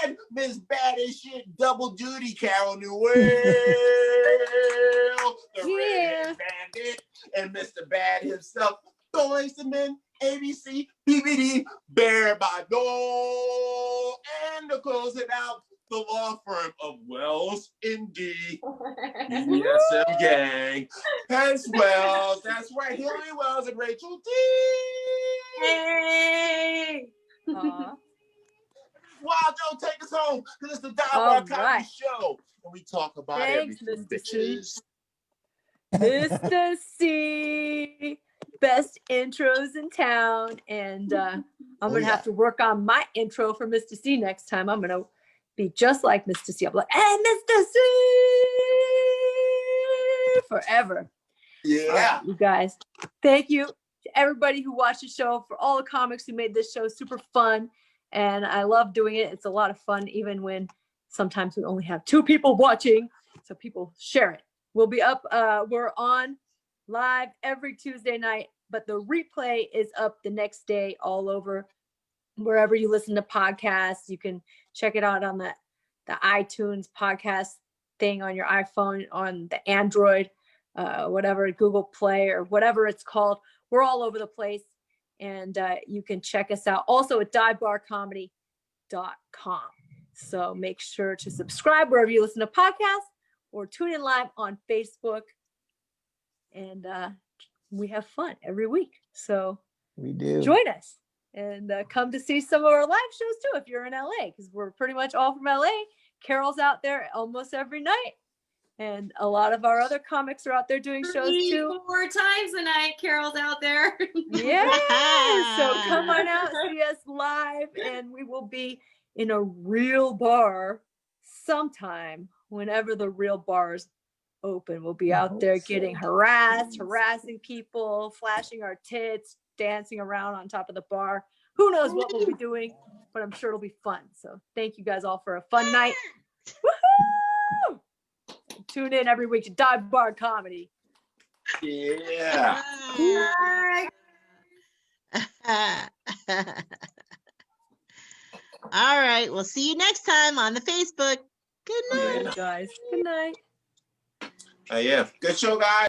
Speaker 4: And Miss Bad as Shit, double duty, Carol Newell. The redhead bandit. And Mr. Bad himself, Boys and Men, ABC, BBD, Bear Badeaux. And to close it out, the law firm of Wells Indy BDSM gang. As well. That's right. Hillary Wells and Rachel D.
Speaker 8: Hey.
Speaker 2: Aw.
Speaker 4: Wild Joe, take us home because it's the Dive Bar Comedy Show. And we talk about
Speaker 2: Thanks,
Speaker 4: everything,
Speaker 2: Mr.
Speaker 4: bitches.
Speaker 2: Mista See, best intros in town. And I'm going to have to work on my intro for Mista See next time. I'm going to be just like Mista See. I'm like, hey, Mista See! Forever.
Speaker 4: Yeah.
Speaker 2: All right, you guys. Thank you to everybody who watched the show, for all the comics who made this show super fun. And I love doing it. It's a lot of fun, even when sometimes we only have 2 people watching. So people share it. We'll be up. We're on live every Tuesday night, but the replay is up the next day all over wherever you listen to podcasts. You can check it out on the iTunes podcast thing on your iPhone, on the Android, whatever, Google Play or whatever it's called. We're all over the place. And you can check us out also at divebarcomedy.com. So make sure to subscribe wherever you listen to podcasts or tune in live on Facebook. And we have fun every week. So
Speaker 7: we do.
Speaker 2: Join us and come to see some of our live shows too if you're in LA, because we're pretty much all from LA. Carol's out there almost every night. And a lot of our other comics are out there doing shows too.
Speaker 8: 4 times a night, Carol's out there.
Speaker 2: Yeah. So come on out, see us live, and we will be in a real bar sometime whenever the real bars open. We'll be out there getting harassing people, flashing our tits, dancing around on top of the bar. Who knows what we'll be doing, but I'm sure it'll be fun. So thank you guys all for a fun night. Woohoo! Tune in every week to Dive Bar Comedy.
Speaker 4: Yeah.
Speaker 1: All right. We'll see you next time on the Facebook. Good night.
Speaker 2: Guys. Good night.
Speaker 4: Yeah. Good show, guys.